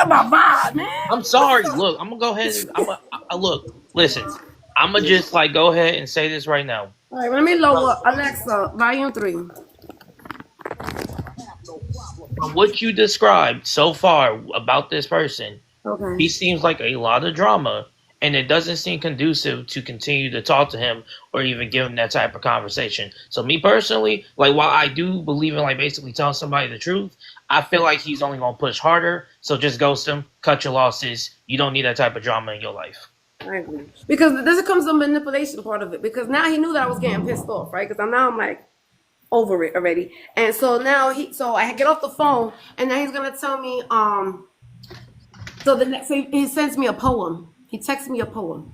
my vibe, man. I'm sorry. Look, I'm gonna go ahead and look. Listen, I'm gonna just like go ahead and say this right now. All right, let me lower Alexa, volume 3. From what you described so far about this person, he Okay. seems like a lot of drama, and it doesn't seem conducive to continue to talk to him or even give him that type of conversation. So me personally, like while I do believe in like basically telling somebody the truth, I feel like he's only gonna push harder. So just ghost him, cut your losses. You don't need that type of drama in your life. I agree. Because this comes the manipulation part of it. Because now he knew that I was getting pissed off, right? Because I'm like over it already. And so now so I get off the phone, and now he's gonna tell me, so the next, so he sends me a poem. He texts me a poem.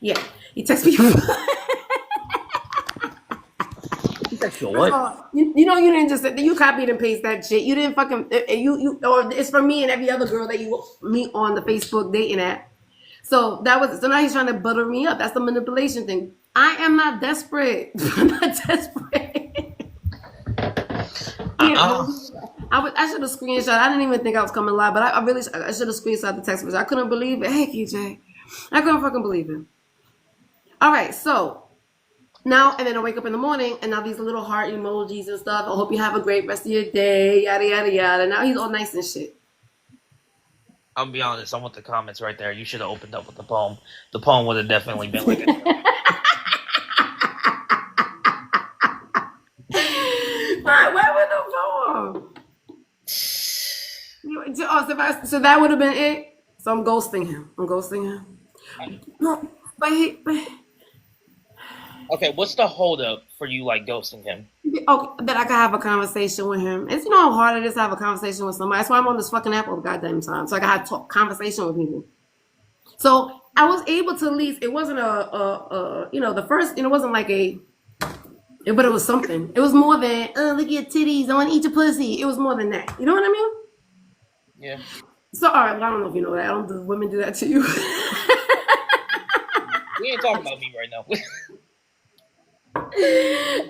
Yeah, he texts me. What? You know, you didn't just you copied and paste that shit. You didn't fucking you or it's from me and every other girl that you meet on the Facebook dating app. So now he's trying to butter me up. That's the manipulation thing. I am not desperate. I'm not desperate. I should have screenshot. I didn't even think I was coming live, but I really should have screenshot the text message. I couldn't believe it. Hey, KJ, I couldn't fucking believe it. All right, so now and then I wake up in the morning and now these little heart emojis and stuff. I hope you have a great rest of your day. Yada yada yada. Now he's all nice and shit. I'll be honest. I want the comments right there. You should have opened up with the poem. The poem would have definitely been like a. Where was the poem? So that would have been it. So I'm ghosting him. No, but Okay, what's the holdup for you like ghosting him? okay, that I could have a conversation with him. It's, you know how hard it is to have a conversation with somebody. That's why I'm on this fucking app all the goddamn time. So I can have conversation with people. So I was able to at least, it wasn't the first, it wasn't like but it was something. It was more than, oh, look at your titties, I want to eat your pussy. It was more than that. You know what I mean? Yeah. So, all right, well, I don't know if you know that. Do women do that to you? We ain't talking about me right now.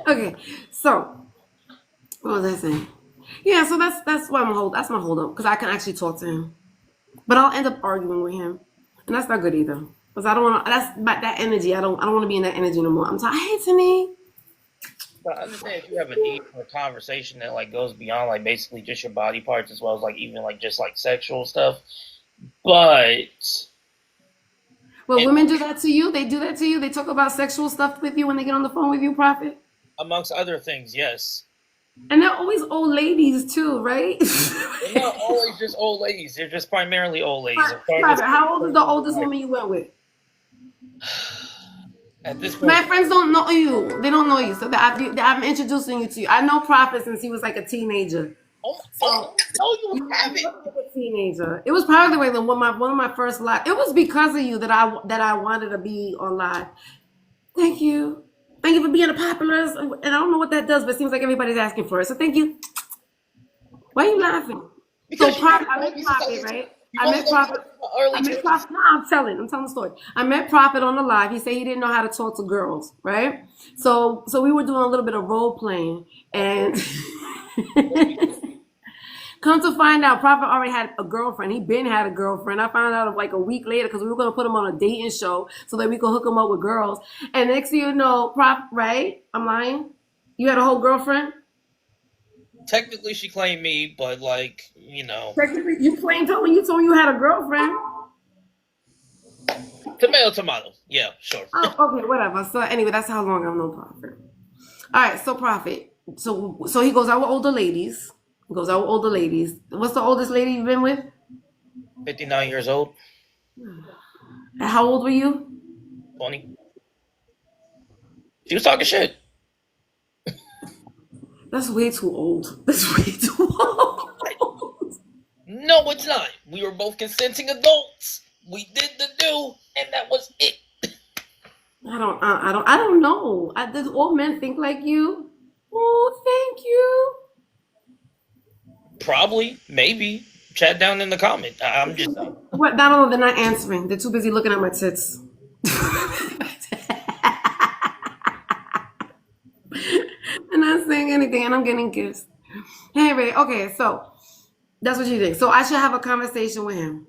Okay, so what was I saying? Yeah, so that's why that's my hold up because I can actually talk to him, but I'll end up arguing with him, and that's not good either because I don't want to. That energy. I don't want to be in that energy no more. I'm tired. Hey, Tani. But I understand if you have a need for a conversation that like goes beyond like basically just your body parts as well as like even like just like sexual stuff. But Well, women do that to you. They do that to you. They talk about sexual stuff with you when they get on the phone with you, Prophet. amongst other things, yes. And they're always old ladies too, right? They're not always just old ladies. They're just primarily old ladies. Prophet, how old is the oldest woman you went with? At this point, My friends don't know you. They don't know you. So I'm introducing you to you. I know Prophet since he was like a teenager. no, you haven't. Like a teenager. It was probably like one of my first live. It was because of you that I wanted to be on live. Thank you. Thank you for being a popular. And I don't know what that does, but it seems like everybody's asking for it. So thank you. Why are you laughing? Because I met Prophet, right? I met Prophet. No, I'm telling the story. I met Prophet on the live. He said he didn't know how to talk to girls, right? So we were doing a little bit of role playing, and come to find out, Prophet already had a girlfriend. He been had a girlfriend. I found out like a week later because we were gonna put him on a dating show so that we could hook him up with girls. And next thing you know, right? I'm lying. You had a whole girlfriend. Technically, she claimed me, but like Technically, you claimed her when you told me you had a girlfriend. tomato. Yeah, sure. Oh, okay, whatever. So anyway, that's how long I've known Prophet. All right, so Prophet. So he goes out with older ladies. What's the oldest lady you've been with? 59 years old. And how old were you? 20. She was talking shit. That's way too old. That's way too old. No, it's not. We were both consenting adults. We did the do, and that was it. I don't know. Does all men think like you? Oh, thank you. Probably, maybe. Chat down in the comment. I'm just. What? I don't know. They're not answering. They're too busy looking at my tits. They're not saying anything, and I'm getting gifts. Hey, Ray. Okay, so That's what you think. So I should have a conversation with him.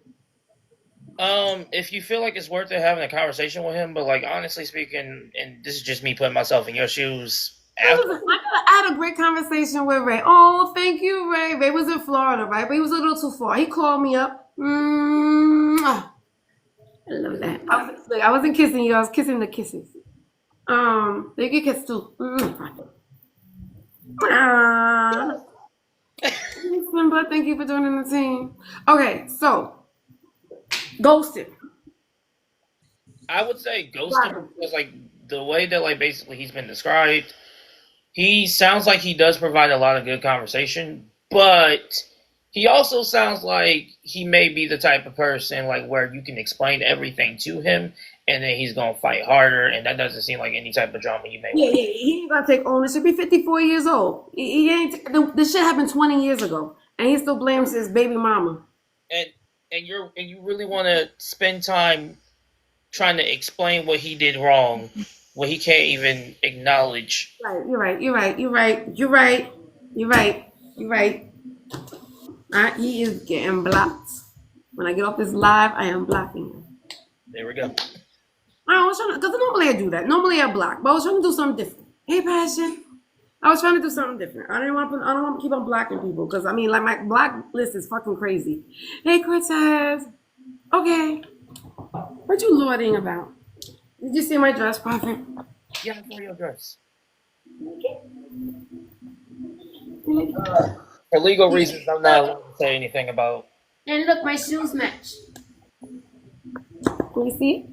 If you feel like it's worth it having a conversation with him, but like honestly speaking, and this is just me putting myself in your shoes. After, I had a great conversation with Ray. Oh, thank you, Ray. Ray was in Florida, right? But he was a little too far. He called me up. I love that. I wasn't kissing you. I was kissing the kisses. They get kissed too. Simba, thank you for joining the team. Okay, so ghosted. I would say ghosting because like the way that like basically he's been described, he sounds like he does provide a lot of good conversation, but he also sounds like he may be the type of person like where you can explain everything to him and then he's gonna fight harder, and that doesn't seem like any type of drama you may Yeah, want. yeah, he ain't gonna take ownership. He's 54 years old. He ain't. This shit happened 20 years ago, and he still blames his baby mama. And you really want to spend time trying to explain what he did wrong when he can't even acknowledge. Right, you're right. You're right. You're right. You're right. You're right. You're right. He is getting blocked. When I get off this live, I am blocking him. There we go. I was trying to, because normally I do that. Normally I block, but I was trying to do something different. Hey, Passion. I was trying to do something different. I don't want to keep on blocking people because I mean, like my block list is fucking crazy. Hey, Cortez. Okay. What you lording about? Did you see my dress, Prophet? Yeah, for your dress. And For legal reasons, I'm not allowed to say anything about. look, my shoes match. Can you see?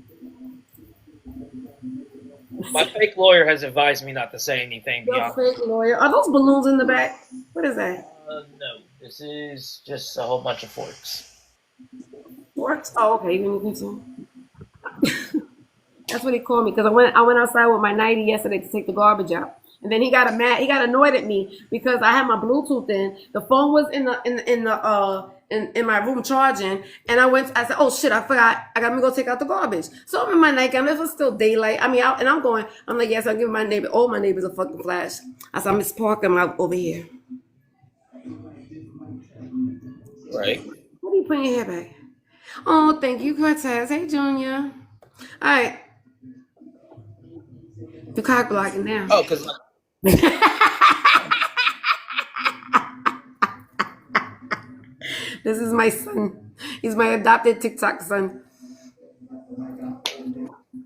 My fake lawyer has advised me not to say anything Your beyond. fake lawyer. Are those balloons in the back? What is that? No, this is just a whole bunch of forks. Forks? Oh, okay. You can see. That's what he called me because I went outside with my 90 yesterday to take the garbage out. And then he got annoyed at me because I had my Bluetooth in. The phone was in my room charging, and I said, oh shit, I forgot. I gotta go take out the garbage. So I'm in my nightgown. It was still daylight. I mean, I'm like, yes, I'll give all my neighbors a fucking flash. I said, Miss Parker, I'm out over here. Right. What are you putting your hair back? Oh, thank you, Cortez. Hey, Junior. All right. The cock blocking now. Oh, because This is my son. He's my adopted TikTok son.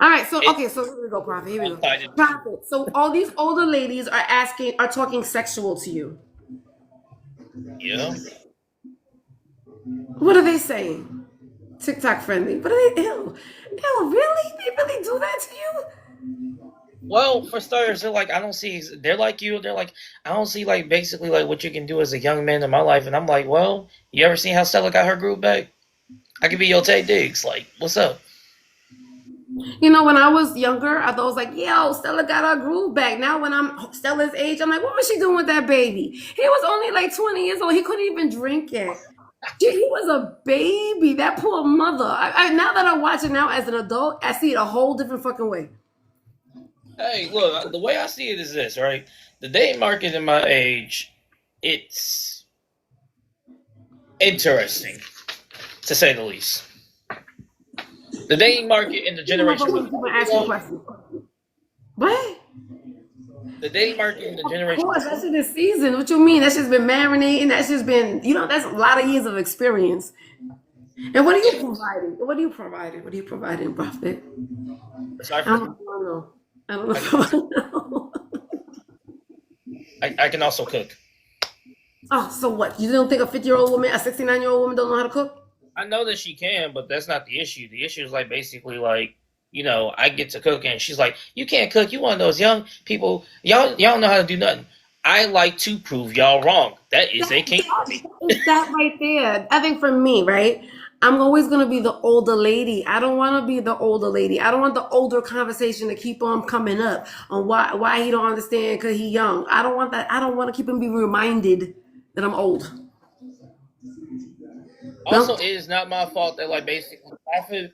All right, so okay, so here we go, Prophet. Here we go. Prophet. So all these older ladies are talking sexual to you. yeah. What are they saying? TikTok friendly. What are they? Ew, really? They really do that to you? Well, for starters, they're like, I don't see. They're like you. They're like, I don't see like basically like what you can do as a young man in my life. And I'm like, well, you ever seen how Stella got her groove back? I could be your Tay Diggs. Like, what's up? You know, when I was younger, I thought I was like, yo, Stella got her groove back. Now when I'm Stella's age, I'm like, what was she doing with that baby? He was only like 20 years old. He couldn't even drink it. He was a baby. That poor mother. Now that I watch it now as an adult, I see it a whole different fucking way. Hey, look, the way I see it is this, right? The dating market in my age, it's interesting, to say the least. The dating market in the generation. What? The dating market in the generation. Of course, that's in this season. What you mean? That's just been marinating. That's just been, that's a lot of years of experience. And what are you providing? What are you providing? What are you providing, Prophet? I don't know. I don't know. I can also cook. Oh, so what? You don't think a 50-year-old woman, a 69-year-old woman don't know how to cook? I know that she can, but that's not the issue. The issue is like basically like, I get to cook and she's like, you can't cook. You one of those young people. Y'all don't know how to do nothing. I like to prove y'all wrong. That is a king. It's that right there. I think for me, right? I'm always going to be the older lady. I don't want to be the older lady. I don't want the older conversation to keep on coming up on why he don't understand because he young. I don't want that. I don't want to keep him be reminded that I'm old. Also, it is not my fault that like basically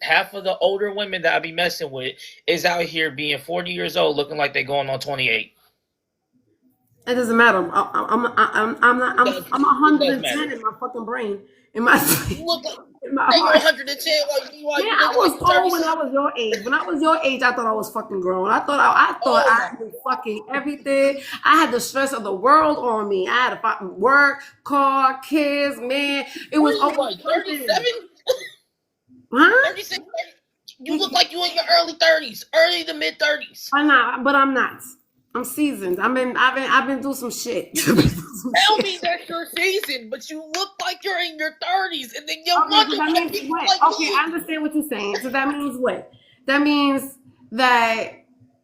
half of the older women that I be messing with is out here being 40 years old looking like they're going on 28. It doesn't matter. I'm not. It does. I'm It does matter. 110 in my fucking brain, in my You look like in my you're heart. 110 while Man, you I look like was you're old when 36. I was your age. When I was your age, I thought I was fucking grown. I thought Oh my I was fucking everything. I had the stress of the world on me. I had to fucking work, car, kids, man. It What was are you always like, something. 37? Huh? 36? You look like you in your early 30s, early to mid 30s. I'm not, but I'm not. I'm seasoned. I've been through some shit. You keep tell me that's your season, but you look like you're in your 30s, and then you Okay, so wonder that why means people what? like Okay, I me. understand what you're saying. So that means what? That means that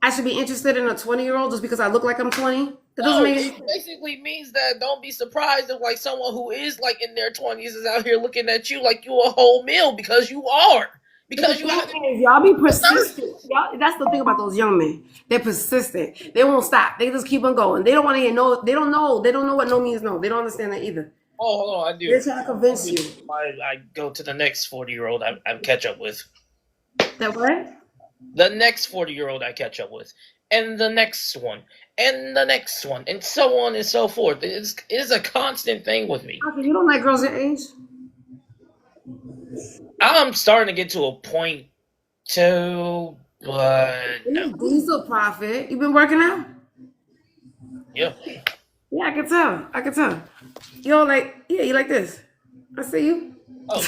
I should be interested in a 20-year-old just because I look like I'm 20? That doesn't No, make any it sense. basically means that don't be surprised if like someone who is like in their 20s is out here looking at you like you a whole meal because you are. But the Because you thing haven't is, y'all be been persistent. 30s. Y'all, that's the thing about those young men. They're persistent. They won't stop. They just keep on going. They don't want to hear no. They don't know. They don't know what no means no. They don't understand that either. Oh, hold on, I They're do. trying to I convince do. you I go to the next 40-year-old I catch up with. that what? The next 40-year-old I catch up with. And the next one. And the next one. And so on and so forth. It's a constant thing with me. Okay, you don't like girls your age? I'm starting to get to a point too, but no. You still profit. You been working out? Yeah. Yeah, I can tell. I can tell. You don't like, yeah, you like this. I see you. Oh,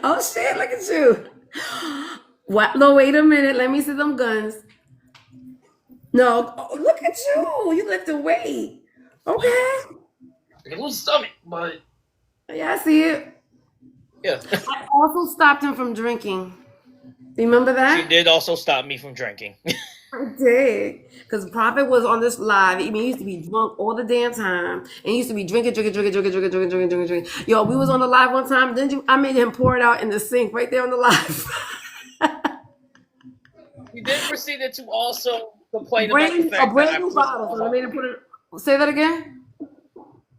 Oh shit, look at you. What? No, wait a minute. Let me see them guns. No, oh, look at you. You lift the weight. Okay. a little stomach, but Yeah, I see it. yeah. I also stopped him from drinking. Remember She that? did also stop me from drinking. I did. Because Prophet was on this live. I mean, he used to be drunk all the damn time. And he used to be drinking. Yo, we was on the live one time. Then I made him pour it out in the sink right there on the live. You then proceeded to also complain about the A fact that brand I new poured bottle. So I out. made him put it. Say that again.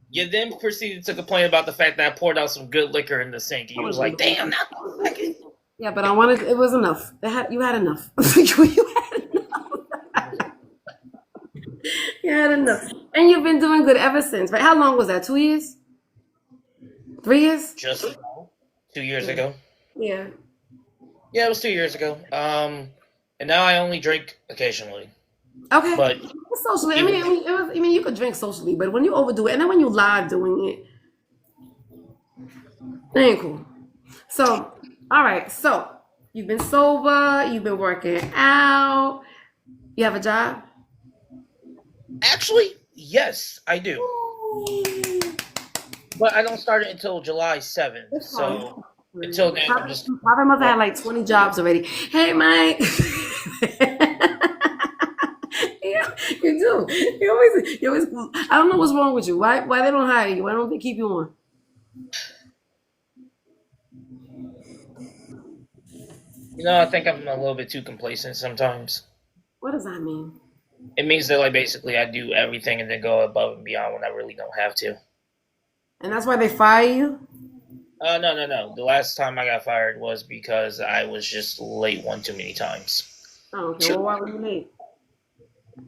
You then proceeded to complain about the fact that I poured out some good liquor in the sink. And you was like, damn, not the second. Yeah, but I wanted. It was enough. You had enough. You had enough. You had enough. And you've been doing good ever since. Right? How long was that? 2 years? 3 years? Just 2 years ago. Yeah. Yeah, it was 2 years ago. And now I only drink occasionally. Okay. But Socially, I even mean, it was. I mean, you could drink socially, but when you overdo it, and then when you live doing it, it ain't cool. So, all right. So you've been sober. You've been working out. You have a job. actually, yes, I do. But I don't start it until July 7th. That's fine. So until then, I'm just. Probably must have had like 20 jobs already. Hey, Mike. Yeah, you do. You always. I don't know what's wrong with you. Why they don't hire you? Why don't they keep you on? I think I'm a little bit too complacent sometimes. What does that mean? It means that, like, basically I do everything and then go above and beyond when I really don't have to. And that's why they fire you? No, no, no. The last time I got fired was because I was just late one too many times. Oh, okay. To, Well, why were you late?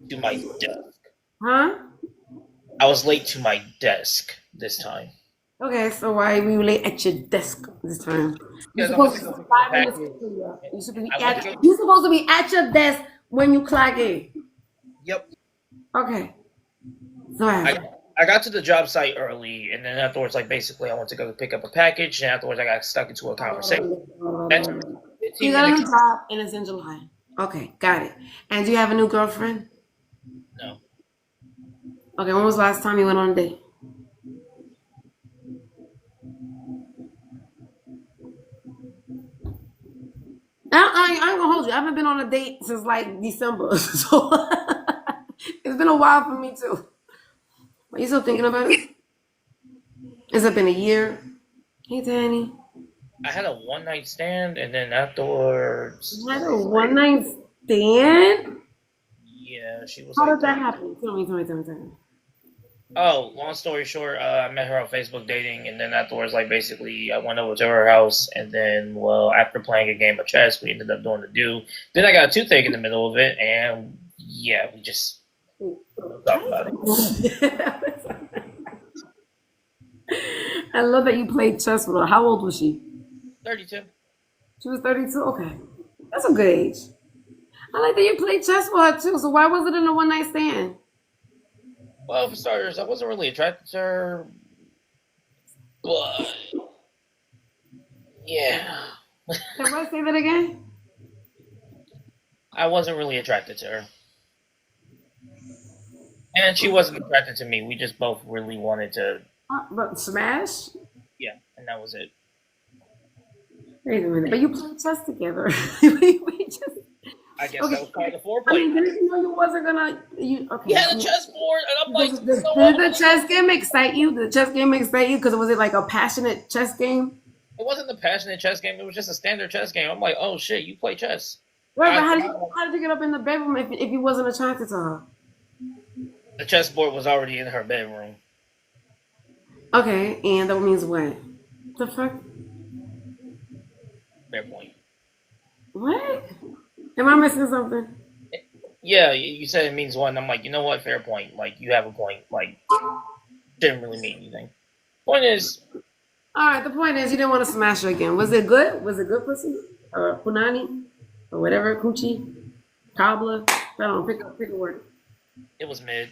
to my desk. Huh? I was late to my desk this time. Okay, so why were you late at your desk this time? You're Because I went supposed to to go be pick up a 5 minutes package. earlier. I went to go. You're supposed to be at your desk when you clock in. Yep. Okay. So what happened? I got to the job site early, and then afterwards, like, basically, I went to go pick up a package, and afterwards, I got stuck into a conversation. That took a You 15 got a minute. new job and it's in July. Okay, got it. And do you have a new girlfriend? No. Okay, when was the last time you went on a date? I ain't gonna hold you. I haven't been on a date since like December. So it's been a while for me too. Are you still thinking about it? Has it been a year? Hey, Danny. I had a one night stand, and then afterwards, You had a one night stand? yeah, she was How like did that 30. happen? Tell me. Oh, long story short, I met her on Facebook dating, and then afterwards, like, basically, I went over to her house, and then, well, after playing a game of chess, we ended up doing the do. Then I got a toothache in the middle of it, and yeah, we just Talk about it. I love that you played chess with her. How old was she? 32. She was 32? Okay. That's a good age. I like that you played chess with her too. So why was it in a one night stand? Well, for starters, I wasn't really attracted to her, but yeah, Can I say that again? I wasn't really attracted to her. And she wasn't attracted to me. We just both really wanted to, But smash? yeah, and that was it. Wait a minute. But you played chess together. We just, I guess okay. that was part of the I mean, foreplay. didn't you know you wasn't gonna? Okay. We had a chessboard, and I'm like, Did, so did the chess game excite you? Did the chess game excite you? Because was it like a passionate chess game? it wasn't a passionate chess game. It was just a standard chess game. I'm like, oh shit, you play chess. Right, but how did you get up in the bedroom if you wasn't attracted to her? The chessboard was already in her bedroom. Okay, and that means what? The fuck? Fair point. What? Am I missing something? Yeah, you said it means one. I'm like, you know what? Fair point. Like, you have a point. Like, didn't really mean anything. Point is, All right, the point is you didn't want to smash her again. Was it good? Was it good pussy? Or punani? Or whatever? Cuchi? Cobbler? I don't know. Pick a word. it was mid.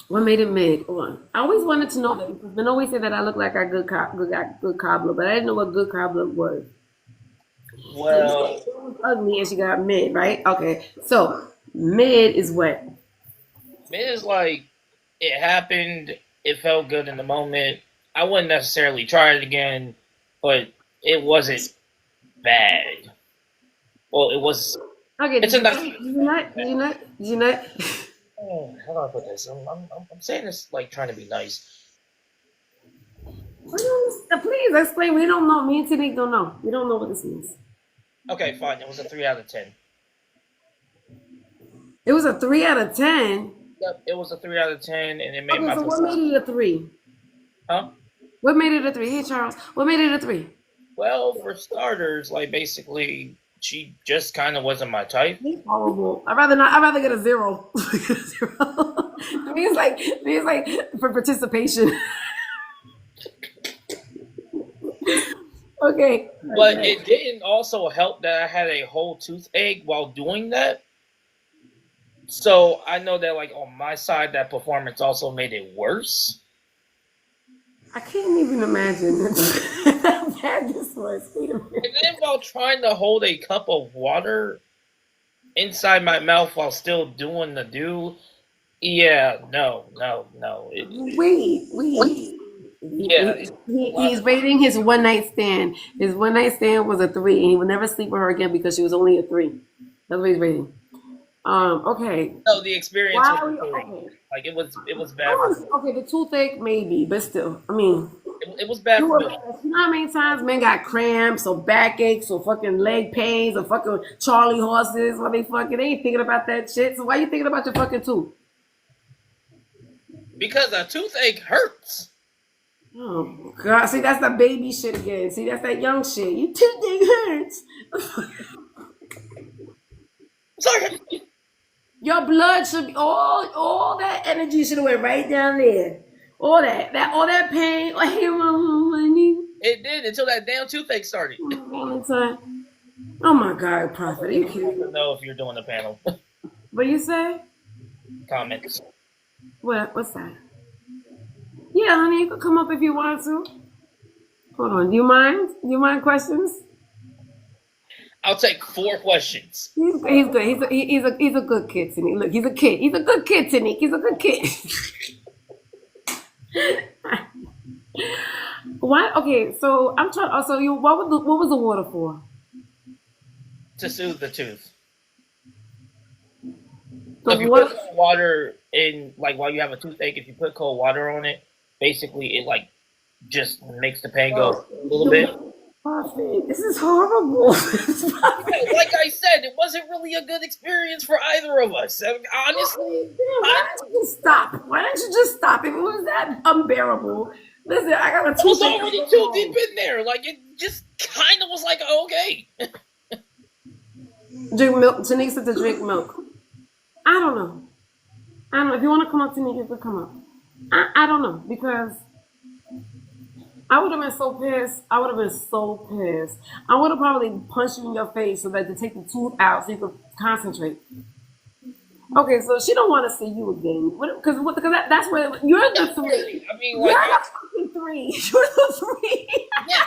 What made it mid? Hold on. I always wanted to know that because men always say that I look like a good cobbler, but I didn't know what good cobbler was. Well, She was ugly and she got mid, right? Okay. So mid is what? mid is like, it happened. It felt good in the moment. I wouldn't necessarily try it again, but it wasn't bad. Well, it was. Okay. It's Did a you, nice. did you not? Did you not? Did you not? Oh, how do I put this? I'm saying this like trying to be nice. Please explain. We don't know. Me and Tinique don't know. We don't know what this means. Okay, fine. It was a 3 out of 10. It was a 3 out of 10. Yep, it was a 3 out of 10, and it made Okay, my. so what made it a 3? Huh? What made it a 3? Hey, Charles. What made it a 3? Well, for starters, like basically, she just kind of wasn't my type. Horrible. I'd rather not. I'd rather get a 0. Zero. It means like for participation. Okay. But it didn't also help that I had a whole toothache while doing that. So I know that, like, on my side, that performance also made it worse. I can't even imagine how bad this was. Wait a minute. And then while trying to hold a cup of water inside my mouth while still doing the do, yeah, no. Wait. Yeah. He's rating his one night stand. His one night stand was a 3, and he would never sleep with her again because she was only a 3. That's what he's rating. Okay. No, the experience Why was okay. like it was bad. Okay, the toothache maybe, but still, I mean, It was bad for me. you know how many times men got cramps or backaches or fucking leg pains or fucking Charlie horses while they ain't thinking about that shit. So why you thinking about your fucking tooth? Because a toothache hurts. Oh God! See, that's the baby shit again. See, that's that young shit. You toothache hurts. Sorry. Your blood should be all that energy should have went right down there. All that pain. It did until that damn toothache started. Oh my God, Prophet! Are you I kidding me? don't know if you're doing the panel. What you say? Comments. What's that? Yeah, honey, you can come up if you want to. Hold on. Do you mind? Do you mind questions? I'll take 4 questions. He's good. He's a good kid, Tanique. Look, he's a kid. He's a good kid, Tanique. He's a good kid. Why? Okay, so I'm trying. Also, what was the water for? To soothe the tooth. The So if you water. put cold water in, like while you have a toothache, if you put cold water on it, basically it like just makes the pain go a little bit. Prophet, this is horrible. Like I said, it wasn't really a good experience for either of us. I mean, honestly, Why don't you just stop? Why don't you just stop? If it was that unbearable, listen, I got a I was toothache. already too deep in there. Like it just kind of was like okay. Drink milk. Tanique said to drink milk. I don't know. I don't know. If you want to come up to me, you can come up. I don't know because I would have been so pissed. I would have been so pissed. I would have probably punched you in your face so that to take the tooth out so you could concentrate. Okay, so she don't want to see you again. Because that's where you're the three. I mean, You're like, the fucking three. You're the three. yeah.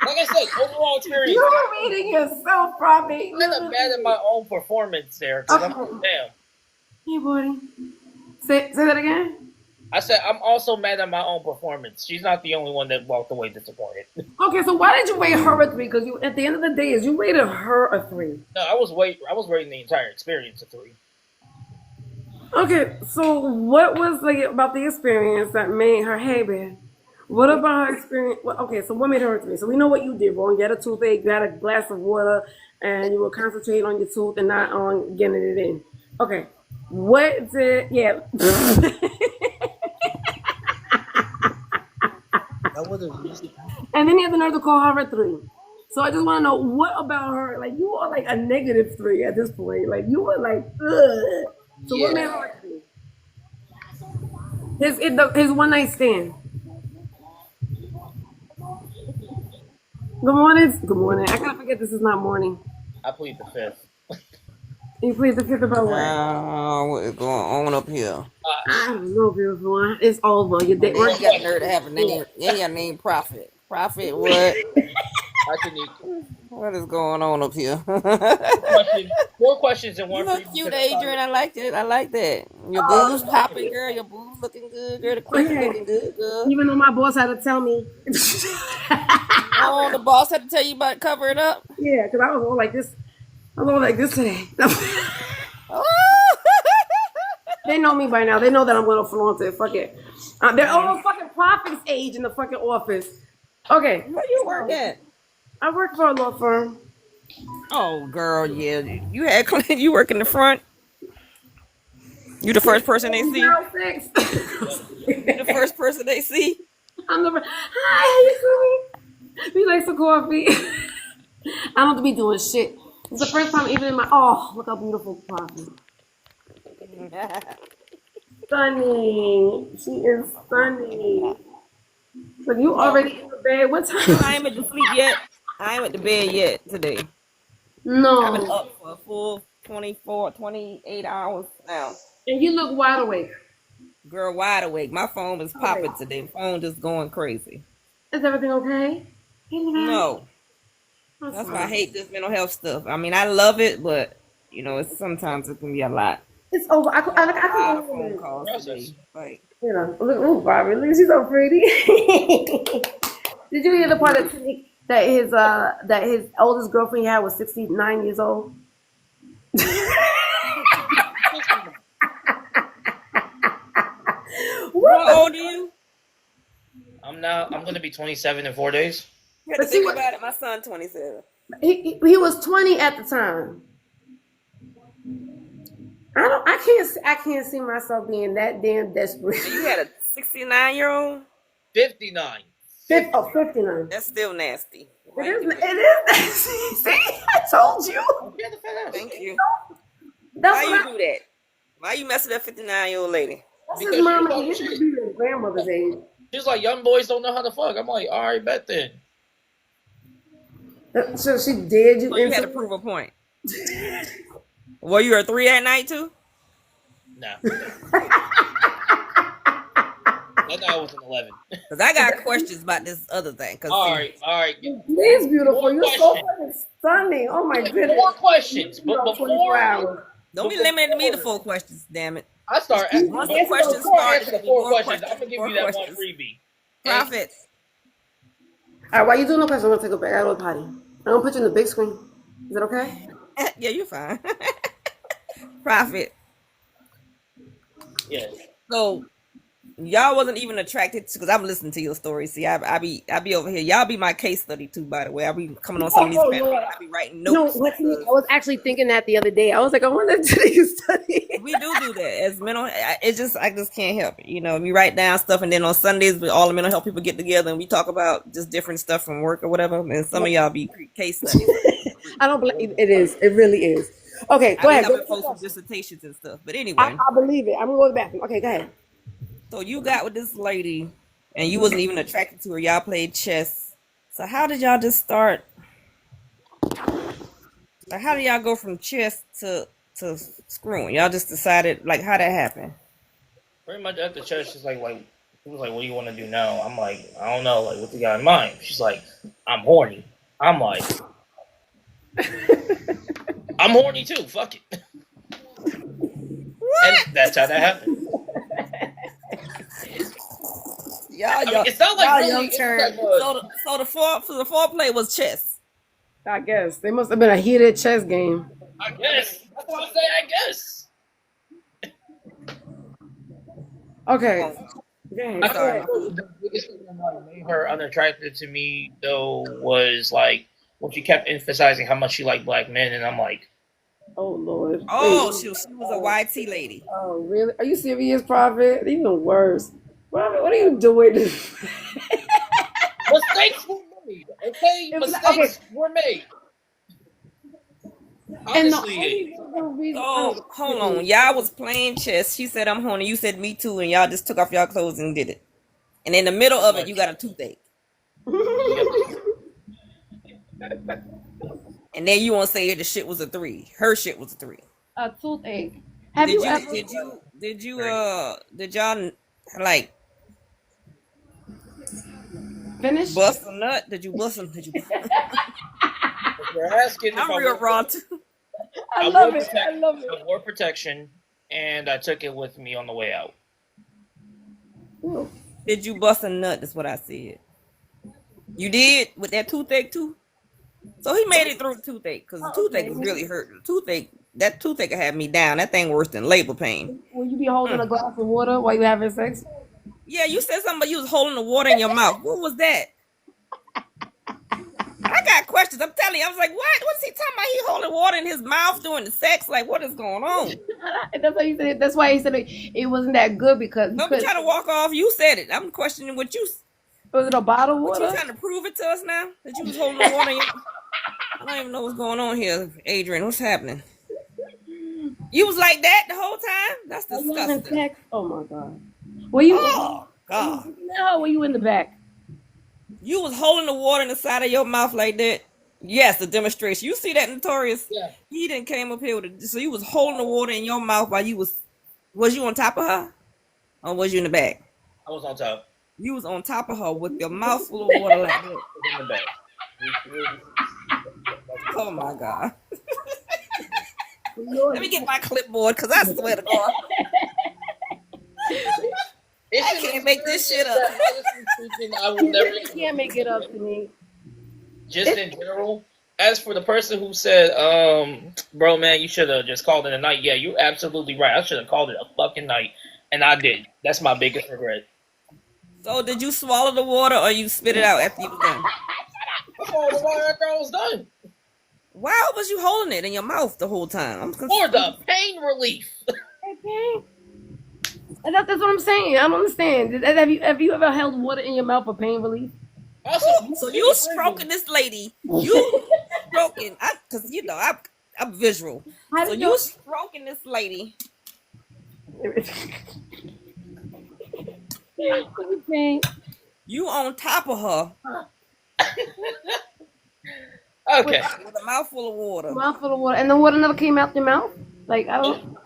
Like I said, overall experience. You're reading yourself, Prophet. I'm kind of mad at my own performance there. Because I'm damn. Hey, buddy. Say that again. I said I'm also mad at my own performance. She's not the only one that walked away disappointed. Okay, so why did you rate her a 3? Because you, at the end of the day, is you rated her a 3. No, I was rating the entire experience a 3. Okay, so what was like about the experience that made her, hey, man? What about her experience? Well, okay, so what made her a 3? So we know what you did, bro. You had a toothache, you had a glass of water, and you were concentrating on your tooth and not on getting it in. Okay, what did, yeah. And then he had the nerve to call her a 3. So I just want to know what about her? Like you are like a negative 3 at this point. Like you were like, ugh. So what made her a 3? His one night stand. Good morning. Good morning. I gotta forget this is not morning. I plead the 5th. You plead the 5th about what? What is going on up here? I don't know, beautiful one. It's over. Your day. You got nerve to have a name. Yeah, your name Prophet. Prophet what? What is going on up here? 4 questions and 1 You for look cute, Adrian. I like it. I like that. Your boobs popping, girl. Your boobs looking good, girl. The cleavage looking good, girl. Even though my boss had to tell me. Oh, the boss had to tell you about it, cover it up? Yeah, because I was all like this. I was all like this today. They know me by now. They know that I'm going to flaunt it. Fuck it. They're all fucking Prophet's age in the fucking office. Okay. Where you work at? I work for a law firm. Oh, girl, yeah. You work in the front? You the first person they see? You the first person they see? I'm the first. Hi, how you doing? We like some coffee. I don't have to be doing shit. It's the first time even in my... Oh, look how beautiful Prophet. Stunning. She is stunning. But you already in the bed. What time? I ain't at the sleep yet. I ain't at the bed yet today. No. I've been up for a full 28 hours now. And you look wide awake. Girl, wide awake. My phone is popping today. My phone just going crazy. Is everything okay? No. That's why I hate this mental health stuff. I mean, I love it, but, you know, sometimes it can be a lot. It's over. I can phone calls today. Like, you know, look, ooh, Barbie, look, she's so pretty. Did you hear the part that his oldest girlfriend he had was 69 years old? how old are you? I'm gonna be 27 in 4 days. You had to think about it. My son 27. He was 20 at the time. I can't see myself being that damn desperate. You had a 69-year-old? 59. 59. That's still nasty. It is nasty. See, I told you. Thank you. That's Why you do that? Why you messing with that 59-year-old lady? That's his mama. He should be his grandmother's age. She's like, young boys don't know how to fuck. I'm like, all right, bet then. So she did you. So you had to prove a point. Were you a 3 at night too? No. I thought I was an 11. Because I got questions about this other thing. All right. It's beautiful. You're so fucking stunning. Oh my goodness. 4 questions, but before don't be limiting me to 4 questions, damn it. I start asking. Once the questions start, the 4 questions. I'm gonna give you that one freebie. Prophet. All right, while you doing no questions, I'm gonna take a back. I gotta go potty. I'm gonna put you in the big screen. Is that okay? Yeah, you're fine. Prophet. Yes. So y'all wasn't even attracted to, because I'm listening to your story. See, I be over here. Y'all be my case study too, by the way. I be coming on some of these panels. I be writing notes. No, I was actually thinking that the other day. I was like, I want to do you study. We do that as mental. I just can't help it. You know, we write down stuff, and then on Sundays, all the mental health people get together and we talk about just different stuff from work or whatever. And some of y'all be case studies. I don't believe it is. It really is. Okay, I go be ahead. helping folks with dissertations and stuff. But anyway, I believe it. I'm gonna go to the bathroom. Okay, go ahead. so you got with this lady, and you wasn't even attracted to her. Y'all played chess. So how did y'all just start? Like, how did y'all go from chess to screwing? Y'all just decided, like, how that happened? Pretty much at the church, she's like, he was like, what do you want to do now? I'm like, I don't know, like, what you got in mind? She's like, I'm horny. I'm like, I'm horny too. Fuck it. What? And that's how that happened. Y'all, It's not like really. young It's turd. like, so the foreplay was chess. I guess they must have been a heated chess game. I guess. That's what I'm saying. I guess. Okay. I feel like the biggest thing that made her unattractive to me though was like when she kept emphasizing how much she liked black men, and I'm like, Oh Lord. Oh, Wait. she was a YT lady. Oh really? Are you serious, Prophet? Even worse. Prophet, what are you doing? mistakes were made. Okay, mistakes were made. And the Honestly, only reason. So hold on, y'all was playing chess. She said I'm horny. You said me too, and y'all just took off y'all clothes and did it. And in the middle of it, you got a toothache. And then you want to say the shit was a 3. Her shit was a 3. A toothache. Have Did you you ever? did y'all like Finish? bust a nut? Did you bust a Did you? you're asking if I'm real raw too. I love it. I love it. I wore protection, and I took it with me on the way out. Ooh. Did you bust a nut? That's what I said. You did with that toothache too. So he made it through the toothache because the toothache was really hurting. That toothache had me down. That thing worse than labor pain. Will you be holding a glass of water while you having sex? Yeah, you said something about you was holding the water in your mouth. What was that? I got questions. I'm telling you. I was like, what? What's he talking about? He holding water in his mouth during the sex? Like, what is going on? That's why he said it. That's why he said it wasn't that good because Don't be trying to walk off. You said it. I'm questioning what you. Was it a bottle of What water? you trying to prove it to us now? That you was holding the water in your... I don't even know what's going on here, Adrian. What's happening? You was like that the whole time? That's disgusting. Oh my god. Were you? Oh god. No, were you in the back? You was holding the water in the side of your mouth like that. Yes, the demonstration. You see that, Notorious? Yeah. He didn't came up here with it. So you was holding the water in your mouth while you was you on top of her? Or was you in the back? I was on top. You was on top of her with your mouth full of water like that. In the back. Oh my god. Let me get my clipboard because I swear to God. I can't make this shit up. I will never. You can't make it up to me. Just in general, as for the person who said, bro, man, you should have just called it a night. Yeah, you're absolutely right. I should have called it a fucking night, and I did. That's my biggest regret. So did you swallow the water or you spit it out after you was done? I swallowed the water after I was done. Why was you holding it in your mouth the whole time? I'm confused. For the pain relief. Okay. That's what I'm saying. I don't understand. Have you ever held water in your mouth for pain relief? Also, so you stroking this lady. You stroking. Because, you know, I'm visual. So you stroking this lady. You on top of her. Okay. With a mouthful of water. Mouthful of water. And the water never came out your mouth? Like, I don't...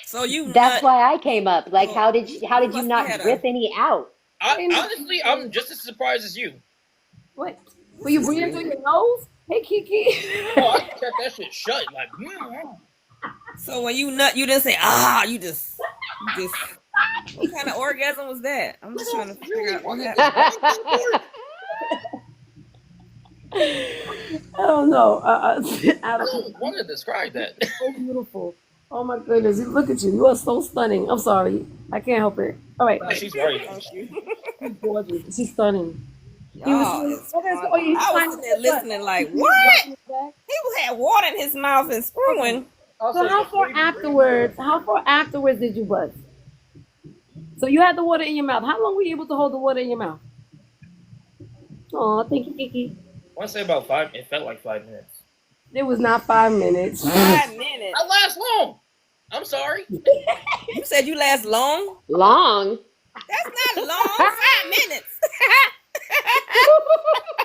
So you That's why I came up. Like, how did you not rip any out? Honestly, I'm just as surprised as you. What? Were you breathing through your nose? Hey, Kiki. Oh, I kept that shit shut. Like, So when you nut, you didn't say, you just. What kind of orgasm was that? I'm just trying to figure out what happened. I don't know. I don't want to describe that. So beautiful. Oh my goodness. Look at you. You are so stunning. I'm sorry. I can't help it. All right. She's right. She's gorgeous. She's stunning. I was sitting there listening like, what? He had water in his mouth and screwing. So how far afterwards did you buzz? So you had the water in your mouth. How long were you able to hold the water in your mouth? Oh, thank you, Kiki. I want to say about 5. It felt like 5 minutes. It was not 5 minutes. 5 minutes. I last long. I'm sorry. You said you last long? Long. That's not long. 5 minutes.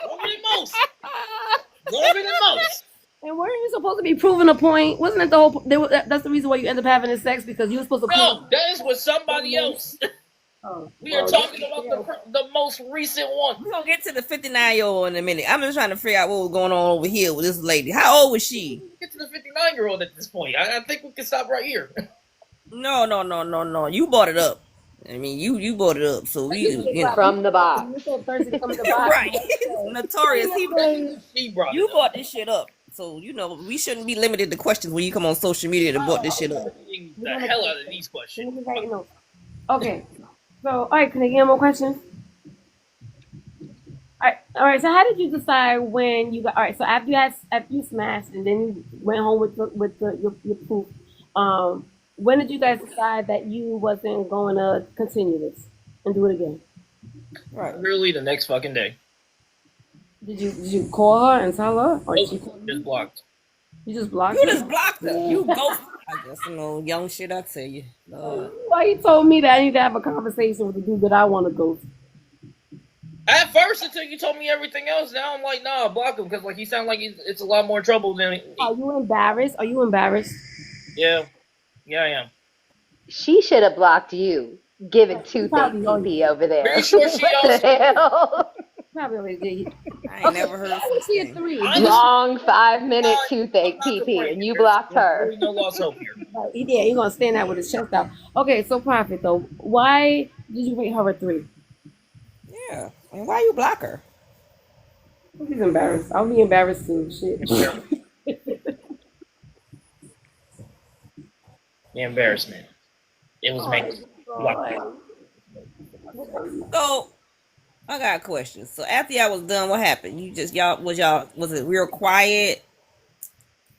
Longer than most. Longer than most. And weren't you supposed to be proving a point? Wasn't it the whole? That's the reason why you end up having this sex because you were supposed to prove. No, that is with somebody else. Oh, We are talking about the most recent one. We're gonna get to the 59-year-old in a minute. I'm just trying to figure out what was going on over here with this lady. How old was she? Get to the 59-year-old at this point. I think we can stop right here. No. You brought it up. I mean, you brought it up, so we From the box. You're so thirsty to come to the box. right. Notorious. She brought You it brought this shit up, so we shouldn't be limited to questions when you come on social media to brought this shit up. The hell out of these questions. Okay. So, all right, can I get more questions? All right. So, how did you decide when you got? All right. So, after you smashed and then you went home with your proof, when did you guys decide that you wasn't going to continue this and do it again? Right. Literally the next fucking day. Did you call her and tell her, or Just blocked. You just blocked You her? just blocked her. You ghosted. I guess young shit. I tell you. Why you told me that I need to have a conversation with the dude that I want to go to? At first, until you told me everything else, now I'm like, nah, block him because like he sounds like it's a lot more trouble than. Are you embarrassed? Are you embarrassed? Yeah, I am. She should have blocked you. Given toothache PP over there. Pretty sure she What the also. hell? Probably already did. I ain't never heard. I would see a 3. Long 5-minute toothache PP, and you blocked her. There's no lost hope here. Yeah, you're gonna stand out with his chest out. Okay, so Prophet though, why did you rate her a 3? Yeah, and why you block her? She's embarrassed. I'll be embarrassed too. Shit. The embarrassment. It was made. So, I got a question. So after y'all was done, what happened? Was it real quiet?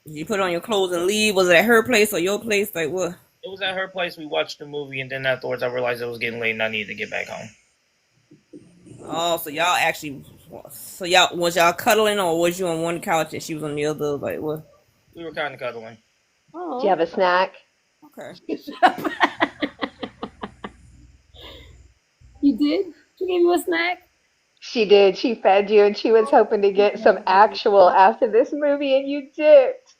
Did you put on your clothes and leave? Was it at her place or your place? Like what? It was at her place. We watched the movie, and then afterwards, I realized it was getting late, and I needed to get back home. Oh, so was y'all cuddling, or was you on one couch and she was on the other? Like what? We were kind of cuddling. Do you have a snack? Okay. You did? She gave you a snack? She did. She fed you, and she was hoping to get some actual after this movie, and you dipped.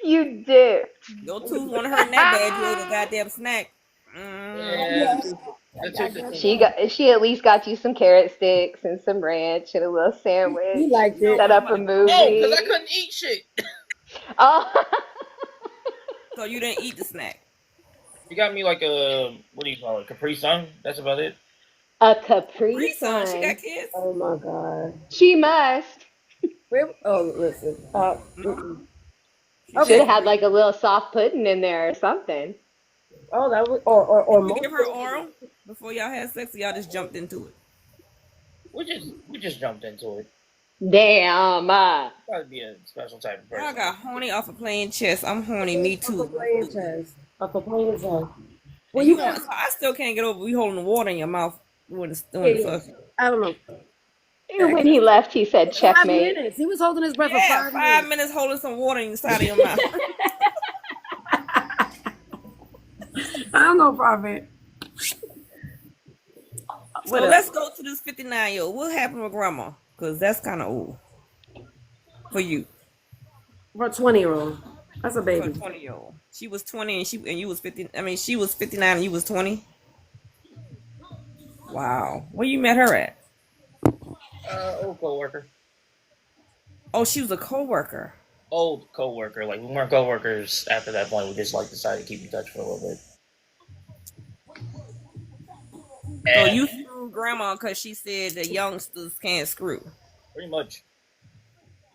You dipped. Your tooth wasn't hurting that bad. You ate a goddamn snack. Yeah. She at least got you some carrot sticks and some ranch and a little sandwich. You liked it. Set up a movie. No, because I couldn't eat shit. Oh. So you didn't eat the snack. You got me like a, what do you call it, Capri Sun? That's about it. A Capri Sun. She got kids. Oh my god. She must. Listen. Should have had like a little soft pudding in there or something. Oh, that was or You give her oral before y'all had sex, or y'all just jumped into it? We just jumped into it. Damn. Gotta be a special type of person. I got horny off of playing chess. I'm horny. Me too. playing chess. Well, you want? So I still can't get over you holding the water in your mouth when it's doing the fuck. I don't know. When he left, he said 5 checkmate. minutes. He was holding his breath Yeah, for 5 5 minutes. minutes holding some water in the side of your mouth. I don't know, Prophet. So let's go to this 59-year-old. What happened with grandma? Because that's kind of old for you. For a 20-year-old. That's a For baby. a 20-year-old. She was 20 and you was 50. I mean, she was 59 and you was 20. Wow. Where you met her at? Old coworker. Oh, she was a co-worker. Old coworker. Like we weren't coworkers after that point. We just like decided to keep in touch for a little bit. So you threw grandma because she said the youngsters can't screw. Pretty much.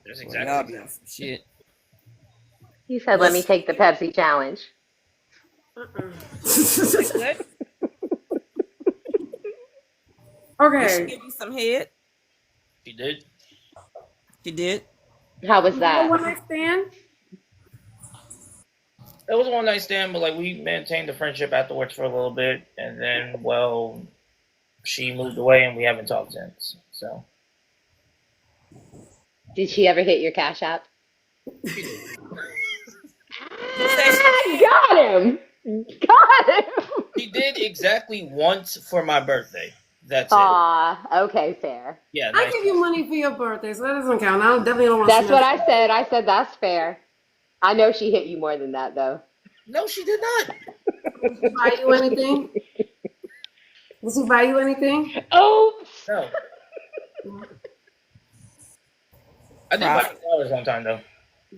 That's Well, y'all exactly. be on some shit. He said, let me take the Pepsi challenge. Good. Okay. Did she give you some head? She did. She did. How was that? One night stand? It was a one night stand, but like we maintained the friendship afterwards for a little bit, and then she moved away, and we haven't talked since. So Did she ever hit your Cash App? She said she did. Got him. Got him. She did exactly once for my birthday. That's it. Aw, okay, fair. Yeah, I nice. give you money for your birthday, so that doesn't count. I definitely don't want to. That's what I said. I said that's fair. I know she hit you more than that, though. No, she did not. Buy you anything? Does he buy you anything? Oops. No. I did buy her flowers one time though.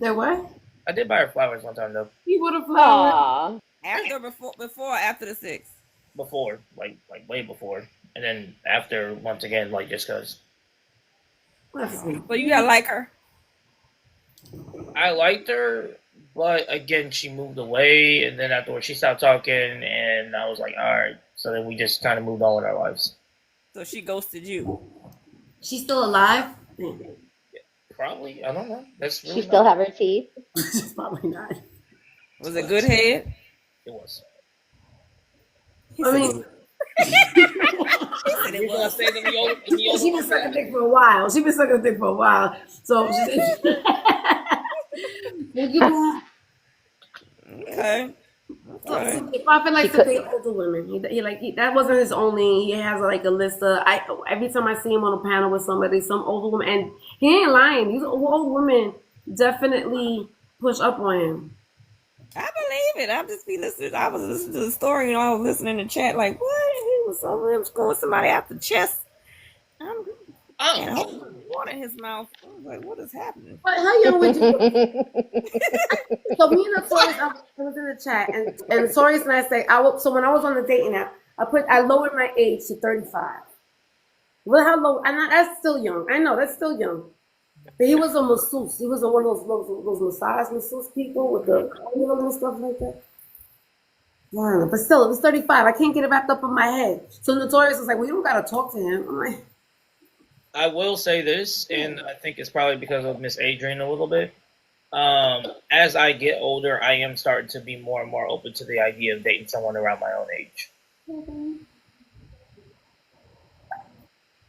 That what? I did buy her flowers one time though. He would have flowered. Aw. After, before, or after the 6th. Before, like way before, and then after once again, like just cause That's sweet. So you gotta like her. I liked her, but again she moved away, and then afterwards she stopped talking, and I was like, all right. So then we just kind of moved on with our lives. So she ghosted you. She's still alive? Probably, I don't know. That's really She still have her teeth. She's probably not. Was it good head? It was. I mean, You're gonna say that in the old she been sucking dick for a while. So Okay. if I feel like to date older women, that wasn't his only. He has like a list of. Every time I see him on a panel with somebody, some older woman, and he ain't lying. These old women definitely push up on him. I believe it. I just be listening. I was listening to the story, you know. I was listening to chat, like, what? He was over there going somebody out the chest. And water in his mouth. I was like, what is happening? But how young would you? So me and Notorious, I was in the chat, and Notorious and I say, so when I was on the dating app, I lowered my age to 35. Well, how low? That's still young. I know that's still young. But he was a masseuse. He was one of those massage masseuse people with the oil and stuff like that. Yeah, but still, it was 35. I can't get it wrapped up in my head. So Notorious was like, well, you don't gotta talk to him. I'm like, I will say this, and I think it's probably because of Miss Adrian a little bit. As I get older, I am starting to be more and more open to the idea of dating someone around my own age.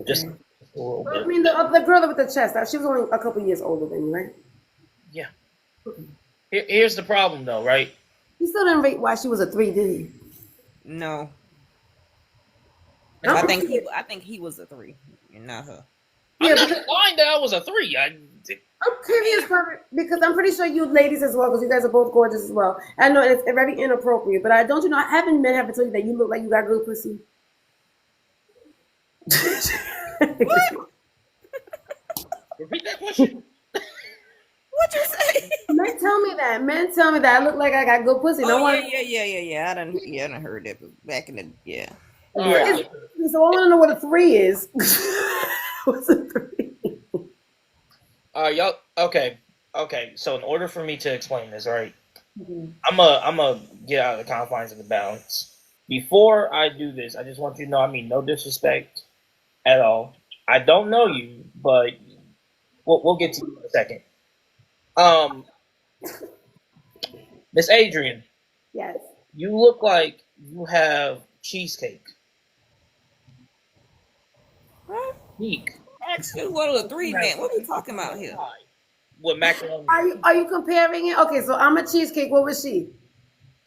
Just a little bit. I mean, the girl with the chest, she was only a couple years older than you, right? Yeah. Here's the problem, though, right? He still didn't rate why she was a 3, did he? No. I think he was a 3, and not her. I'm not lying that I was a 3. I'm curious, because I'm pretty sure you ladies as well, because you guys are both gorgeous as well. I know it's very inappropriate, but don't you know, I haven't men have to tell you that you look like you got good pussy. What? Repeat that question. What you say? Men tell me that. I look like I got good pussy. No one. Yeah. I done heard that back in the All right. So I want to know what a 3 is. What's a 3? Y'all. Okay. So in order for me to explain this, right, I'm a get out of the confines of the balance. Before I do this, I just want you to know, I mean no disrespect at all. I don't know you, but we'll get to you in a second. Miss Adrian. Yes. You look like you have cheesecake. What? Cheek. Actually, what are the 3 men? What are we talking about here? With macaroni. Are you comparing it? Okay, so I'm a cheesecake. What was she?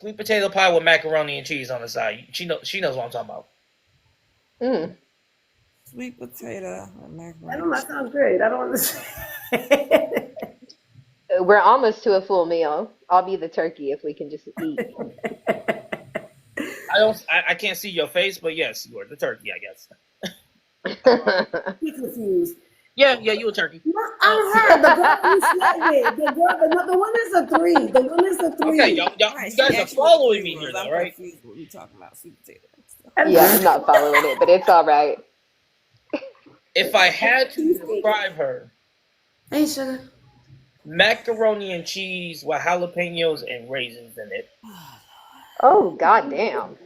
Sweet potato pie with macaroni and cheese on the side. She knows what I'm talking about. Sweet potato and macaroni. I don't know. That sounds great. I don't understand. We're almost to a full meal. I'll be the turkey if we can just eat. I can't see your face, but yes, you are the turkey, I guess. He's confused. Yeah, you a turkey. No, I'm her. The girl you slept with. The one is a 3. The one is a 3. Okay, y'all, you guys are following me here, though, right? What we talking about? Sweet potato. Yeah, I'm not following it, but it's all right. If I had to describe her, Hey, sugar. macaroni and cheese with jalapenos and raisins in it. Oh, goddamn.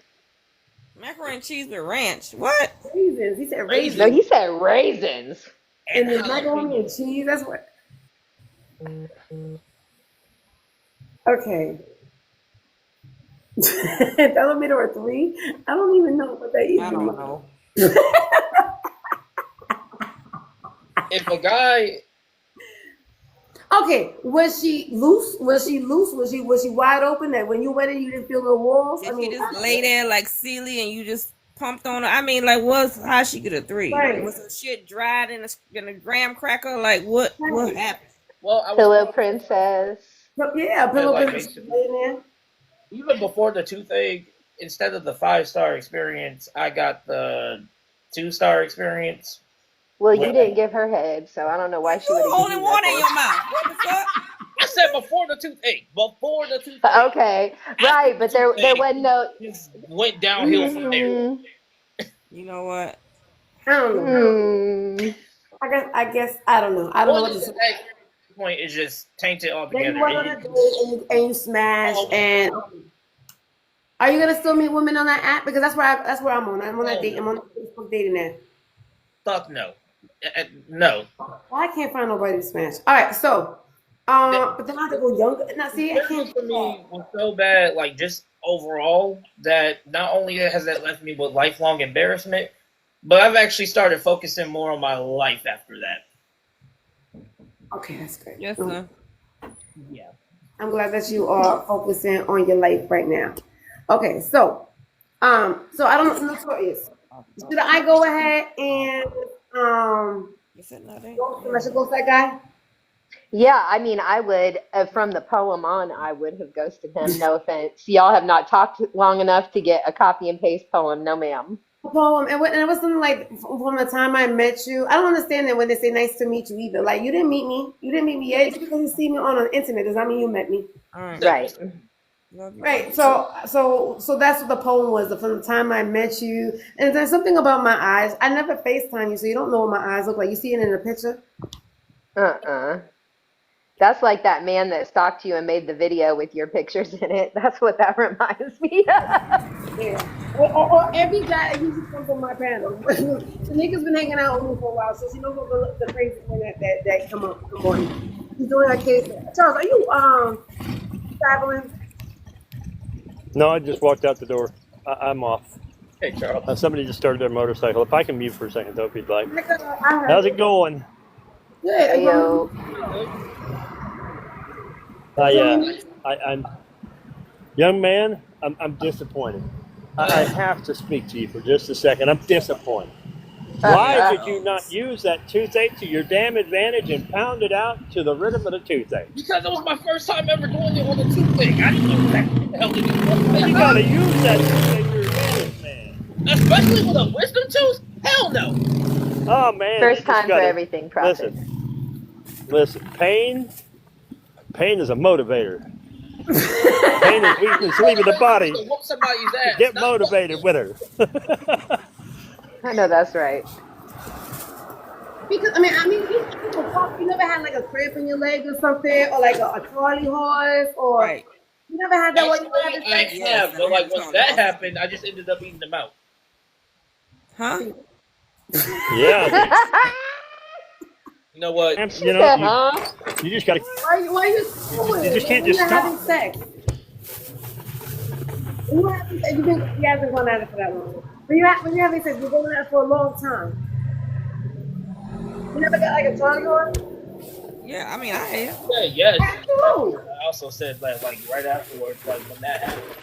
Macaroni and cheese with ranch. What? Raisins. He said raisins. No, he said raisins. And the macaroni and cheese. That's what. Okay. That made her a 3. I don't even know what that is. I don't know. If a guy, Okay, was she loose? Was she loose? Was she wide open? That when you went in, you didn't feel the walls. Did she just lay there like silly and you just pumped on her? I mean, like, how she get a 3? Right. Was her shit dried in a graham cracker? Like, what happened? Well, I was Pillow princess. Yeah, pillow like, princess laying there. even before the toothache, instead of the 5-star experience, I got the 2-star experience. Well, you didn't give her head, so I don't know why she would have holding given water in you your mouth. What the fuck? I said before the toothache. Before the toothache. that. Okay, right, but there wasn't no. Just went downhill from there. You know what? I don't know. I guess I don't know. I don't know what to say. That point is just tainted altogether. Then you went on a date and you smashed. And are you gonna still meet women on that app? Because that's where I'm on. I'm on that date. I'm on Facebook dating app. Fuck no. No. Well, I can't find nobody to smash. All right, so but then I have to go younger. Now see, I can't. For me was so bad, like just overall, that not only has that left me with lifelong embarrassment, but I've actually started focusing more on my life after that. Okay, that's great. Yes, sir. Yeah. I'm glad that you are focusing on your life right now. Okay, so I don't know. Notorious. Should I go ahead and I should ghost that guy? Yeah, I mean, I would, from the poem on, I would have ghosted him. No offense. Y'all have not talked long enough to get a copy and paste poem. No, ma'am. Poem, and it was something like from the time I met you. I don't understand that when they say nice to meet you either. Like you didn't meet me. You didn't meet me yet. Just because you see me on the internet does not mean you met me. Right. Right. So that's what the poem was. From the time I met you, and there's something about my eyes. I never FaceTime you, so you don't know what my eyes look like. You see it in the picture. That's like that man that stalked you and made the video with your pictures in it. That's what that reminds me of. Yeah. Or every guy that usually comes on my panel. The nigga's been hanging out with me for a while, so she knows what the crazy thing that come up in the morning. She's doing her case. Charles, are you traveling? No, I just walked out the door. I'm off. Hey, Charles. Somebody just started their motorcycle. If I can mute for a second, though, if you'd like. How's How's it going? Good. Yo. I'm young man. I'm disappointed. I have to speak to you for just a second. I'm disappointed. Why did you not use that toothache to your damn advantage and pound it out to the rhythm of the toothache? Because it was my first time ever doing it on the toothache. I didn't know what the hell to do. You gotta use that toothache to your advantage, man. Especially with a wisdom tooth? Hell no. Oh man. First time for everything, Prophet. Listen. Pain is a motivator. Pain is weakness leaving the body. Whoop somebody's ass. Get motivated with her. I know that's right. Because you never had like a cramp in your leg or something, or like a Charlie horse, or Right. you never had that one. I have, but like once that happened, I just ended up eating them out. Huh? Yeah. You know what? You know, you just gotta. Why you You just can't just stop. having sex. You haven't gone at it for that long. When you're having sex, you're going at it for a long time. You never got like a Charlie horse? Yeah, I mean, I have. Yeah, yes. Absolutely. I also said that like right afterwards, like when that happened,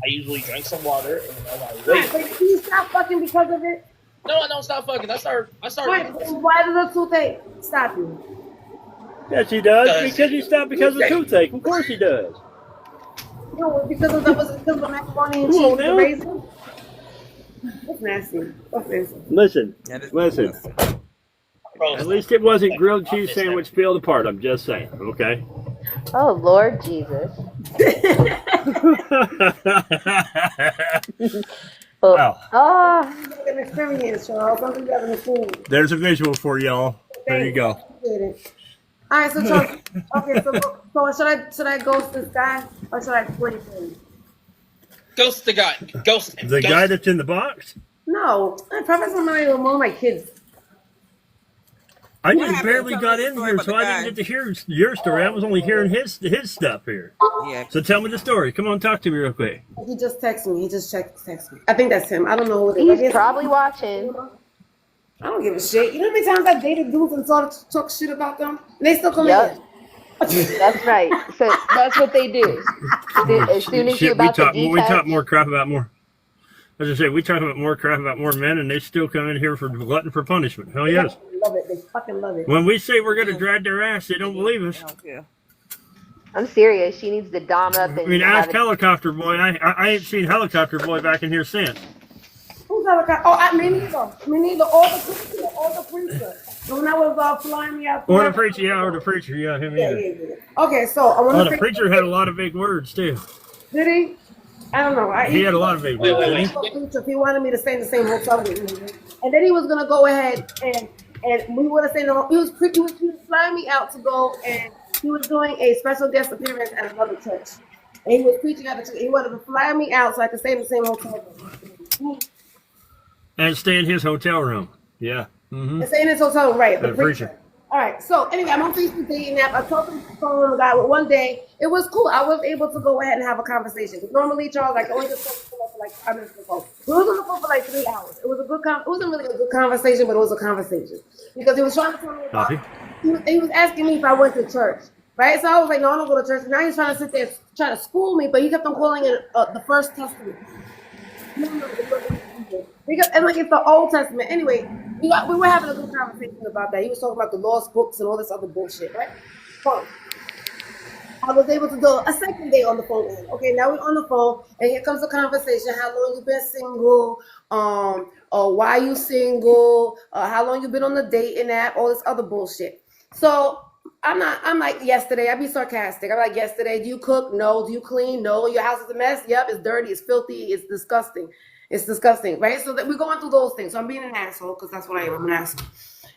I usually drank some water and then I wait. But can you stop fucking because of it? No, I don't stop fucking. I start. Why does the toothache stop you? Yes, he does. Because you stopped because of toothache. Of course he does. No, because of the macaroni and cheese, the raisin. That's nasty. Listen. Bro, At least it wasn't grilled cheese sandwich peeled apart. I'm just saying. Okay. Oh, Lord Jesus. An experience, Charles. Something you haven't seen. There's a visual for y'all. There you go. All right, so Charles. Okay, so should I ghost this guy or should I play him? ghost the guy. Ghost him. The guy that's in the box? No, I promise I'm not even one of my kids. I just barely got in here, so I didn't get to hear your story. I was only hearing his stuff here. Yeah. So tell me the story. Come on, talk to me real quick. He just texted me. He just texted me. I think that's him. I don't know who it is. He's probably watching. I don't give a shit. You know how many times I dated dudes and talk shit about them? And they still come in. That's right. So that's what they do. As soon as you're about to we detox, talk more crap about more. As I say, we talk about more crap about more men, and they still come in here for glutton for punishment. Hell yes. They love it. They fucking love it. When we say we're going to drag their ass, they don't believe us. I don't care. I'm serious. She needs to dom up and I mean, ask Helicopter Boy. I ain't seen Helicopter Boy back in here since. Who's Helicopter? Oh, me neither. Me neither. All the preacher. So when I was flying me out. Or the preacher, yeah, him either. Yeah. Okay, so I want to. The preacher had a lot of big words too. Did he? I don't know. He had a lot of big words. Wait. He wanted me to stay in the same hotel with me, and then he was gonna go ahead and we would have stayed. He was flying me out to go, and he was doing a special guest appearance at another church, and he was preaching at the church. He wanted to fly me out so I could stay in the same hotel room. And stay in his hotel room. Yeah. Mm-hmm. And stay in his hotel room, right? The preacher. All right. So anyway, I'm on Facebook dating app. I talked to the phone guy. One day, it was cool. I was able to go ahead and have a conversation. Normally, Charles, I can only just talk for like 5 minutes on the phone. We was on the phone for like 3 hours. It was a good. It wasn't really a good conversation, but it was a conversation because he was trying to tell me about. He was asking me if I went to church, right? So I was like, no, I don't go to church. Now he's trying to sit there, trying to school me, but he kept on calling it the First Testament. Because, and like it's the Old Testament. Anyway, we were having a good conversation about that. He was talking about the lost books and all this other bullshit, right? Fine. I was able to do a second day on the phone. Okay, now we're on the phone, and here comes the conversation. How long you been single? Why you single? How long you been on the dating app? All this other bullshit. So I'm like yesterday. I be sarcastic. I'm like yesterday. Do you cook? No. Do you clean? No. Your house is a mess. Yep. It's dirty. It's filthy. It's disgusting. It's disgusting, right? So that we're going through those things. So I'm being an asshole because that's what I am. I'm an asshole.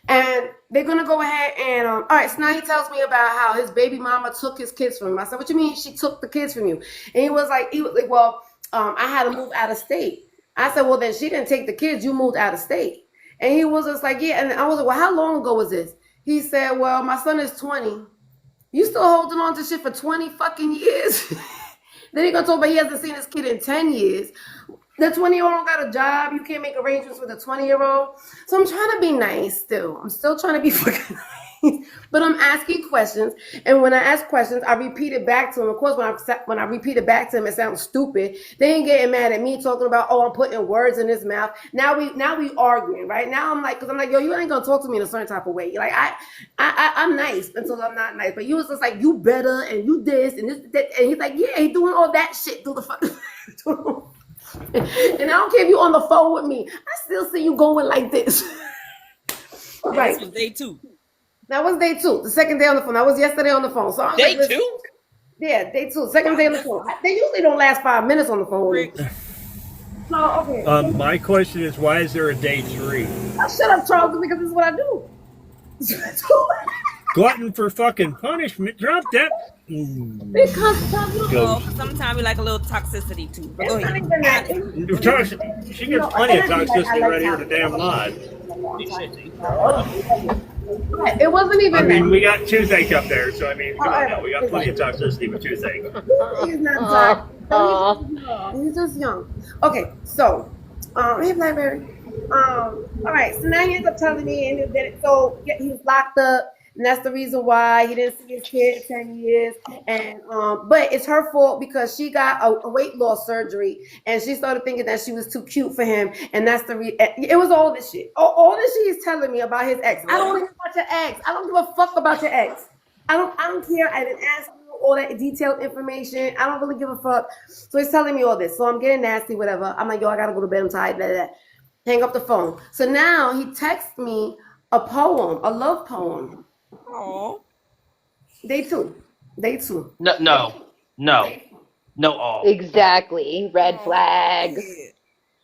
And they're gonna go ahead and all right. So now he tells me about how his baby mama took his kids from him. I said, "What you mean she took the kids from you?" And he was like, "Well, I had to move out of state." I said, "Well, then she didn't take the kids. You moved out of state." And he was just like, "Yeah." And I was like, "Well, how long ago was this?" He said, "Well, my son is 20. You still holding on to shit for 20 fucking years?" Then he gonna talk about he hasn't seen his kid in 10 years. The 20-year-old don't got a job. You can't make arrangements with a 20-year-old. So I'm trying to be nice still. I'm still trying to be fucking nice. But I'm asking questions. And when I ask questions, I repeat it back to him. Of course, when I repeat it back to him, it sounds stupid. They ain't getting mad at me talking about, I'm putting words in his mouth. Now we arguing, right? Now I'm like, because I'm like, yo, you ain't going to talk to me in a certain type of way. Like, I'm nice until I'm not nice. But you was just like, you better, and you this, and this, that. And he's like, yeah, he doing all that shit through the fucking... And I don't care if you're on the phone with me. I still see you going like this. Right. This was day 2. That was day 2. The second day on the phone. That was yesterday on the phone. So I was Day like, 2? Yeah, day 2. Second day on the phone. They usually don't last 5 minutes on the phone. No, okay. My question is, why is there a day 3? Shut up, Charles, because this is what I do. Glutton for fucking punishment. Drop that. Because sometimes we like a little toxicity too. But go ahead. She gets plenty of toxicity right here in the damn live. It wasn't even. I mean, we got toothache up there, so I mean, come on now, we got plenty of toxicity with toothache. He's not toxic. He's just young. Okay, so, hey Blackberry. All right, so now he ends up telling me, and then so he was locked up. And that's the reason why he didn't see his kid in 10 years. And but it's her fault because she got a weight loss surgery and she started thinking that she was too cute for him. And that's the it was all this shit. All this shit he's telling me about his ex. I don't care about your ex. I don't give a fuck about your ex. I don't care. I didn't ask you all that detailed information. I don't really give a fuck. So he's telling me all this. So I'm getting nasty, whatever. I'm like, yo, I gotta go to bed. I'm tired. Blah, blah, blah. Hang up the phone. So now he texts me a poem, a love poem. Oh. Day 2. No. Exactly. Red flag.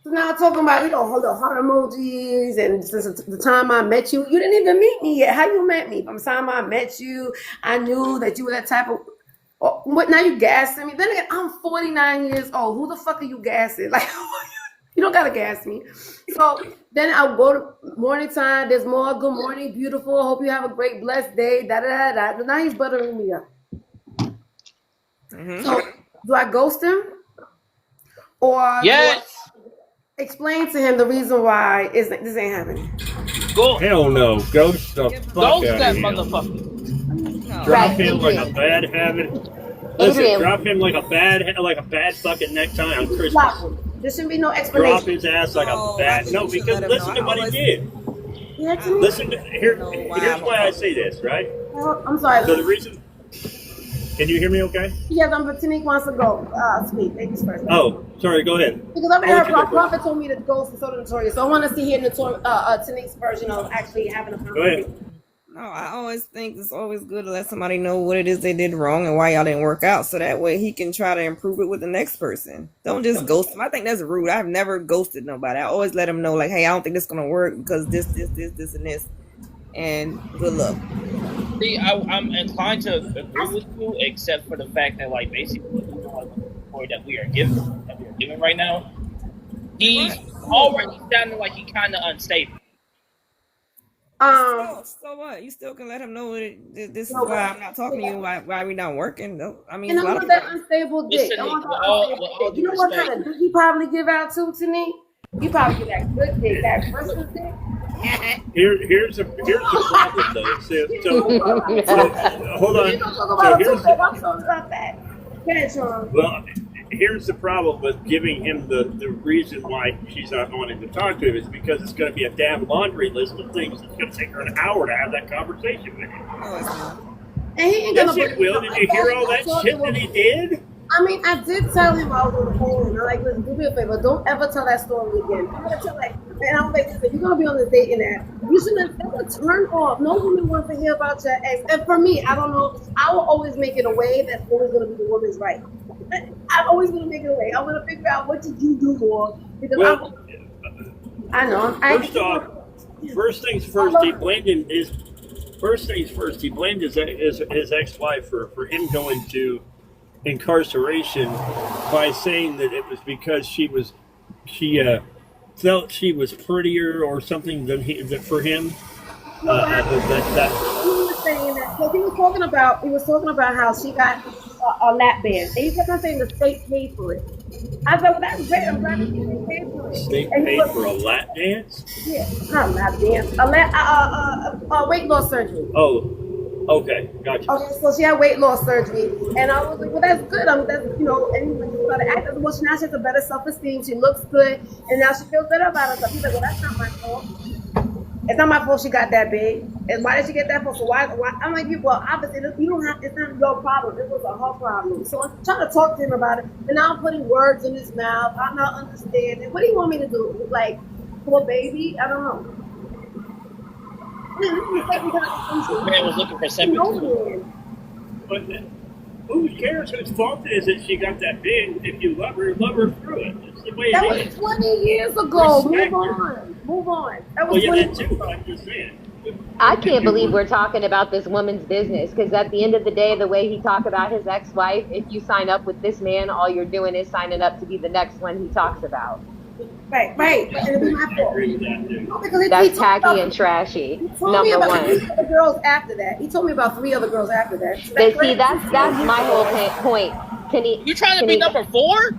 So now talking about, hold the heart emojis, and since the time I met you didn't even meet me yet. How you met me? From the time I met you, I knew that you were that type of. What now you gassing me? Then again, I'm 49 years old. Who the fuck are you gassing? Like, you don't gotta gas me. So then I'll go to morning time. There's more. Good morning, beautiful. Hope you have a great, blessed day. Da da da da. Now he's buttering me up. Mm-hmm. So do I ghost him, or yes? Explain to him the reason why this ain't happening? Go. Hell no. Ghost the fuck Ghost out that of motherfucker. No, Drop Right, him like a Adrian. bad habit. Listen, Adrian. drop him like a bad fucking necktie on Christmas. Slap him. There shouldn't be no Drop explanation. his ass like a No, I bad. think No, you should because let him know. listen to I what he always- did. Yeah, to me. Listen, here's know why why I'm I say this, right? I'm sorry. So the reason. Can you hear me? Okay. Yes, but Tanique wants to go speak. Ladies first. Oh, sorry. Go ahead. Because I've I'll let heard you go my first. prophet told me to go to so Notorious. So I want to see here Tanique's version of actually having a Go conversation. ahead. No, I always think it's always good to let somebody know what it is they did wrong and why y'all didn't work out, so that way he can try to improve it with the next person. Don't just ghost him. I think that's rude. I've never ghosted nobody. I always let them know, like, hey, I don't think this is gonna work because this, and this, and good luck. See, I'm inclined to agree with you, except for the fact that, like, basically, the point that we are giving right now, he's already sounding like he kind of unstable. So what? You still can let him know that this is No, why I'm not talking to you. Why we not working? No, I mean, And a I lot want of that people. unstable dick. Listen, I want with that all unstable due dick. You know what respect. kind of dick he probably give out to Tanique? You probably give that good dick, that Christmas dick. Here's the problem though. So hold on. You don't talk So about a here's toothpick. I'm talking about that. Okay, Sean. well, here's the problem with giving him the reason why she's not wanting to talk to him is because it's going to be a damn laundry list of things. It's going to take her an hour to have that conversation with him. No, it's not. And he ain't Yes, gonna it will. Did you hear all that shit that he did? I mean, I did tell him I was on the phone, and I'm like, listen, do me a favor, don't ever tell that story again. I'm gonna tell and I'm like, listen, you're gonna be on this dating app. You shouldn't ever turn off. No woman wants to hear about your ex. And for me, I don't know. I will always make it a way that's always gonna be the woman's right. I'm always gonna make it a way. I'm gonna figure out what did you do more because Well, I know. first off, first things first. He blamed his. First things first. He blamed his ex-wife for him going to incarceration by saying that it was because she felt she was prettier or something than for him. He was saying that because he was talking about how she got a lap band, and he kept on saying the state paid for it. I said, well, that's great. I'm glad the state paid for it. State And he paid was- for a lap dance. Yeah, not a lap dance, a weight loss surgery. Oh, okay, gotcha. Okay, so she had weight loss surgery, and I was like, well, that's good. That's and when she started acting, well, now she has a better self-esteem. She looks good, and now she feels better about herself. He's like, well, that's not my fault. It's not my fault she got that big. And why did she get that for? So why? I'm like, well, obviously, you don't have. It's not your problem. It was a her problem. So I'm trying to talk to him about it, and now I'm putting words in his mouth. I'm not understanding. What do you want me to do? Like, poor baby? I don't know. Man was looking for sympathy. But who cares whose fault it is that she got that big? If you love her through it. It's the way That it was is. 20 years ago. Respect Move her. on. Move on. That Well, was yeah, 20 that too. I'm just saying. I can't believe we're talking about this woman's business because at the end of the day, the way he talked about his ex-wife, if you sign up with this man, all you're doing is signing up to be the next one he talks about. Right. And it was my I fault. agree with that too. No, because That's he told tacky me and trashy. He told me Number about one. 3 other girls after that. He told me about 3 other girls after that. So But see, that's my whole point. Can he? You trying to can be he- number 4?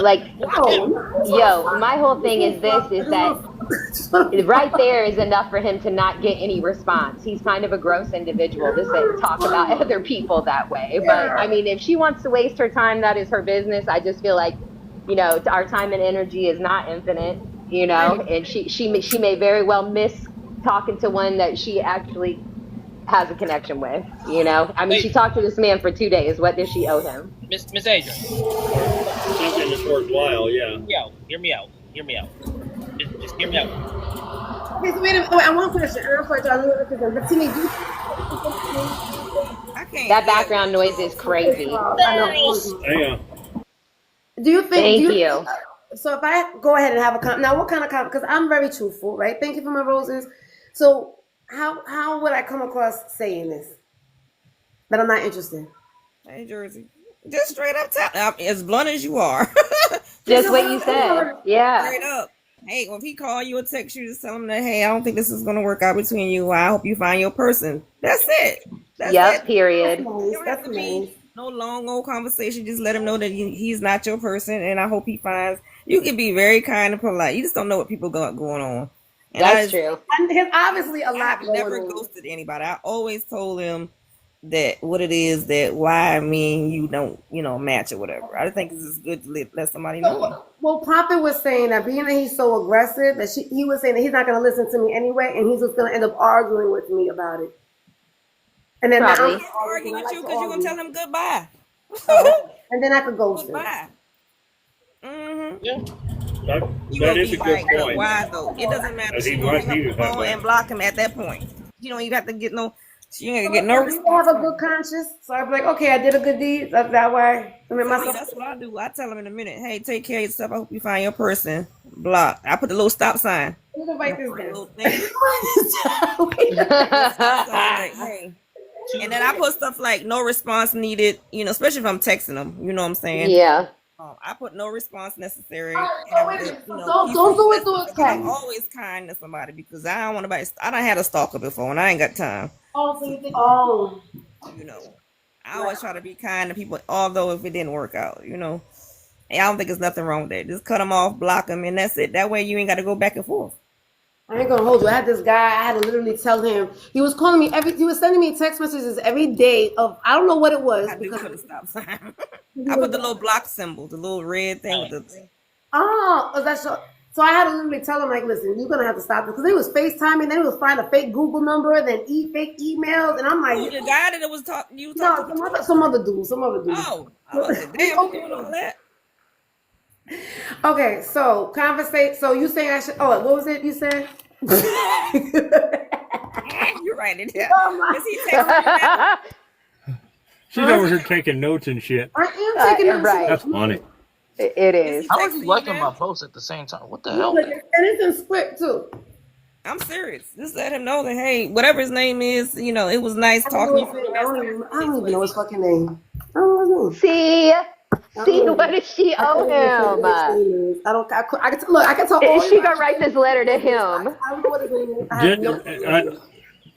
Like, Oh, yo, my whole thing is that right there is enough for him to not get any response. He's kind of a gross individual to say, talk about other people that way. But I mean, if she wants to waste her time, that is her business. I just feel like, our time and energy is not infinite, and she may very well miss talking to one that she actually has a connection with, I mean, she talked to this man for 2 days. What does she owe him? Miss Adrian. Something that's worthwhile, yeah. Hear me out. Just hear me out. Okay, so wait a minute. I want to question. But Timmy, do I can't. That background noise is crazy. Hang on. Do you think? Thank do you. So if I go ahead and have a now, what kind of because I'm very truthful, right? Thank you for my roses. So how would I come across saying this? That I'm not interested. Hey, Jersey. Just straight up tell as blunt as you are. Just what you said. Yeah. Straight up. Hey, if he call you or text you, just tell him that, hey, I don't think this is gonna work out between you. I hope you find your person. That's it. That's Yep. it. Period. You don't have to be no long old conversation. Just let him know that he's not your person, and I hope he finds. You can be very kind and polite. You just don't know what people got going on. And That's true. And there's obviously a I lot have going never on. ghosted anybody. I always told him that what it is that why me and you don't, match or whatever. I think it's just good to let somebody know. Well, Prophet was saying that being that he's so aggressive, that he was saying that he's not going to listen to me anyway, and he's just going to end up arguing with me about it. And then Probably. I'm arguing with you because you're gonna tell him goodbye. And then I could ghost him. Goodbye. Yeah. That is a good point. Why though? It doesn't matter. He She was gonna pick up the phone and block him at that point. You don't even have to get no. She ain't gonna get no. You have a good conscience, so I'd be like, okay, I did a good deed. That's that way. I mean, That's what I do. I tell him in a minute, hey, take care of yourself. I hope you find your person. Block. I put the little stop sign. I'm gonna write this Little down. thing. Hey. And then I put stuff like no response needed, especially if I'm texting them. You know what I'm saying? Yeah. I put no response necessary. Don't do it through a text. I'm always kind to somebody because I don't want nobody. I done had a stalker before and I ain't got time. Oh, so you think? Oh. I always try to be kind to people, although if it didn't work out, And I don't think there's nothing wrong with that. Just cut them off, block them, and that's it. That way you ain't got to go back and forth. I ain't gonna hold you. I had this guy. I had to literally tell him. He was calling me he was sending me text messages every day of I don't know what it was. I do put a stop sign. I put the little block symbol, the little red thing with the thing. Oh, that's so. So I had to literally tell him like, listen, you're gonna have to stop this because he was FaceTiming, then he was finding a fake Google number, then fake emails, and I'm like, the guy that was talking, some other dude. Oh, I was like, damn, I'm doing all that. Okay, so conversate. So you saying I should? Oh, what was it you said? You're right in there. Oh my. Is he texting She's over here taking notes and shit. I am taking notes. Right. That's funny. It is. How are you liking my posts at the same time? What the hell? And it's in script too. I'm serious. Just let him know that hey, whatever his name is, it was nice talking to you. I don't even know his fucking name. I don't know. See, what does she owe him? I can look. I can talk. Is she gonna write this letter to him? I don't know what his name is.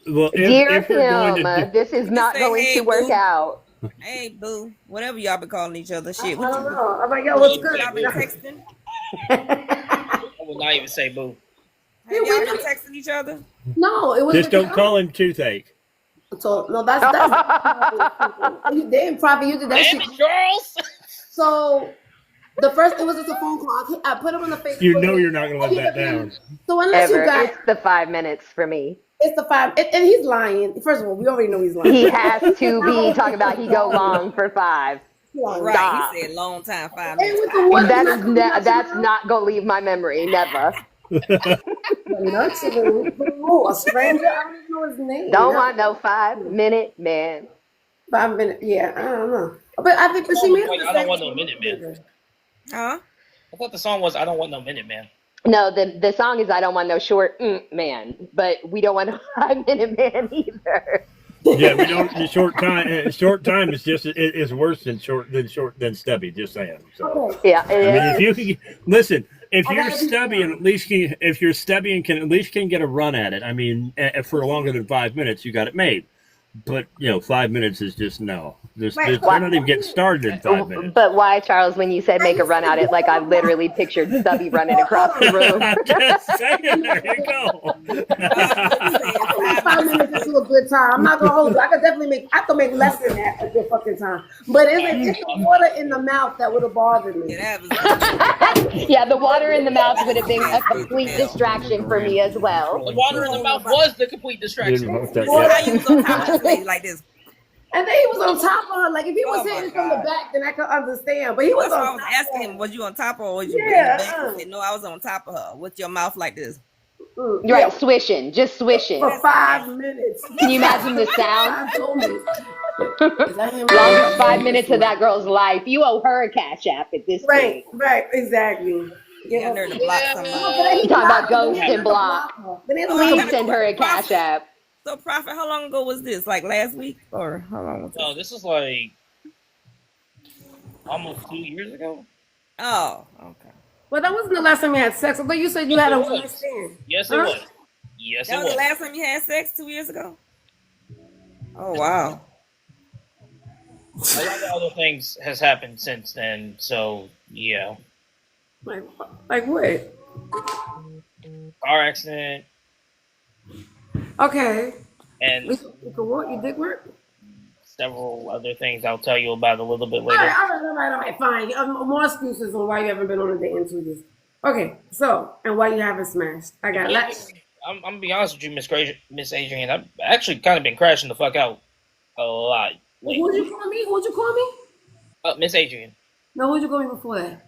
Well, Dear if you're going to him, this is not say, going hey, to work boo. out. Hey, boo. Whatever y'all been calling each other. Shit. I don't know. I'm like, yo, what's good? Y'all been texting? I will not even say boo. Have y'all been texting each other? No, it was just don't call him toothache. So no, that's you damn Prophet. You did that Damn shit. it, Charles! So the first, it was just a phone call. I put him on the Facebook. You know you're not going to let that down. So unless Ever. you got, It's the 5 minutes for me. it's the 5, and he's lying. First of all, we already know he's lying. He has to be talking about he go long for 5. Right. Stop. He said long time, 5 And minutes. with the water, That's not gonna leave my memory. Never. nuts of a stranger. I don't even know his name. Don't want no 5-minute man. 5 minutes. Yeah, I don't know. But I think she made I don't want no minute man. Huh? I thought the song was I don't want no minute man. No, the song is I don't want no short man, but we don't want no 5-minute man either. Yeah, we don't. The short time is just is worse than stubby. Just saying. So Yeah, I mean, if you can listen, if you're stubby and can at least get a run at it. I mean, for longer than 5 minutes, you got it made. But 5 minutes is just no. They're not even getting started in 5 minutes. But why, Charles, when you said make a run at it, like I literally pictured Stubby running across the room. I'm just saying, there you go. 5 minutes is a good time. I'm not gonna hold you. I could make less than that a good fucking time. But it's the water in the mouth that would have bothered me. Yeah, the water in the mouth would have been a complete distraction for me as well. The water in the mouth was the complete distraction. How you was on top of this like this? And then he was on top of her. Like if he was hitting from the back, then I could understand. But he was That's why I on was top asking of him, was you on top of her or was you Yeah, in the back? He said, no, I was on top of her with your mouth like this. You're right, swishing, just swishing. for 5 minutes. Can you imagine the sound? I told me. Is that him? Longest 5 minutes of that girl's life. You owe her a cash app at this point. Right, exactly. Yeah, there to block somebody. You talking about ghost and block. But then Please send her a cash app. So, Prophet, how long ago was this? Like last week? Or how long was this? No, this is like almost 2 years ago. Oh, okay. Well, that wasn't the last time you had sex. I thought you said you had a one night stand. Yes, it Huh? was. Yes, That it was was. the last time you had sex 2 years ago? Oh, wow. A lot of other things has happened since then, so yeah. Like what? Car accident Okay. and You could work. You did work. several other things I'll tell you about a little bit All later. right, all right, fine. More excuses on why you haven't been on a date in 2 years. Okay, so, and why you haven't smashed. I got I'm gonna be honest with you, Miss Adrian. I've actually kind of been crashing the fuck out a lot. Who'd you call me? Who'd you call me? Miss Adrian. No, who'd you call me before that?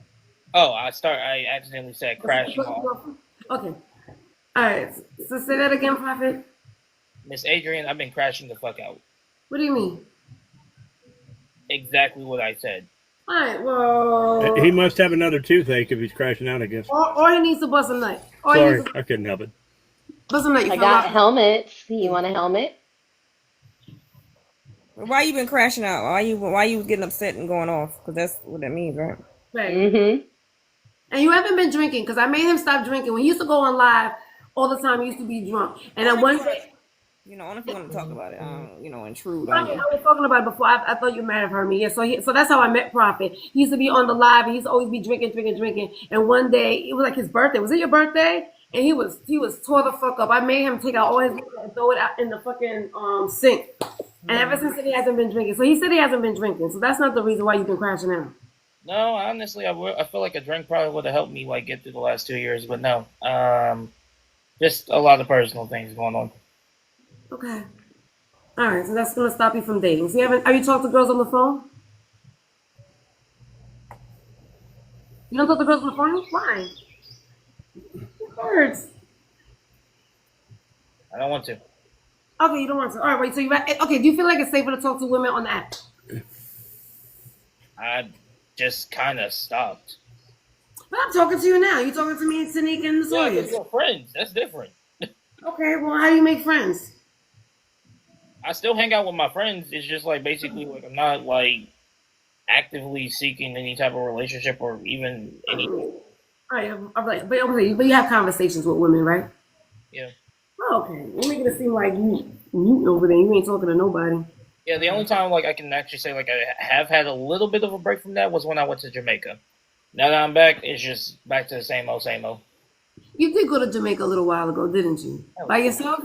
Oh, I accidentally said crash. Okay. All right. So say that again, Prophet. Miss Adrian, I've been crashing the fuck out. What do you mean? Exactly what I said. All right. Well, He must have another toothache if he's crashing out, I guess. or he needs to bust a nut. Sorry, I couldn't help it. Bust a nut. I got helmets. You want a helmet? Why you been crashing out? Why you getting upset and going off? Because that's what that means, right? Right. Mm-hmm. And you haven't been drinking because I made him stop drinking. When he used to go on live all the time, he used to be drunk. And then one day, only if you want to talk about it, intrude I on you. was talking about it before. I thought you might have heard me. Yeah, so that's how I met Prophet. He used to be on the live, and he used to always be drinking. And one day, it was like his birthday. Was it your birthday? And he was tore the fuck up. I made him take out all his liquor and throw it out in the fucking sink. And ever since then, he hasn't been drinking. So he said he hasn't been drinking. So that's not the reason why you've been crashing out. No, honestly, I feel like a drink probably would have helped me get through the last 2 years, but no, just a lot of personal things going on. Okay. All right, so that's gonna stop you from dating. So have you talked to girls on the phone? You don't talk to girls on the phone? Why? It hurts. I don't want to. Okay, you don't want to. All right, wait. So okay? Do you feel like it's safer to talk to women on the app? I just kind of stopped. But I'm talking to you now. You talking to me and Tanika and Notorious. Yeah, we're friends. That's different. Okay, well, how do you make friends? I still hang out with my friends. It's just basically I'm not actively seeking any type of relationship or even any. All right, but you have conversations with women, right? Yeah. Oh, okay. You're making it seem like you over there. You ain't talking to nobody. Yeah, the only time I can actually say I have had a little bit of a break from that was when I went to Jamaica. Now that I'm back, it's just back to the same old, same old. You did go to Jamaica a little while ago, didn't you? By yourself?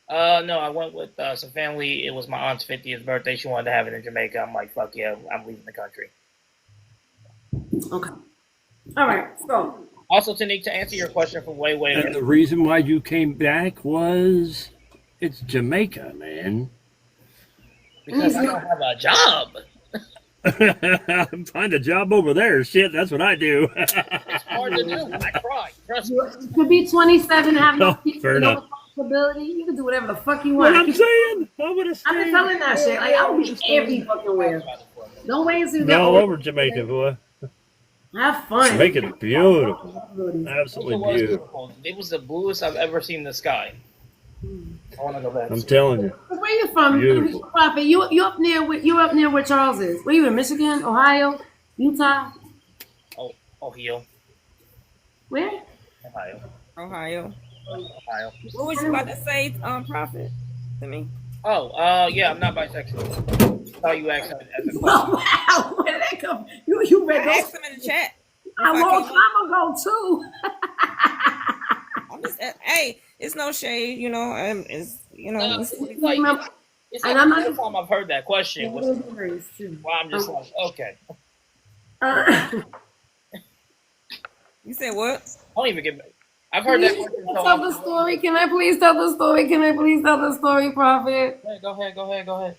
No, I went with some family. It was my aunt's 50th birthday. She wanted to have it in Jamaica. I'm like, fuck yeah, I'm leaving the country. Okay. All right, so. Also, Tanique, to answer your question from way And the reason why you came back was it's Jamaica, man. Because I don't have a job. Find a job over there. Shit, that's what I do. It's hard to do. I try. Trust me. You could be 27 and have no kids, fair no enough. responsibility. You can do whatever the fuck you What want. I'm saying, I would have I'm just telling that shit. I would be every fucking where. Don't wait until you get all old. over Jamaica, boy. Have fun. Jamaica's beautiful. It Absolutely was beautiful. beautiful. It was the bluest I've ever seen the sky. I want to go back. I'm telling you. Where you from? Beautiful. Prophet, you up near where Charles is. Where you in? Michigan, Ohio, Utah? Oh, Ohio. Where? Ohio. Ohio. Ohio. What was you about to say, Prophet? To me? Oh, yeah, I'm not bisexual. How you asked that as a question. Wow, where did that come? You read I those asked him in the chat. a long time ago too. I'm just, hey, it's no shade, it's It's like And I'm the not- first time I've heard that question. Well, I'm just like, okay. you said what? I don't even get. I've heard that question. So Tell the story. Can I please tell the story? Can I please tell the story, Prophet? Hey, go ahead.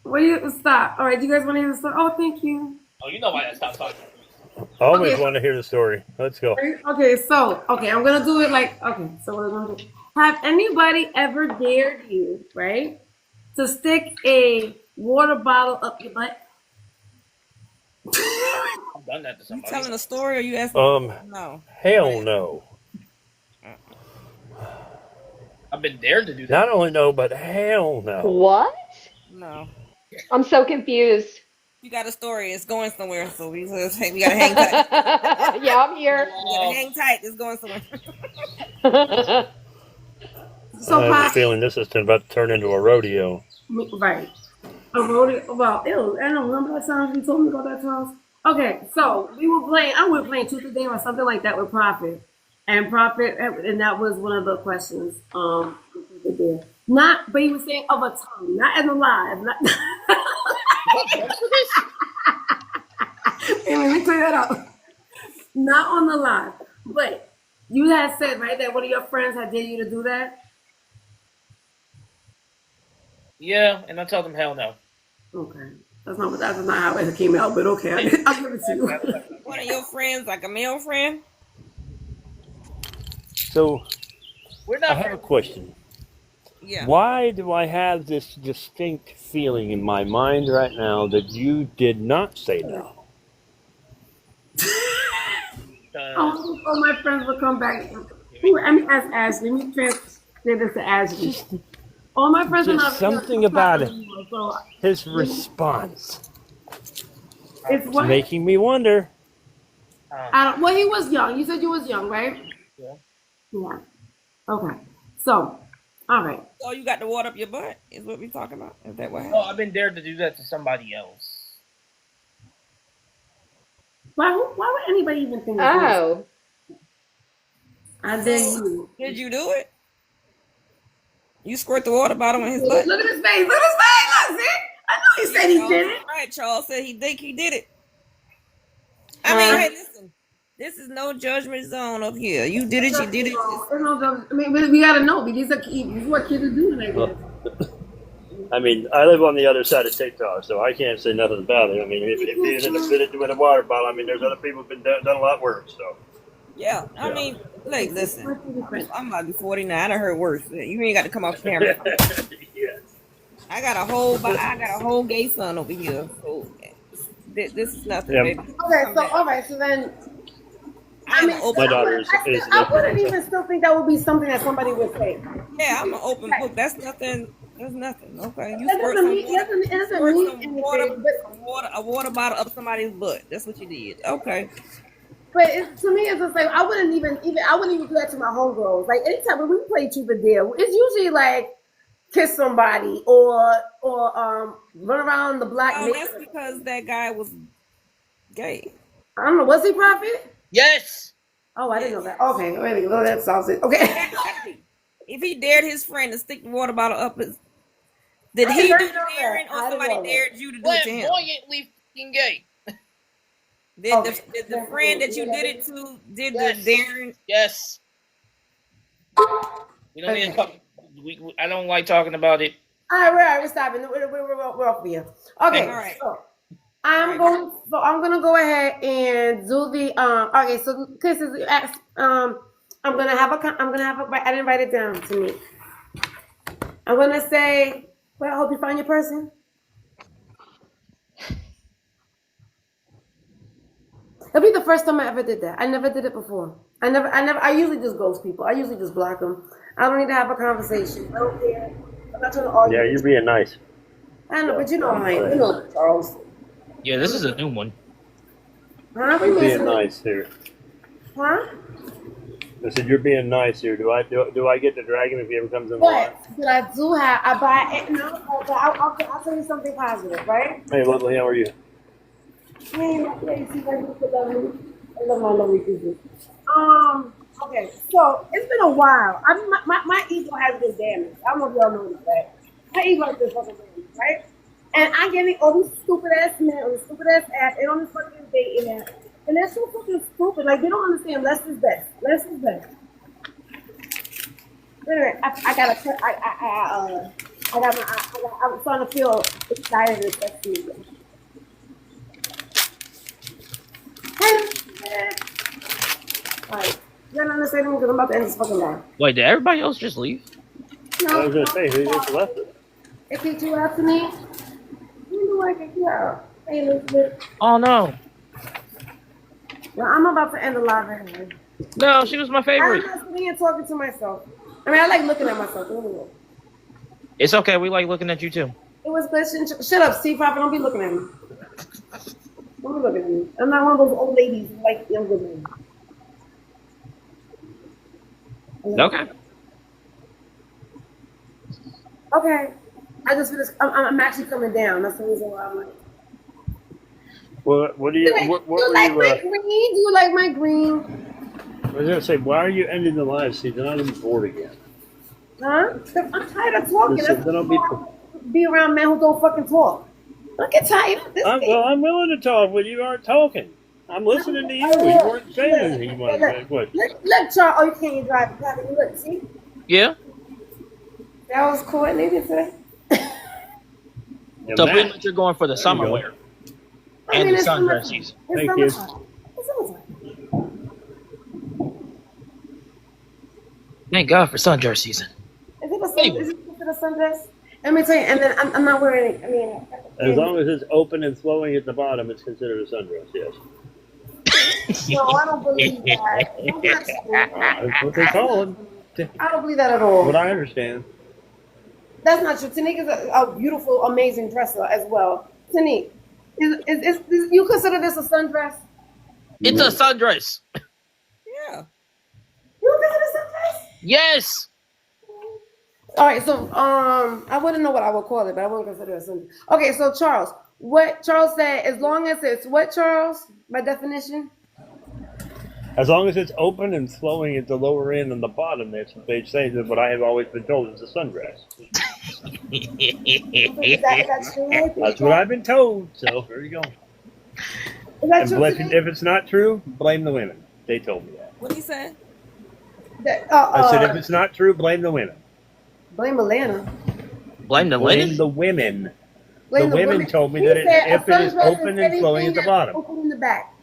What do you stop? All right, do you guys want to hear the story? Oh, thank you. Oh, you know why I stopped talking. Always want to hear the story. Let's go. Okay, I'm gonna do it so we're gonna do. Have anybody ever dared you, right, to stick a water bottle up your butt? I've done that to You somebody. telling a story or you asking? No. Hell no. I've been dared to do that. Not only no, but hell no. What? No. I'm so confused. You got a story. It's going somewhere, so we gotta hang tight. Yeah, I'm here. We gotta hang tight. It's going somewhere. So, I have a feeling this is about to turn into a rodeo. right. A rodeo. Well, ew, I don't remember that time you told me about that, Charles. Okay, so we were playing Truth or Dare or something like that with Prophet, and that was one of the questions. Not, but he was saying of a tongue, not as a live. Not, hey, let me clear that up. Not on the live. But you had said, right, that one of your friends had dared you to do that? Yeah, and I told him hell no. Okay. That's not how it came out, but okay. I'll give it to you. One of your friends, like a male friend? So We're I not have a question. Yeah. Why do I have this distinct feeling in my mind right now that you did not say no? All my friends will come back. I mean, ask Ashley. Let me translate this to Ashley. All my friends are not Just something about it. anymore, so His response. it's what Making me wonder. I don't. Well, he was young. You said you was young, right? Yeah. Yeah. Okay. So, all right. So you got the water up your butt? Is what we talking about? Is that what Well, happened? I've been dared to do that to somebody else. Why would anybody even think of this? Oh, I dare you. Did you do it? You squirt the water bottle in his butt? Look at his face. Look at his face. Look, see? I know he said he did it. Right, Charles said he think he did it. I mean, hey, listen. This is no judgment zone up here. You did it, you did it. There's no judgment. I mean, we gotta know. These are what kids are doing, I guess. I mean, I live on the other side of TikTok, so I can't say nothing about it. I mean, if you did it with a water bottle, I mean, there's other people who've done a lot worse. So Yeah, I mean, like, listen. I'm about to be 49. I done heard worse. You ain't got to come off camera. yes. I got a whole gay son over here. So this is nothing, Yeah. baby. Okay, so all right, so then I mean, My daughter is I wouldn't even still think that would be something that somebody would say. Yeah, I'm an open book. That's nothing. That's nothing. Okay, you It squirt doesn't some mean water, it doesn't mean anything, but a water bottle up somebody's butt. That's what you did. Okay. But to me, it's just like I wouldn't even do that to my homegirls. Like anytime when we play truth or dare, it's usually like kiss somebody or run around the block. Oh, that's because that guy was gay. I don't know. Was he Prophet? Yes. Oh, I didn't know that. Okay, wait a minute. That solves it. Okay. If he dared his friend to stick the water bottle up his, did he do the daring or somebody dared you to do it to him? Flamboyantly f***ing gay. Did the friend that you did it to did the daring? Yes. We don't need to talk. I don't like talking about it. All right, we're stopping. We're off here. Okay, All right. so I'm gonna go ahead and do the Okay, so this is I'm gonna have I didn't write it down to me. I'm gonna say, well, I hope you find your person. That'll be the first time I ever did that. I never did it before. I usually just ghost people. I usually just block them. I don't need to have a conversation. I don't care. I'm not trying to argue. Yeah, you're being nice. I know, but you know I ain't. You know, Charles. Yeah, this is a new one. Huh? You're being nice here. Huh? I said you're being nice here. Do I get to drag him if he ever comes in the line? But I do have. I buy it. No, I'll tell you something positive, right? Hey, lovely, how are you? Hey, I love my lovely people. Okay, so it's been a while. My ego has been damaged. I don't know if y'all know this, right? My ego has been fucking damaged, right? And I get all these stupid ass men on this stupid ass app and on this fucking dating app. And they're so fucking stupid. Like, they don't understand less is best. Less is best. Anyway, I'm starting to feel excited and sexy again. Alright. You don't understand me because I'm about to end this fucking line. Wait, did everybody else just leave? No, I was going to say, who just left it? they kicked you out to me? When do I kick you out? Hey, Elizabeth. Oh no. Well, I'm about to end the live anyway. No, she was my I'm favorite. not sitting here talking to myself. I mean, I like looking at myself. Anyway. It's okay. We like looking at you too. It was question. Shut up, Steve Prophet. Don't be looking at me. Don't be looking at me. I'm not one of those old ladies who like younger men. Okay. Okay. I just finished. I'm actually coming down. That's the reason why I'm like. What do you? What Do were you like you? my green? Do you like my green? I was going to say, why are you ending the live? See, then I'm bored again. Huh? I'm tired of talking. Listen, That's then I'll be. be around men who don't fucking talk. I get tired of this thing. I'm willing to talk when you aren't talking. I'm listening to you. You weren't saying anything you wanted to say. What? Look, Charles. Oh, you can't drive. Look, see? Yeah. That was coordinated today. And So that- pretty much you're going for the There you summer go. wear and the it's sundress summertime. season. It's Thank you. summertime. It's summertime. Thank God for sundress season. Is it a sun? Anyway. Is it for the sundress? Let me tell you. And then I'm not wearing it. I mean, As long as it's open and flowing at the bottom, it's considered a sundress. Yes. no, I don't believe that. That's not true. That's what they call it. I don't believe that at all. What I understand. That's not true. Tanique is a beautiful, amazing dresser as well. Tanique, is you consider this a sundress? It's a sundress. Yeah. You consider it a sundress? Yes. All right, so I wouldn't know what I would call it, but I wouldn't consider it a sundress. Okay, so Charles, what Charles said, as long as it's what, Charles, by definition? As long as it's open and flowing at the lower end and the bottom, that's what they say. That what I have always been told is a sundress. Is that true? That's what I've been told. So there you go. Is that And true? bless Tanique? you, if it's not true, blame the women. They told me that. What are you saying? I said if it's not true, blame the women. Blame Atlanta. Blame the Blame linen. the women. Blame The women told me He that said if a it is sundress open and flowing at the anything bottom. that's open in the back.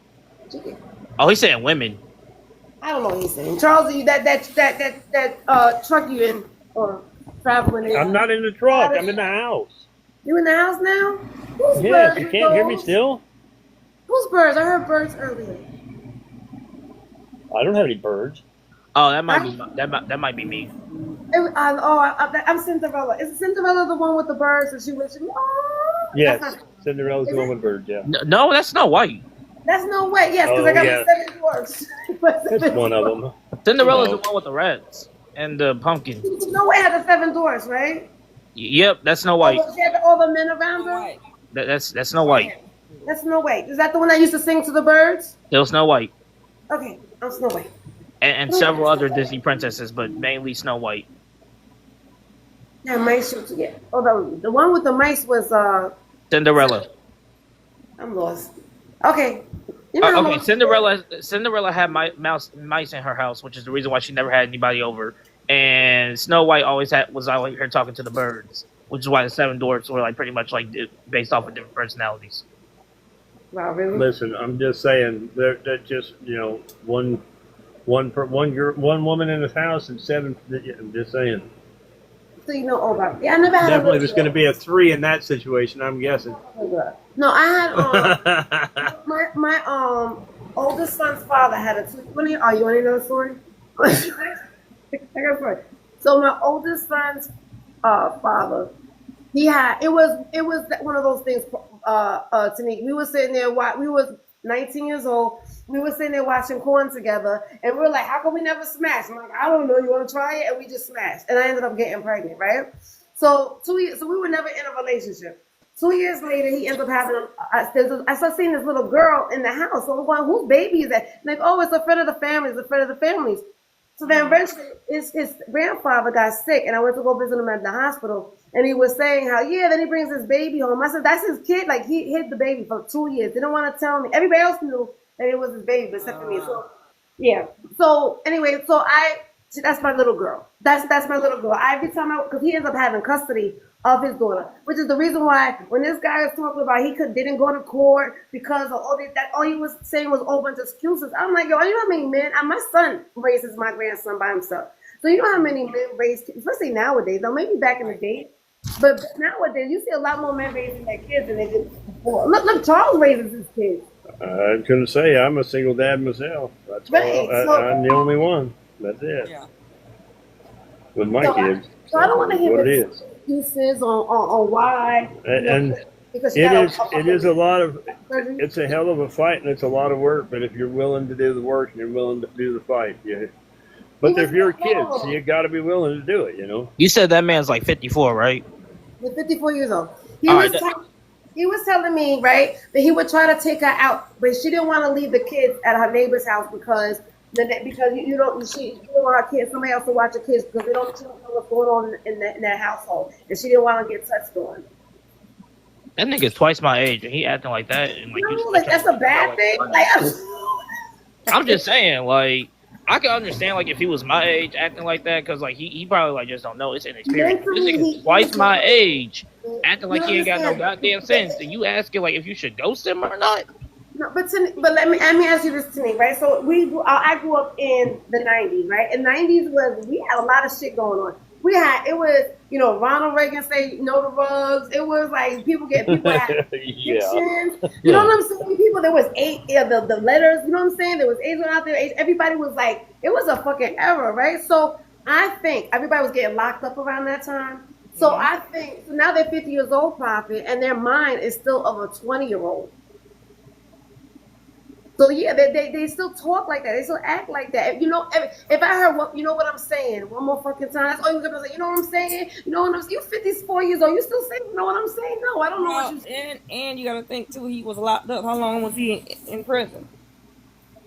Oh, he's saying women. I don't know what he's saying. Charles, that truck you in or traveling in? I'm not in the truck. I'm in the house. You in the house now? Whose Yes, birds you are can't hear me those? still? Whose birds? I heard birds earlier. I don't have any birds. Oh, that might be that might be me. I'm Cinderella. Is Cinderella the one with the birds that she was? Oh, Yes, That's, not, Cinderella's the one with birds, yeah. No, that's Snow White. that's no way. Yes, because Oh, I got yeah. the 7 dwarfs. That's one of them. Cinderella's No. the one with the reds and the pumpkin. No way had the 7 dwarfs, right? Yep, that's Snow White. She had all the men around her. Right. That's Snow White. That's Snow White. Is that the one that used to sing to the birds? Still Snow White. Okay, I'm Snow White. And several other Disney princesses, but mainly Snow White. Yeah, mice shoot together. Oh, the one with the mice was Cinderella. I'm lost. Okay. You know I'm Okay, lost. Cinderella had mice in her house, which is the reason why she never had anybody over. And Snow White was always here talking to the birds, which is why the 7 dwarfs were like pretty much like based off of different personalities. Wow, really? Listen, I'm just saying, they're just, one woman in the house and 7. I'm just saying. So you know all about it. Yeah, I never had Definitely a there's going to be a 3 in that situation, I'm guessing. No, I had my oldest son's father had a 2. Oh, you want to know the story? I got a story. So my oldest son's father, he had it was one of those things. Tanique, we were sitting there. We was 19 years old. We were sitting there watching Corn together, and we were like, "How come we never smashed?" I'm like, "I don't know. You want to try it?" And we just smashed, and I ended up getting pregnant, right? So 2 years. So we were never in a relationship. 2 years later, he ends up having. I started seeing this little girl in the house. So I'm going, "Whose baby is that?" Like, "Oh, it's a friend of the family. It's a friend of the family's." So then eventually his grandfather got sick, and I went to go visit him at the hospital, and he was saying how, then he brings his baby home. I said, that's his kid. Like, he hid the baby for 2 years. They didn't want to tell me. Everybody else knew that it was his baby, but except for me. So, yeah. So, anyway, that's my little girl. That's my little girl. Every time because he ends up having custody of his daughter, which is the reason why when this guy was talking about didn't go to court because of all he was saying was a whole bunch of excuses. I'm like, yo, you know how many men? My son raises my grandson by himself. So you know how many men raise kids, especially nowadays. Now maybe back in the day, but nowadays you see a lot more men raising their kids than they did before. Look, Charles raises his kids. I was going to say, I'm a single dad myself. That's Right, I'm the only one. That's it. Yeah. With my kids. So I don't want to hear what it is. excuses on why. And because it is a lot of, surgery. it's a hell of a fight and it's a lot of work, but if you're willing to do the work and you're willing to do the fight, yeah. But if you're kids, you got to be willing to do it, You said that man's like 54, right? He's 54 years old. He was telling me, right, that he would try to take her out, but she didn't want to leave the kids at her neighbor's house because Because you don't want her kids, somebody else to watch her kids because she don't know what's going on in that household, and she didn't want to get touched on. That nigga's twice my age, and he acting like that, and like, Like that's a bad thing. Like, I'm just saying, like, I can understand, like, if he was my age acting like that, because, like, he probably, like, just don't know. It's inexperience. This nigga's twice my age, acting like he ain't got no goddamn sense, and you asking, like, if you should ghost him or not? No, but let me ask you this, Tanique, right? So I grew up in the 90s, right? In the 90s we had a lot of shit going on. It was Ronald Reagan say no to rugs. It was like people had addictions. You know what I'm saying? There was the letters. You know what I'm saying? There was AIDS out there. Everybody was like, it was a fucking era, right? So I think everybody was getting locked up around that time. So I think now they're 50 years old, Prophet, and their mind is still of a 20-year-old. So yeah, they still talk like that. They still act like that. If I heard what I'm saying one more fucking time, that's all you're gonna say. You know what I'm saying? You know what I'm saying? You 54 years old. You still saying you know what I'm saying? No, I don't know what you saying. And you gotta think too. He was locked up. How long was he in prison?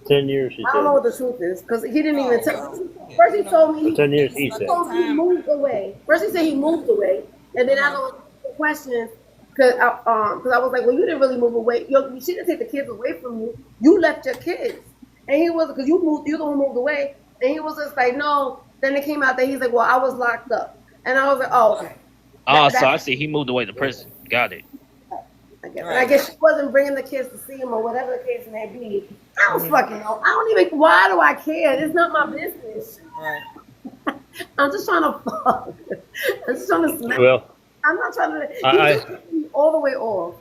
10 years. I don't know what the truth is because he didn't even tell. First he told me 10 years. He said he moved away. First he said he moved away, and then I know the questions. Because I was like, well, you didn't really move away. She didn't take the kids away from you. You left your kids. And he was, because you're the one who moved away. And he was just like, no. Then it came out that he's like, well, I was locked up. And I was like, oh, okay. So I see he moved away to prison. Got it. I guess she wasn't bringing the kids to see him or whatever the case may be. I don't fucking know. I don't even, why do I care? It's not my business. Right. I'm just trying to fuck. I'm just trying to smack. Well, I'm not trying to, all the way off.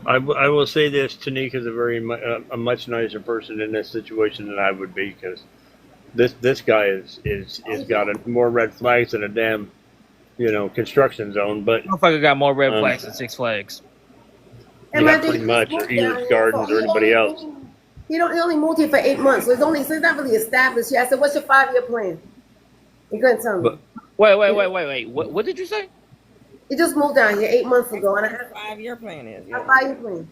I will say this: Tanique is a much nicer person in this situation than I would be, because this guy is got more red flags than a damn construction zone. But Motherfucker got more red flags than Six Flags. Yeah, pretty much, or Eden's Gardens or anybody else. He only moved here for 8 months, so it's not really established yet. I said, "What's your 5-year plan?" He couldn't tell me. Wait. What did you say? He just moved down here 8 months ago, and I had 5-year plan is. A 5-year plan.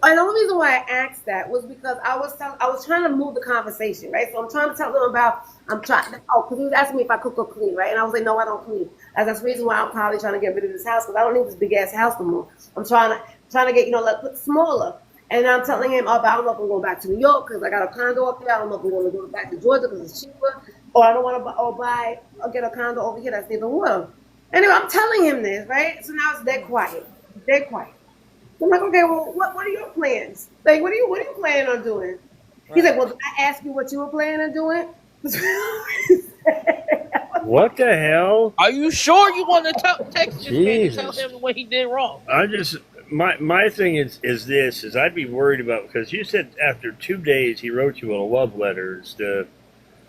And the only reason why I asked that was because I was trying to move the conversation, right? So I'm trying to tell them because he was asking me if I cook or clean, right? And I was like, no, I don't clean. That's the reason why I'm probably trying to get rid of this house, because I don't need this big ass house no more. I'm trying to get smaller. And I'm telling him, but I don't know if I'm going back to New York because I got a condo up there. I don't know if I'm going to go back to Georgia because it's cheaper, or I don't want to get a condo over here that's near the water. Anyway, I'm telling him this, right? So now it's dead quiet. Dead quiet. So I'm like, okay, well, what are your plans? Like, what are you planning on doing? Right. He's like, well, did I ask you what you were planning on doing? What the hell? Are you sure you want to text this man and tell him what he did wrong? My thing is I'd be worried about, because you said after 2 days he wrote you a love letter and stuff.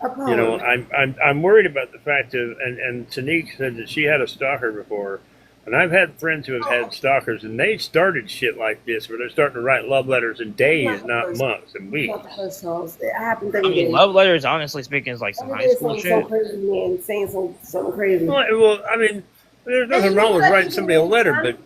I'm worried about the fact of, and Tanique said that she had a stalker before, and I've had friends who have had stalkers, and they started shit like this, where they're starting to write love letters in days, not months and weeks. I mean, love letters, honestly speaking, is like some high school shit. So crazy, man, saying something crazy. Well, I mean, there's nothing wrong with writing somebody a letter, but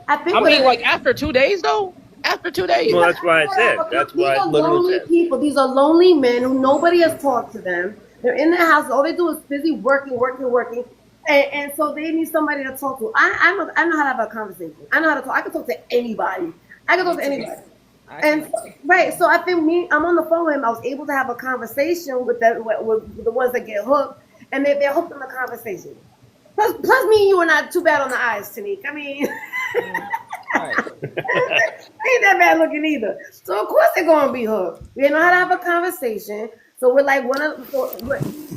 I mean, like after 2 days though. After 2 days. Well, that's why I said. That's why I literally said. People. These are lonely men who nobody has talked to them. They're in their house. All they do is busy working. And so they need somebody to talk to. I know how to have a conversation. I know how to talk. I can talk to anybody. And right. So I think I'm on the phone with him. I was able to have a conversation with the ones that get hooked. And they're hooked on the conversation. Plus me and you are not too bad on the eyes, Tanique. I mean... Right. Ain't that bad looking either. So of course they're gonna be hooked. We know how to have a conversation. So we're like we're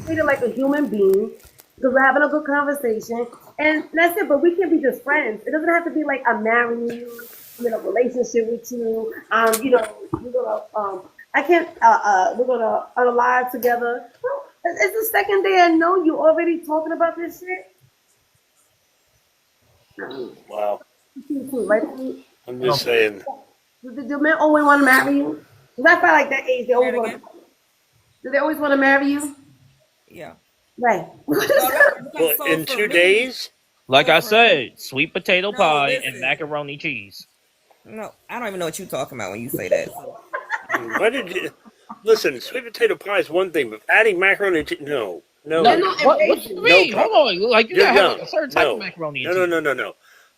treated like a human being because we're having a good conversation, and that's it. But we can be just friends. It doesn't have to be like I'm marrying you, I'm in a relationship with you. We're gonna we're gonna unalive together. Well, it's the second day I know you already talking about this shit. Wow. Right? I'm just saying. Do men always want to marry you? Because I feel like that age, do they always want to marry you? Yeah. Right. Well, in 2 days? Like I said, sweet potato pie and macaroni cheese. No, I don't even know what you're talking about when you say that. Listen, sweet potato pie is one thing, but adding macaroni and cheese, no. No, no, what you mean? No, Hold on, like you You're gotta have young. like a certain type of macaroni and cheese. No.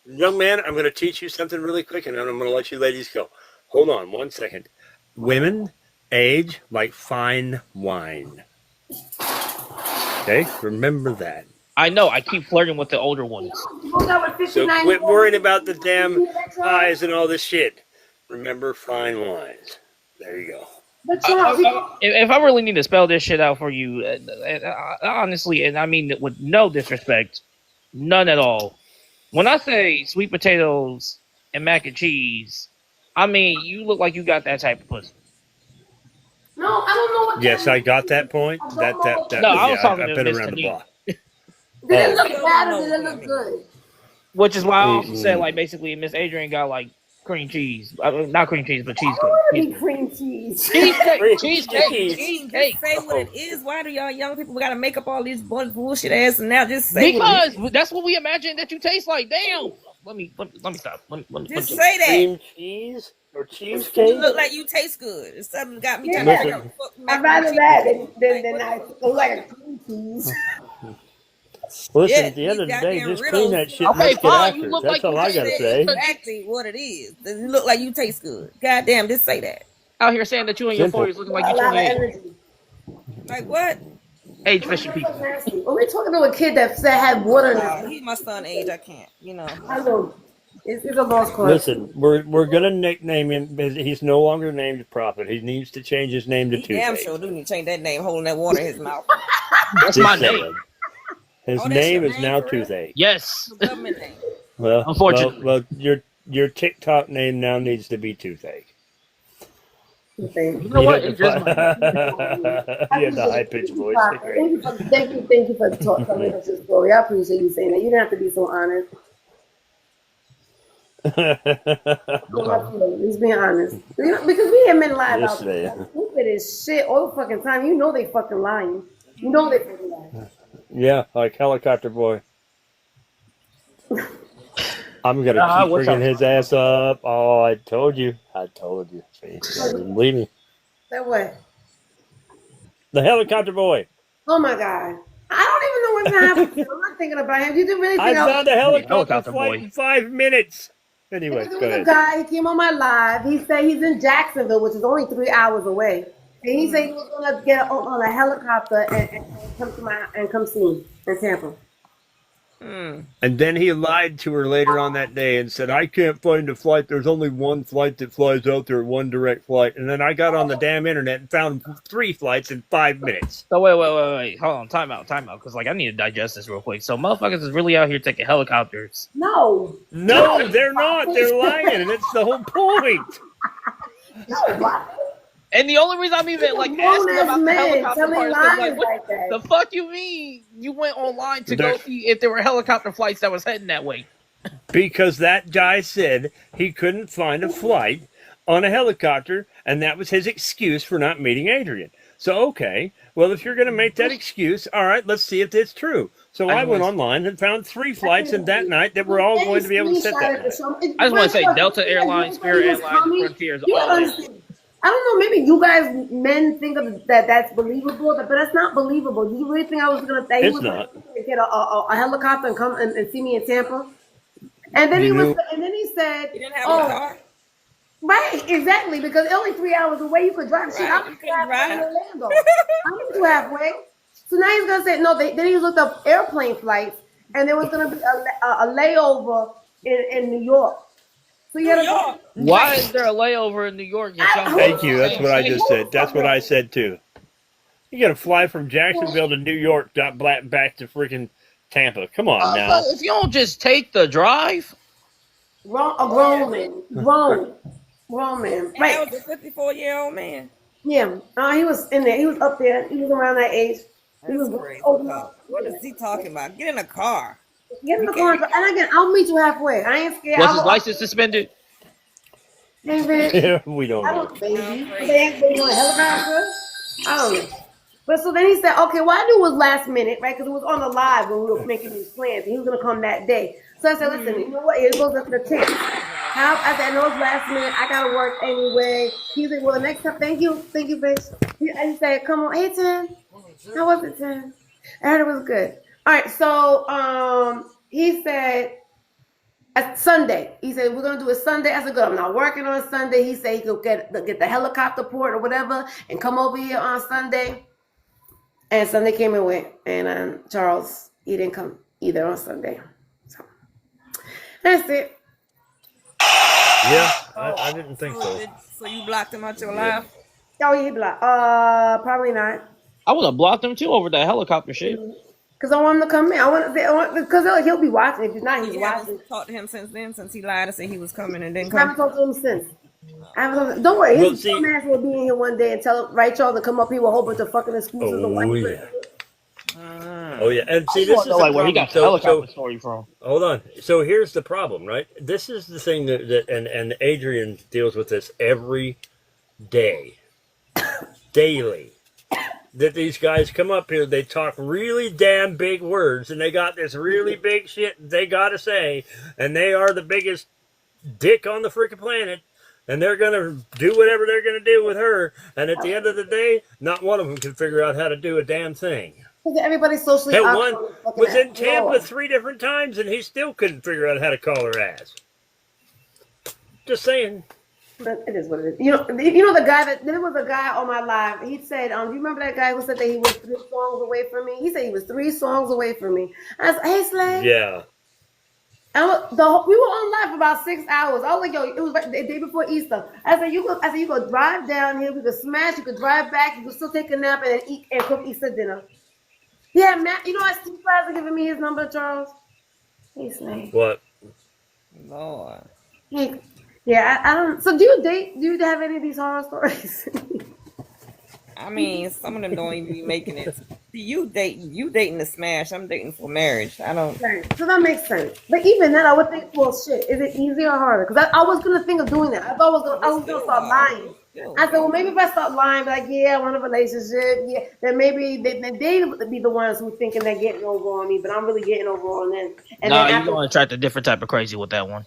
Young man, I'm going to teach you something really quick, and then I'm going to let you ladies go. Hold on 1 second. Women age like fine wine. Okay? Remember that. I know. I keep flirting with the older ones. So quit worrying about the damn pies and all this shit. Remember fine wines. There you go. If I really need to spell this shit out for you, honestly, and I mean it with no disrespect, none at all. When I say sweet potatoes and mac and cheese, I mean you look like you got that type of pussy. No, I don't know what. Yes, I got that point. That No, I was talking I've to been Miss around the Tanika. block. Did it look bad or did it look good? Which is why I also said like basically Miss Adrian got like cream cheese, not cream cheese, but cheesecake. Be cream cheese. Cheesecake. Say what it is. Why do y'all young people gotta make up all these bullshit ass and now just say Because that's what we imagine that you taste like. Damn. Let me stop. just say that. Cream cheese or You cheesecake? look like you taste good. It's something got me trying Yeah. to figure out what the fuck I'd rather macaroni that cheese than I look like a cream cheese. Listen, Yeah, at the end of the these day, goddamn just clean that riddles. shit Okay, and let's get fine, after you it. look That's like all you I just gotta said say. Exactly what it is. You look like you taste good. Goddamn, just say that. out here saying that you and your Simple. 40s looking like A you lot of 28. energy. Like what? Age fishing people. Nasty. Well, we're talking to a kid that had water in his. He's my son age. I can't. You know. I know. It's a lost cause. Listen, we're gonna nickname him. He's no longer named Prophet. He needs to change his name to He damn Toothache. sure do need to change that name, holding that water in his mouth. That's Just my saying. name. His Oh, that's name your is name now for real? Toothache. Yes. Government name. Well, Unfortunately. well, your TikTok name now needs to be Toothache. You know what? It's just my You had the high pitched voice. Thank you for telling us your story. I appreciate you saying that. You didn't have to be so honest. He's being honest. Because we have men lie Yes, about man. stupid as shit all the fucking time. You know they fucking lying. You know they fucking lying. Yeah, like Helicopter Boy. I'm gonna keep what's bringing up? his ass up. Oh, I told you. See, you didn't believe me. That way. The Helicopter Boy. Oh my god. I don't even know what's happening. I'm not thinking about him. You didn't really I think found a helicopter Helicopter flight Boy. in 5 minutes. Anyway, There go was a ahead. guy, he came on my live. He said he's in Jacksonville, which is only 3 hours away. And he said he was gonna get on a helicopter and come see me in Tampa. And then he lied to her later on that day and said, I can't find a flight. There's only one flight that flies out there, one direct flight. And then I got on the damn internet and found 3 flights in 5 minutes. So wait. Hold on. Time out. Because like I need to digest this real quick. So motherfuckers is really out here taking helicopters. No. No, they're not. They're lying. And it's the whole point. No, what? And the only reason I'm even like asking Grown-ass about the men helicopter telling part is 'cause, lies like, what like that. the fuck you mean? You went online to go There- see if there were helicopter flights that was heading that way. Because that guy said he couldn't find a flight on a helicopter, and that was his excuse for not meeting Adrian. So, okay, well, if you're going to make that excuse, all right, let's see if it's true. So I went online and found 3 flights in that night that were all going to be able to sit that night. I just want to say Delta Airlines, Spirit Airlines, Frontiers, all of them. I don't know. Maybe you guys men think of that's believable, but that's not believable. Do you really think I was gonna say It's not. Get a helicopter and come and see me in Tampa? And then he said, You didn't have a car? right, exactly, because it's only 3 hours away. You could drive. Shit, Right, I'm you couldn't drive. in Orlando. I'm you halfway. So now he's gonna say no. Then he looked up airplane flights, and there was gonna be a layover in New York. So you New York. Why is there a layover in New York? Thank you. That's what I just said. That's what I said, too. You got to fly from Jacksonville to New York, back to freaking Tampa. Come on now. If you don't just take the drive. Grown man. And Right. that was a 54-year-old man. Yeah. He was in there. He was up there. He was around that age. He was That's crazy. old. What is he talking about? Get in a car. Get in the car. And again, I'll meet you halfway. I ain't scared. Was his license suspended? David, We don't I know. don't, baby. They ain't been on a helicopter. I don't know. But so then he said, okay, what I knew was last minute, right? Because it was on the live when we were making these plans. And he was going to come that day. So I said, listen, you know what? It goes up to the 10th. How I said, I know it's last minute. I gotta work anyway. He said, well, next time, thank you, bitch. He said, come on, hey, Tim. How was it, Tim? I heard it was good. All right, so he said Sunday. He said we're gonna do it Sunday. I said, good. I'm not working on Sunday. He said he could get the helicopter port or whatever and come over here on Sunday. And Sunday came and went, and Charles, he didn't come either on Sunday. So that's it. Yeah, I didn't think so. So you blocked him out your life? Oh, he blocked. Probably not. I would have blocked him too over that helicopter shit. Because I want him to come in. I want to, because he'll be watching. If he's not, he's watching. Talked to him since then, since he lied to say he was coming and didn't I haven't come. talked to him since. Don't worry. Well, His see- dumbass will be in here one day and write y'all to come up here with a whole bunch of fucking excuses. Oh, yeah. Oh, yeah. And see, this is the like where he problem. got the helicopter story from. Hold on. So here's the problem, right? This is the thing that and Adrian deals with this every day, daily. That these guys come up here, they talk really damn big words, and they got this really big shit they got to say, and they are the biggest dick on the freaking planet, and they're going to do whatever they're going to do with her, and at the end of the day, not one of them can figure out how to do a damn thing. Everybody's socially Hell, awkward. one was in Tampa 3 different times, and he still couldn't figure out how to call her ass. Just saying. It is what it is. You know the guy there was a guy on my live. He said, do you remember that guy who said that he was 3 songs away from me? He said he was 3 songs away from me. I said, hey, Slay. Yeah. We were on live for about 6 hours. I was like, yo, it was the day before Easter. I said, you could drive down here, we could smash, you could drive back, you could still take a nap and then eat and cook Easter dinner. Yeah, Matt, you know what Steve Plaza giving me his number, Charles? Hey, Slay. What? Lord. Hey. Yeah, I don't. So do you have any of these horror stories? I mean, some of them don't even be making it. You dating to smash. I'm dating for marriage. I don't. Right. So that makes sense. But even then, I would think, well, shit, is it easier or harder? Because I was gonna think of doing that. I was gonna start lying. I said, well, maybe if I start lying, like, yeah, I want a relationship, yeah, then maybe they would be the ones who thinking they're getting over on me, but I'm really getting over on them. And No, then you're going to attract a different type of crazy with that one.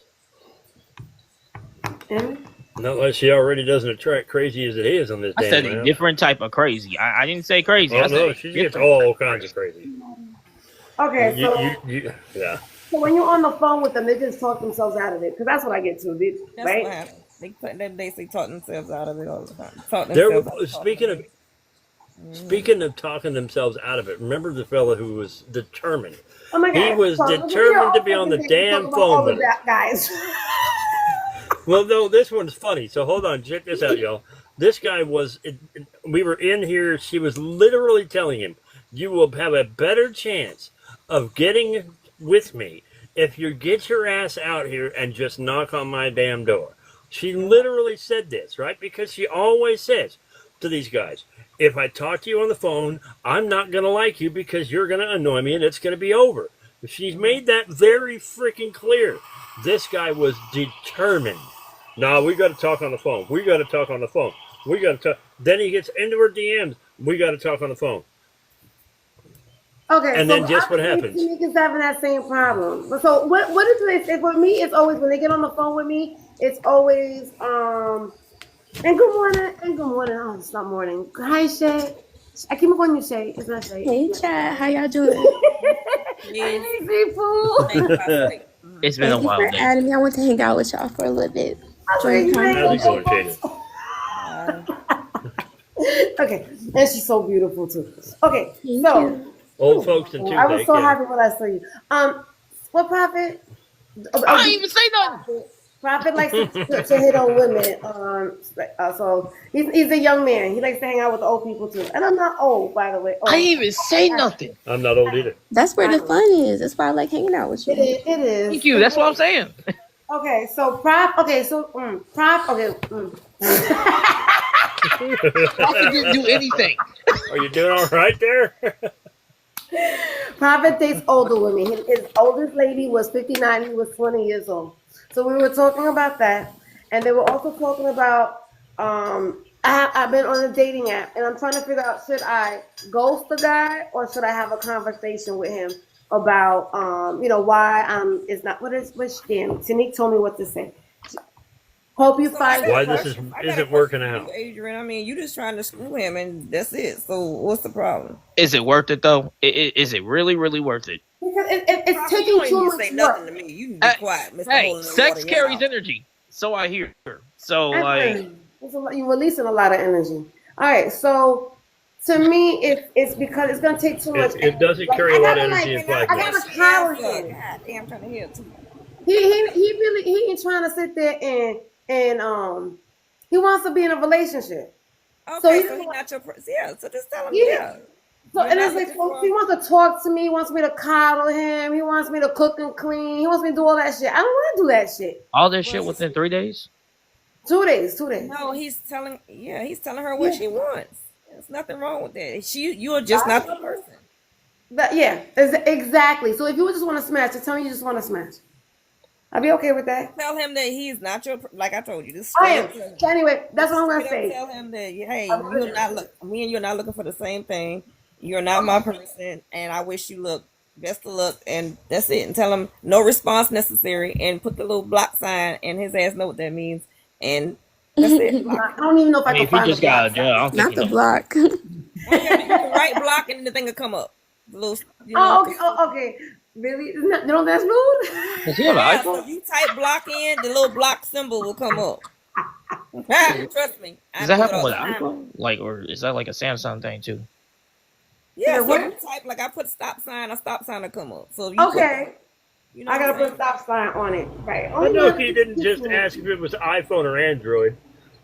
Not like she already doesn't attract crazy as it is on this I damn said round. a different type of crazy. I didn't say crazy. Oh, I no, said she gets different. all kinds of crazy. Okay, so Yeah. so when you're on the phone with them, they just talk themselves out of it, because that's what I get to, bitch, That's right? what happens. They basically talk themselves out of it all the time. Speaking of talking themselves out of it, remember the fella who was determined? Oh my God. He was So, determined to be on the damn phone with her. Guys. Well, no, this one's funny. So hold on, check this out, y'all. This guy we were in here. She was literally telling him, you will have a better chance of getting with me if you get your ass out here and just knock on my damn door. She literally said this, right? Because she always says to these guys, if I talk to you on the phone, I'm not going to like you because you're going to annoy me and it's going to be over. She's made that very freaking clear. This guy was determined. No, we got to talk on the phone. We got to talk on the phone. We got to talk. Then he gets into her DMs. We got to talk on the phone. Okay, and so then just what happens? Niggas having that same problem. So what do they say? For me, it's always when they get on the phone with me, it's always and good morning. Oh, it's not morning. Hi, Shay. I keep on calling you Shay. It's not Shay. Hey, chat. How y'all doing? Hey, seafood. It's been a while. Thank you for adding me. I want to hang out with y'all for a little bit. How's it going, Shayna? Okay, and she's so beautiful too. Okay, Thank so you. Old folks and I was so happy when I saw you. What Prophet? I didn't even say nothing. Prophet likes to hit on women. So he's a young man. He likes to hang out with the old people too. And I'm not old, by the way. I didn't even say nothing. I'm not old either. That's where the fun is. That's why I like hanging out with you. It is. Thank you. That's what I'm saying. Okay, so Prop. Okay, so Prop. Okay. I didn't do anything. Are you doing all right there? Prophet dates older women. His oldest lady was 59. He was 20 years old. So we were talking about that, and they were also talking about I've been on a dating app, and I'm trying to figure out, should I ghost the guy or should I have a conversation with him about why it's not what is damn. Tanique told me what to say. Hope you So find Why it. this isn't working out? Adrian. I mean, you just trying to screw him, and that's it. So what's the problem? Is it worth it though? Is it really worth it? Because it's You taking don't too even much say nothing work. to me. You can be quiet, Mr. Hey, Hole in the sex water, carries y'all. energy. So I hear. So like, You're releasing a lot of energy. All right, so to me, it's because it's gonna take too much. It doesn't carry a lot of energy in 5 I minutes. gotta coddle him. God damn, I'm trying to hear too. He really he ain't trying to sit there and he wants to be in a relationship. Okay, So so he's not your person. Yeah, so just tell him, Yeah. yeah. So You're and not it's like looking for- he wants to talk to me. He wants me to coddle him. He wants me to cook and clean. He wants me to do all that shit. I don't want to do that shit. all this shit within 3 days. 2 days. No, he's telling her what she wants. There's nothing wrong with that. You're just not the person. Exactly. So if you just want to smash, just tell me you just want to smash. I'll be okay with that. Tell him that he's not your. Like I told you, this. I am. So anyway, that's what I'm gonna say. Tell him that hey, you're not me and you're not looking for the same thing. You're not my person, and I wish you luck. Best of luck, and that's it. And tell him no response necessary, and put the little block sign, and his ass know what that means, and that's it. I don't even know if I can If he find just the got a block. job, I don't Not think the he knows. block. Okay, you can right block, and the thing will come up. The little, Okay. Really? No, that's rude. Does he have an Yeah, iPhone? so you type block in, the little block symbol will come up. Trust me. Does that happen with an iPhone? Like, or is that like a Samsung thing too? Yeah, so what? you type like I put stop sign, a stop sign will come up. So you Okay. you know I gotta what I'm put stop sign on it. Right. I know if you didn't just ask if it was iPhone or Android.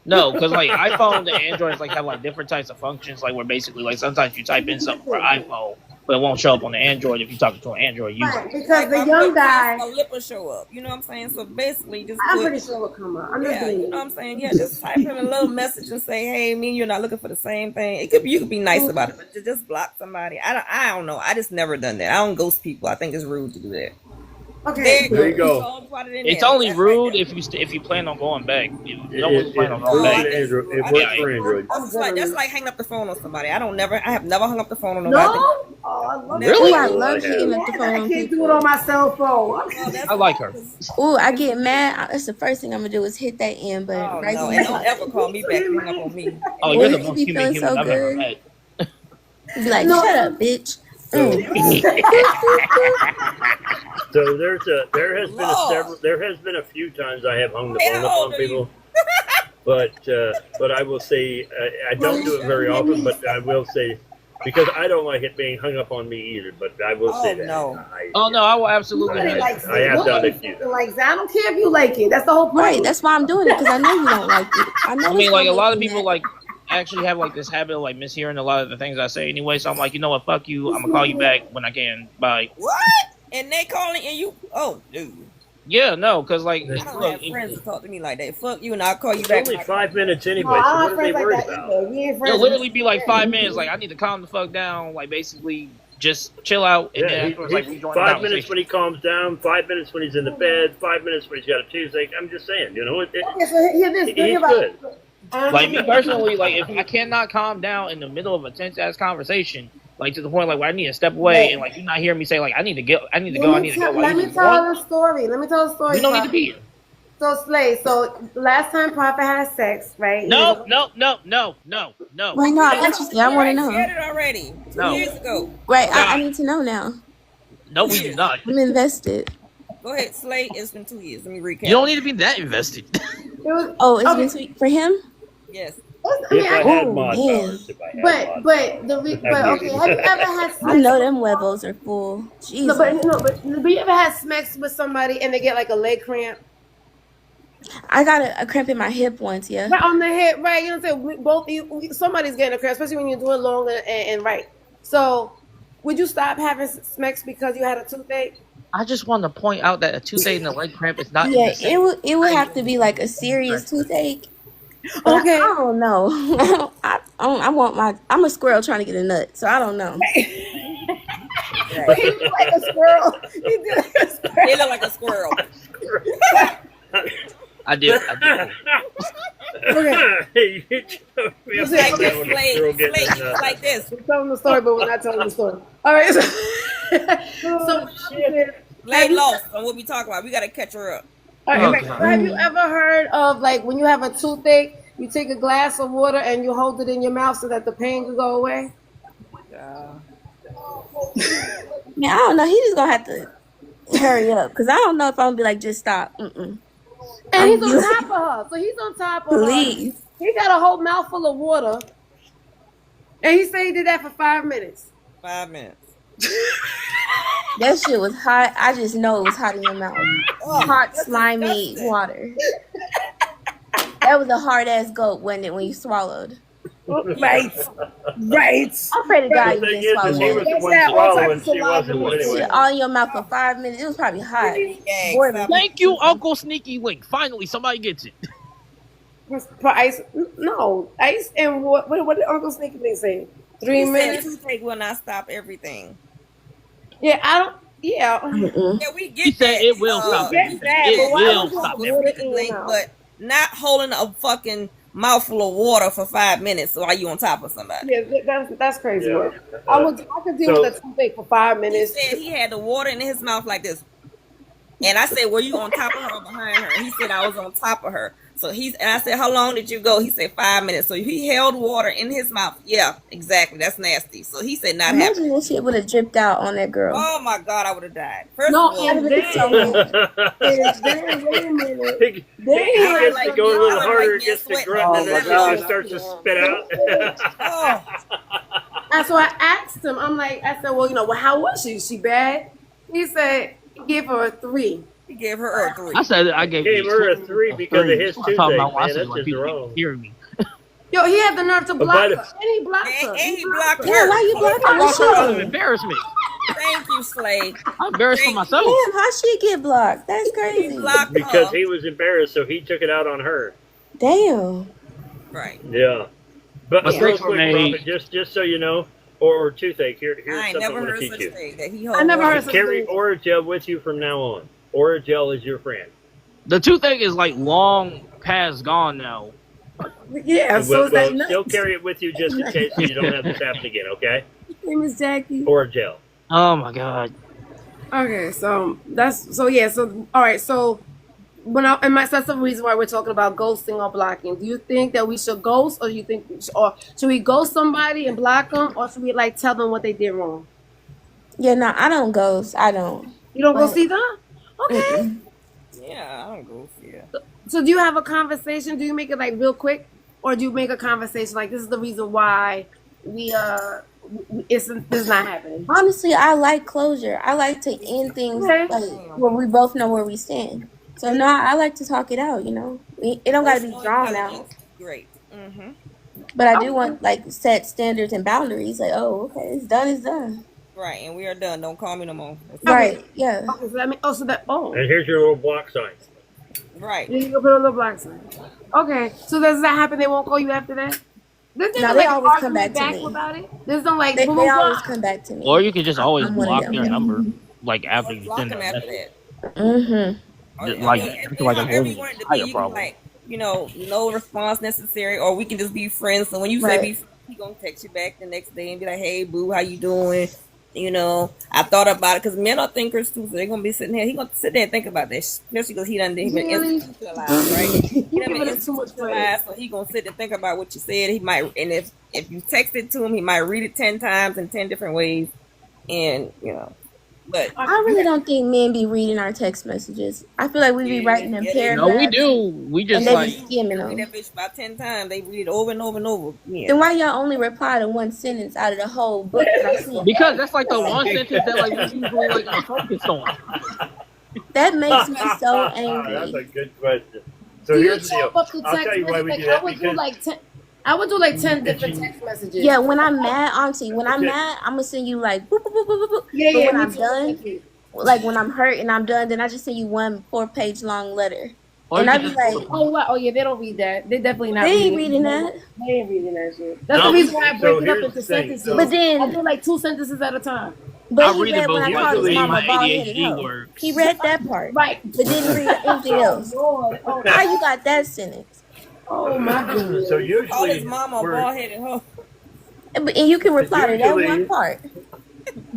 No, because like iPhone and Androids like have like different types of functions. Like where basically like sometimes you type in something for iPhone, but it won't show up on the Android if you talk to an Android user. Right, because the young guy, a lip will show up. You know what I'm saying? So basically, just I'm put, pretty sure it'll come up. I'm just yeah, being. you know what I'm saying? Yeah, just type him a little message and say, "Hey, me and you're not looking for the same thing." You could be nice about it, but just block somebody. I don't know. I just never done that. I don't ghost people. I think it's rude to do that. Okay. There you go. It's only rude if you plan on going back. If you don't plan on going back. It works for Android. That's like hanging up the phone on somebody. I have never hung up the phone on nobody. No? Oh, I love Really? Ooh, I love hanging up the phone I on can't do people. it on my cell phone. I like her. Ooh, I get mad. That's the first thing I'm gonna do is hit that end button Oh, right no, when and you don't talk. ever call me back and hang up on me. Oh, Boy, you're the you most be human feeling so I've ever good. met. Be like, shut up, bitch. So there has been a few times I have hung the phone up on people, but I will say I don't do it very often. But I will say because I don't like it being hung up on me either. But I will say that. No. I will absolutely. I have done it. Like, I don't care if you like it. That's the whole point. Right, that's why I'm doing it because I know you don't like it. I know. I mean, it's like a gonna lot of make you people mad. like actually have like this habit of like mishearing a lot of the things I say anyway. So I'm like, you know what? Fuck you. I'm gonna call you back when I can. Bye. What? And they calling and you? Oh, dude. Yeah, no, because like, I don't look, have friends to talk to me like that. Fuck you, and I'll call you It's back. only 5 minutes anyway. No, So I what don't are they have friends worried like that about? either. We ain't friends. it'll literally be like 5 minutes. Like I need to calm the fuck down. Like basically, just chill out. And Yeah, then afterwards, like rejoin the 5 minutes conversation. when he calms down, 5 minutes when he's in the bed, 5 minutes when he's got a toothache. I'm just saying, you know, Okay, so hear this. he's Hear about good. Like me personally, like if I cannot calm down in the middle of a tense ass conversation, like to the point like where I need to step away and like you're not hearing me say like I need to go. Let me tell the story. Let me tell the story. You don't need to be here. So Slay. So last time Prophet had sex, right? No. Wait, no, I'm interested. I want to know. Said it already 2 years ago. Right, I need to know now. No, we do not. I'm invested. Go ahead, Slay. It's been 2 years. Let me recap. You don't need to be that invested. Oh, it's been sweet for him. Yes. If I had Oh, mod man. powers, if I had mod But okay. Have you ever had sex? I know them levels are full. Jesus. But you ever had sex with somebody and they get like a leg cramp? I got a cramp in my hip once, yeah. Right on the hip, right? You know what I'm saying? Somebody's getting a cramp, especially when you're doing long and right. So, would you stop having sex because you had a toothache? I just want to point out that a toothache and a leg cramp is not. Yeah, it would have to be like a serious toothache. But Okay. I don't know. I'm a squirrel trying to get a nut, so I don't know. He look like a squirrel. He did like a squirrel. He look like a squirrel. I did. Okay. Hey, you told me It's about Like that this, when a Slay. girl getting Slay, his nut. like this. We're telling the story, but we're not telling the story. All right. So Slay lost on what we talking about. We gotta catch her up. Oh, Okay. God. Have you ever heard of like when you have a toothache, you take a glass of water and you hold it in your mouth so that the pain can go away? Yeah. Man, I don't know. He just gonna have to hurry up because I don't know if I'm gonna be like, just stop. And I'm he's on you. top of her. So he's on top of her. Please. He got a whole mouthful of water. And he said he did that for 5 minutes. 5 minutes. That shit was hot. I just know it was hot in your mouth. Oh, Hot, that's slimy disgusting. water. That was a hard ass gulp, wasn't it, when you swallowed? Right. I pray to God The you thing didn't is, swallow he was that. the one Yeah, all swallowing. types of She wasn't. But saliva. anyway. Shit all in your mouth for 5 minutes. It was probably hot. Gag, Boiling. stop. Thank you, Uncle Sneaky Link. Finally, somebody gets it. Ice, no, ice and what did Uncle Sneaky Thing say? 3 He said minutes? the toothache will not stop everything. Yeah, I don't, yeah. Mm-mm. Yeah, we get He said that. it will stop get everything. that, It but why will would you stop put everything. water in your mouth? But not holding a fucking mouthful of water for 5 minutes while you on top of somebody. Yeah, that's crazy Yeah. work. I could deal So- with a toothache for 5 He minutes. said he had the water in his mouth like this. And I said, were you on top of her or behind her? He said, I was on top of her. So and I said, how long did you go? He said 5 minutes. So he held water in his mouth. Yeah, exactly. That's nasty. So he said not Imagine happening. that shit would have dripped out on that girl. Oh my God, I would have died. First No, of all, and then, then wait a minute. He Then gets to like, go a I little would harder, like gets to sweat. grunt, and then Oh, it just starts to spit out. oh, And so I asked him, I said, well, how was she? Is she bad? He said, give her a 3. he gave her a 3. I said I gave her a 3 because of his I'm talking about toothache, why I man. said That's like just people wrong. hearing me. Yo, he had the nerve to block by her. the- And he blocked her. And he blocked Yeah, her. why you blocking I her walked her out of shit? embarrassment. Thank you, Slay. I'm embarrassed for myself. Damn, how she get blocked? That's He crazy. blocked Because her. he was embarrassed, so he took it out on her. Damn. Right. Yeah. But real Mistakes were quick, made. Robin, just so you know, or toothache, here's I ain't something never I'm going heard to such teach a you. thing that he I never heard such Carry a thing. Oragel with you from now on. Oragel is your friend. The toothache is like long past gone now. Yeah, so is that Still nuts? carry it with you just in case so you don't have this happen again, okay? His name is Jackie. Oragel. Oh my God. Okay, so all right, so that's the reason why we're talking about ghosting or blocking. Do you think that we should ghost, or you think, or should we ghost somebody and block them, or should we like tell them what they did wrong? Yeah, no, I don't ghost. I don't. You don't go Right. see them? Okay. Mm-mm. Yeah, I don't go for it. So do you have a conversation? Do you make it like real quick, or do you make a conversation like this is the reason why this is not happening? Honestly, I like closure. I like to end things Okay. like where we both know where we stand. So no, I like to talk it out. It don't gotta be drawn out. Great. Mm-hmm. But I do want like set standards and boundaries. Like, oh, okay, it's done. It's done. Right, and we are done. Don't call me no more. Right? Yeah. Okay, so that means And here's your little block sign. Right. you can put a little black sign. Okay, so does that happen? They won't call you after that. There's No, they always come back to me. about it. There's no like They boom, always block. come back to me. Or you can just always I'm one of block them. their number, like after Let's you block send him them. after that. Mm-hmm. Just like- it's like however a you want it to higher be. You problem. can like, no response necessary, or we can just be friends. So when you say Right. be friends, he gonna text you back the next day and be like, "Hey, boo, how you doing?" I thought about it because men are thinkers too, so they're gonna be sitting here. He gonna sit there and think about this, especially because he done been Really? institutionalized, right? He done been Giving it too much credit. institutionalized, so he gonna sit and think about what you said. He might, and if you text it to him, he might read it 10 times in 10 different ways, and But I really don't think men be reading our text messages. I feel like we be writing them Yeah, they- paragraphs. No, we do. We just And they like be skimming read them. that bitch about 10 times. They read it over and over and over. Yeah. Then why y'all only reply to one sentence out of the whole book that I sent? because that's like the one sentence that like we usually like are focused on. That makes me so That's a angry. good question. So Do you here's the deal. chop up the I'll text tell you why we message? do Like, that because I would do like 10 different text messages. Yeah, when I'm mad, auntie, when I'm mad, I'm gonna send you like boop, boop, boop, boop, boop, boop. yeah, But yeah. when me I'm too. done, like when I'm hurt and I'm done, then I just send you one 4-page long letter. Or And you I can be just- like, Oh, wow. Oh, yeah, they don't read that. They definitely not they ain't reading that. They ain't reading that shit. That's No. the reason why I So break it up here's into the thing. sentences. So- But I then, do like 2 sentences at a time. but I he read it, read but when I called his usually mama my a bald-headed ADHD hoe. works. He read that part, Right. but didn't read anything else. Lord. Oh, How you got that sentence? oh my goodness. So Call usually his mama a we're- bald headed hoe. And you can reply to that Usually- one part.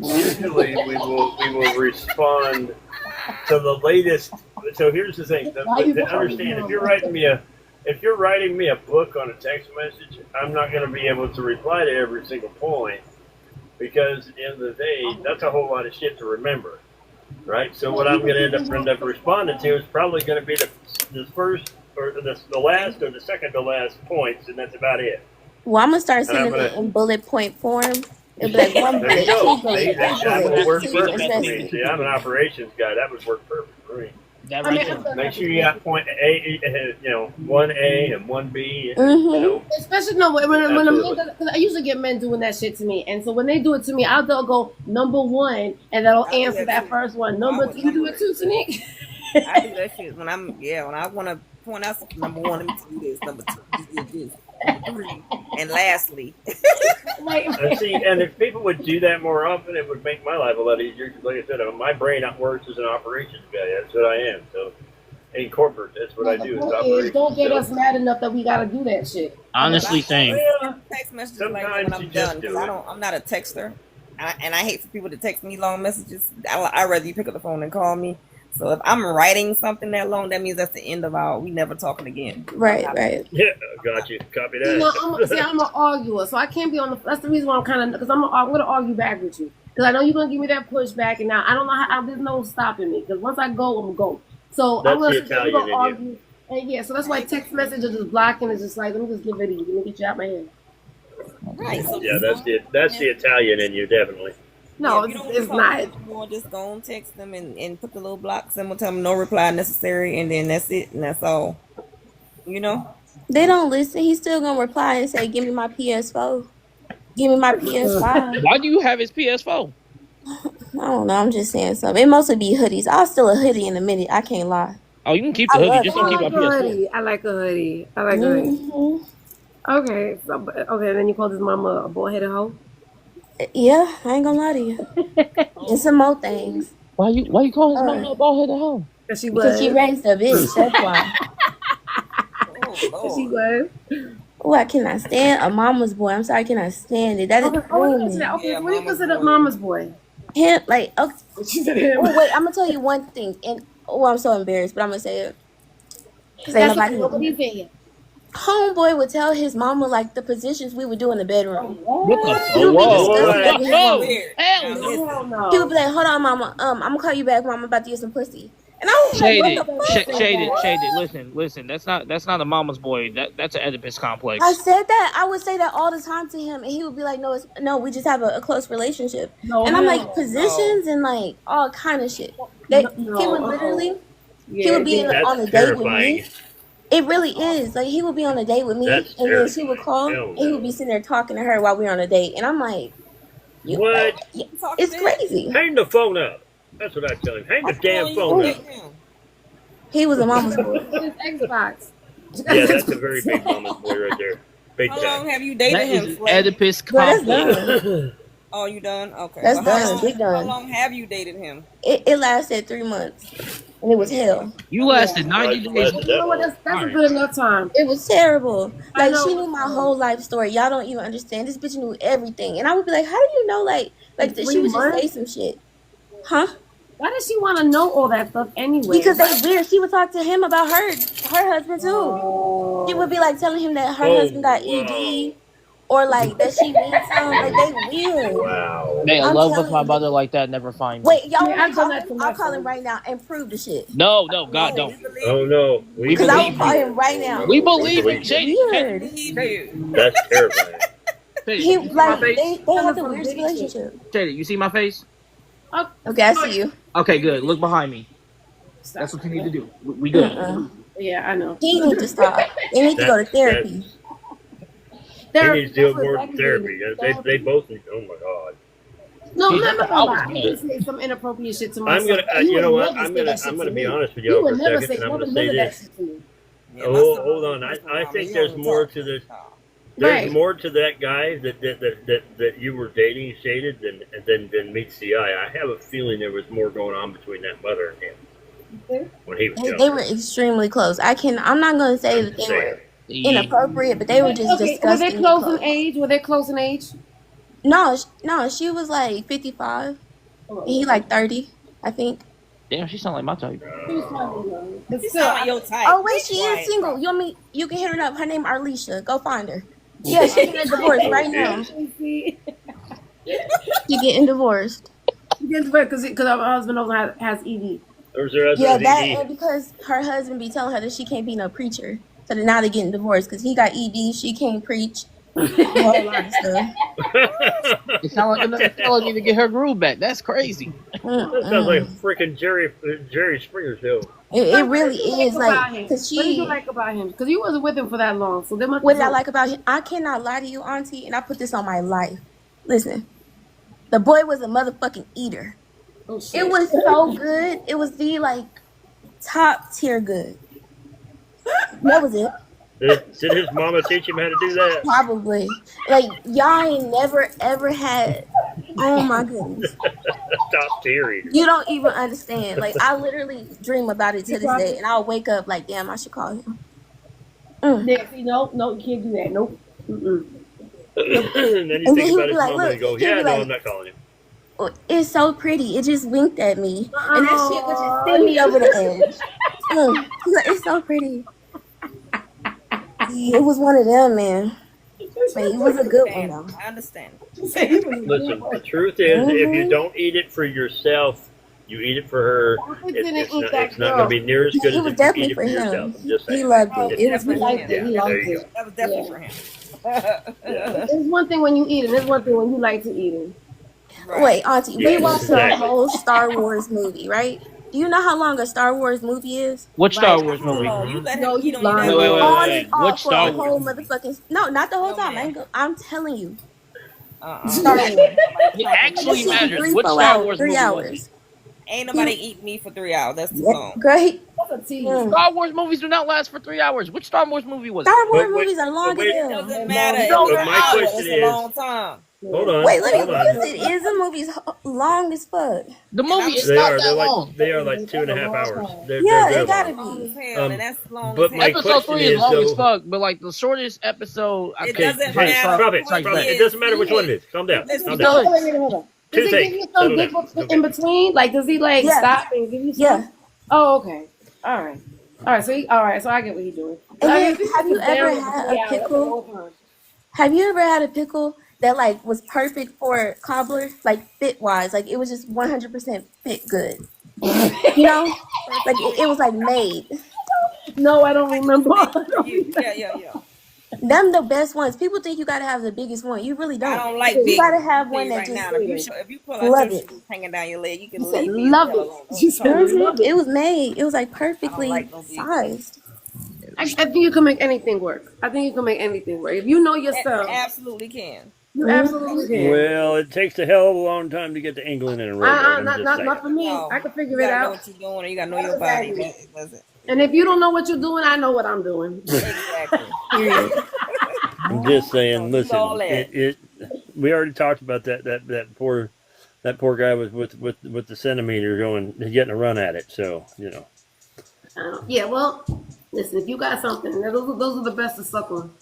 usually we will respond to the latest So here's the thing. To understand, if you're writing me a book on a text message, I'm not going to be able to reply to every single point because at the end of the day, that's a whole lot of shit to remember, right? So what I'm going to end up responding to is probably going to be the first or the last or the second to last points, and that's about it. Well, I'm gonna start sending it in bullet point form. It'll be like one There you bullet, go. two bullets, That would work two perfect for me. assessment. See, I'm an operations guy. That would work perfect for me. That right there. Make sure you got point A, 1A and 1B. Especially when a man does, because I usually get men doing that shit to me, and so when they do it to me, they'll go number one, and they'll answer that first one. Number two, you do it too, Tanique? I do that shit when I want to point out something. Number one, let me do this. Number two, you do this. Number three, and lastly. And if people would do that more often, it would make my life a lot easier. Because, like I said, my brain works as an operations guy. That's what I am. So, in corporate, that's what I do. Don't get us mad enough that we gotta do that shit. Honestly, same. Text messages like when I'm done because I'm not a texter, and I hate for people to text me long messages. I'd rather you pick up the phone and call me. So if I'm writing something that long, that means that's the end of we never talking again. Right. Yeah, got you. Copy that. I'm an arguer, so I can't be on the. That's the reason why I'm kind of because I'm gonna argue back with you because I know you're gonna give me that pushback, and now I don't know how there's no stopping me because once I go, I'm gonna go. So that's I'm gonna argue, and so that's why text message is just blocking. It's just like let me just give it to you. Let me get you out my hand. Right. So yeah, that's the Italian in you, definitely. No, it's not. You just go and text them and put the little block symbol, tell them no reply necessary, and then that's it, and that's all. They don't listen. He's still gonna reply and say, "Give me my PS4. Give me my PS5." Why do you have his PS4? I don't know. I'm just saying something. It mostly be hoodies. I'll steal a hoodie in a minute. I can't lie. Oh, you can keep the hoodie. Just don't keep my PS4. I like a hoodie. I like a hoodie. Okay. Then you call this mama a bald-headed hoe? Yeah, I ain't gonna lie to you. And some more things. Why you call his mama a bald-headed hoe? Because she raised a bitch. That's why. She was. Oh, I cannot stand a mama's boy. I'm sorry, I cannot stand it. That is okay, what do you consider mama's boy? Him, like, okay. She said him. Oh, wait, I'm gonna tell you one thing, and I'm so embarrassed, but I'm gonna say it. Because nobody. Homeboy would tell his mama like the positions we would do in the bedroom. What the fuck? He would be Hell no. He would be like, "Hold on, mama. I'm gonna call you back, mama. I'm about to get some pussy." And I was shaded. Listen. That's not a mama's boy. That's an Oedipus complex. I said that. I would say that all the time to him, and he would be like, "No, we just have a close relationship." And I'm like, positions and like all kind of shit. He would literally, he would be on a date with me. It really is. Like, he would be on a date with me, and then she would call, and he would be sitting there talking to her while we were on a date. And I'm like, what? It's crazy. Hang the phone up. That's what I tell him. Hang the damn phone up. He was a mama's boy. His Xbox. Yeah, that's a very big mama's boy right there. Big How time. long have you dated him? Oedipus complex. Oh, you done? Okay. That's done. Big done. How long have you dated him? It lasted 3 months. And it was hell. You lasted 90 days. You know what? That's a good enough time. It was terrible. Like, she knew my whole life story. Y'all don't even understand. This bitch knew everything. And I would be like, how do you know, like that she would just say some shit? Huh? Why does she want to know all that stuff anyway? Because they weird. She would talk to him about her husband, too. She would be, like, telling him that her husband got ED. Or like that she needs some, like they weird. Wow. They in love with my mother like that. Never find me. Wait, y'all I'll call him right now and prove the shit. No, God don't. Oh no, because I will call him right now. We believe him, Shady. That's terrifying. He like they have the weirdest relationship. Shady, you see my face? Okay, I see you. Okay, good. Look behind me. That's what you need to do. We good. Yeah, I know. He needs to stop. They need to go to therapy. He needs to do more therapy. They both need. Oh my god. No, I'm not gonna lie. He say some inappropriate shit to my son. You know what? I'm gonna be honest with you for a second. I'm gonna say this. Oh, hold on. I think there's more to this. There's more to that guy that you were dating, Shaded, than meets the eye. I have a feeling there was more going on between that mother and him when he was younger. They were extremely close. I'm not gonna say that they were inappropriate, but they were just disgusting. Were they close in age? No, she was like 55. And he like 30, I think. Damn, she sound like my type. She's funny though. But She still, sound like your type. Oh wait, she Quiet, is single. bro. You want me? You can hit her up. Her name Arlisha. Go find her. Yeah, she getting divorced right now. She getting divorced. because her husband also has ED. There's her Yeah, husband. that and because her husband be telling her that she can't be no preacher. So then now they're getting divorced because he got ED. She can't preach. A whole lot of stuff. It sounds like another fella need to get her groove back. That's crazy. That sounds like a freaking Jerry Springer show. It really is like because What did you she. like about him? Because you wasn't with him for that long, so there must. What did I like about him? I cannot lie to you, Auntie, and I put this on my life. Listen, the boy was a motherfucking eater. Oh, shit. It was so good. It was the like top tier good. That was it. Did his mama teach him how to do that? Probably. Like y'all ain't never ever had. Oh my goodness. Top tier eater. You don't even understand. Like I literally dream about it to this day, and I'll wake up like, damn, I should call him. Yeah, see, no, you can't do that. Nope. Mm-mm. And then you And then think he'll about be his like, mama and look, go, he'll yeah, be no, like, I'm not calling him. "Oh, it's so pretty. It just winked at me, and that shit would just send me over the edge. He's like, it's so pretty. It was one of them, man. But it was a good one though. I understand. Listen, the truth is, if you don't eat it for yourself, you eat it for her. It's not going to be near as good It as was if you definitely eat it for for him. yourself. I'm just He saying. loved it. It was Definitely like for him. He liked There you it. That was definitely for him. There's one thing when you eat it. There's one thing when you like to eat it. Right. Wait, Auntie, we Yes, watched exactly. a whole Star Wars movie, right? Do you know how long a Star Wars movie is? What Star Wars movie? Hold on, you let him. No, You you don't lying. need Wait, that. wait, On wait. and off What for Star a whole Wars? motherfucking. No, not the whole No, time. man. I'm telling you. Star Wars. It actually That shit matters. be What 3 Star Wars 3 movie was hours. Ain't nobody eating me for 3 hours. That's too Yeah, long. great. it? Star Wars movies do not last for 3 hours. Which Star Wars movie was it? Star Wars But wait- movies are long but wait- as hell. Doesn't matter. No, If it's but an my hour, question it's a is- long time. Hold on. Wait, let me hold on. guess it. Is the movies long as fuck? The movie is They not are. that They're long. like. They are like 2.5 hours. They're Yeah, real it gotta long. Long as be. hell, and that's long but as my hell. Episode question 3 is is, long as though- fuck, but like the shortest episode, I It think. doesn't Hey, matter. stop it. Point Stop it. is- It doesn't matter which one it is. Calm down. Listen, Calm you down. Hold on. Does he Toothache. give you some Settle down. giggles Okay. in between? Like, does he like Yeah. stop and give you some? Yeah. Oh, okay. All right. All right. So I get what he's doing. And I then, guess have you he's ever down had for 3 a hours. That's pickle? whole time. Have you ever had a pickle that like was perfect for cobbler, like fit wise? Like it was just 100% fit good. You know, like it was like made. No, I don't remember. Yeah. Them the best ones. People think you gotta have the biggest one. You really don't. I don't like You big. gotta have I'll one tell that you just right now. If you pull out love your it. shoes hanging down your leg, you can She said, leave me love the hell it. alone. She said, love it. It was made. It was like perfectly like no big. sized. I think you can make anything work. I think you can make anything work. If you know yourself, Absolutely can. you absolutely can. Well, it takes a hell of a long time to get to England in a row. Not for me. No, I can figure you it gotta know out. what you're doing, or you gotta know your body. That's it. And if you don't know what you're doing, I know what I'm doing. Exactly. I'm just saying. Listen, all that. we already talked about that poor guy with the centimeter getting a run at it. So Yeah, well, listen, if you got something, those are the best to suck on.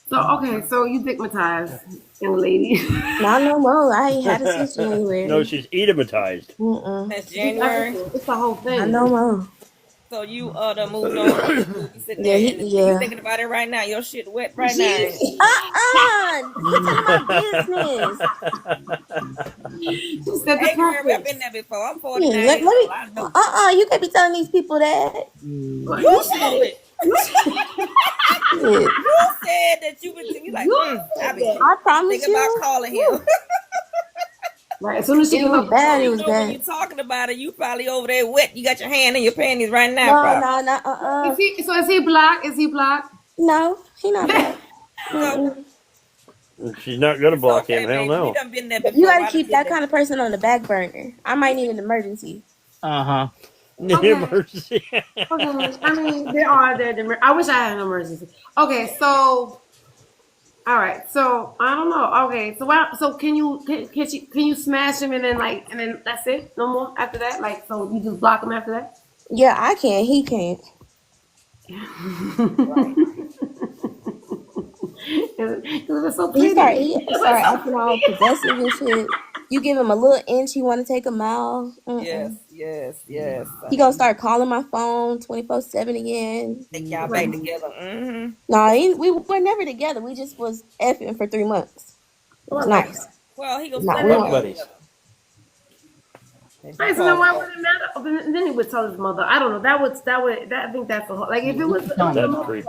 So, okay, so you stigmatized, young lady. Not no more. I ain't had it since January. no, she's edematized. That's January. It's the whole thing. I know more. So you done moved on. You sitting there. You thinking about it right now. Your shit wet right now. You talking about business. She said the Hey, girl, I've purpose. been there before. I'm 49 Yeah, years old. I know. you can't be telling these people that. You said it. Yeah. You said that you would. You like. I be I promise thinking about you. calling him. Right, as soon as she It was bad. It was You know, when bad. you talking about it, you probably over there wet. You got your hand in your panties right now. probably. No. Is he black? Is he black? No, he not bad. She's not gonna block Okay, him. Hell baby, no. we done been there before. You I gotta done keep been that there. kind of person on the back burner. I might need an emergency. Uh-huh. Emergency. Okay, I mean, there. I wish I had an emergency. Okay, so, all right, so I don't know. Okay, so can you smash him and then that's it? No more after that? Like, so you just block him after that? Yeah, I can. He can't. Because it's so He pretty. start acting all possessive and shit. You give him a little inch, he want to take a mile. Yes. Yes, yes. He gonna start calling my phone 24/7 again. Take y'all back together. No, we were never together. We just was effing for 3 months. It was nice. Well, he goes Not spend long. it buddies. Right, so then why would it matter? Then he would tell his mother. I don't know. I think that's a whole, like if it was. That's creepy.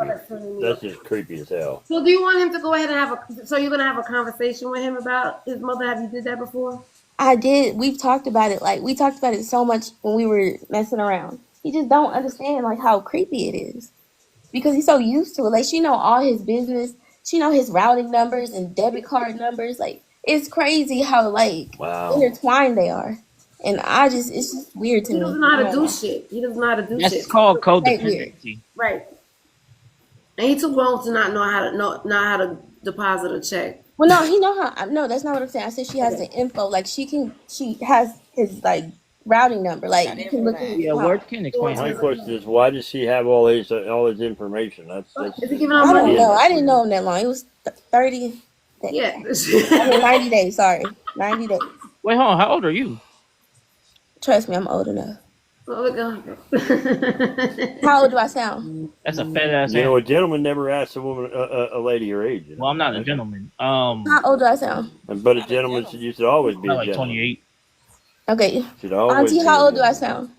That's just creepy as hell. So do you want him to go ahead and so you're gonna have a conversation with him about his mother? Have you did that before? I did. We've talked about it. Like we talked about it so much when we were messing around. He just don't understand like how creepy it is because he's so used to it. Like she know all his business. She know his routing numbers and debit card numbers. Like it's crazy how like intertwined they are. And it's just weird to me. He doesn't know how to do shit. He doesn't know how to do shit. That's called codependency. Right. And he too grown to not know how to deposit a check. Well, no, he know how. No, that's not what I'm saying. I said she has the info. Like she has his like routing number. Like you can look at. Yeah, words can explain. My question is, why does she have all his information? Is he giving I out don't money? know. I didn't know him that long. It was 30 days. Yeah. 90 days. Sorry, 90 days. Wait, hold on. How old are you? Trust me, I'm old enough. Oh, How old do I sound? That's a fat ass. You know, a gentleman never asks a woman, a lady, her age. You know? Well, I'm not a gentleman. How old do I sound? But a gentleman should always be I'm a like gentleman. 28. Okay. Should always Auntie, be how a old do I gentleman. sound?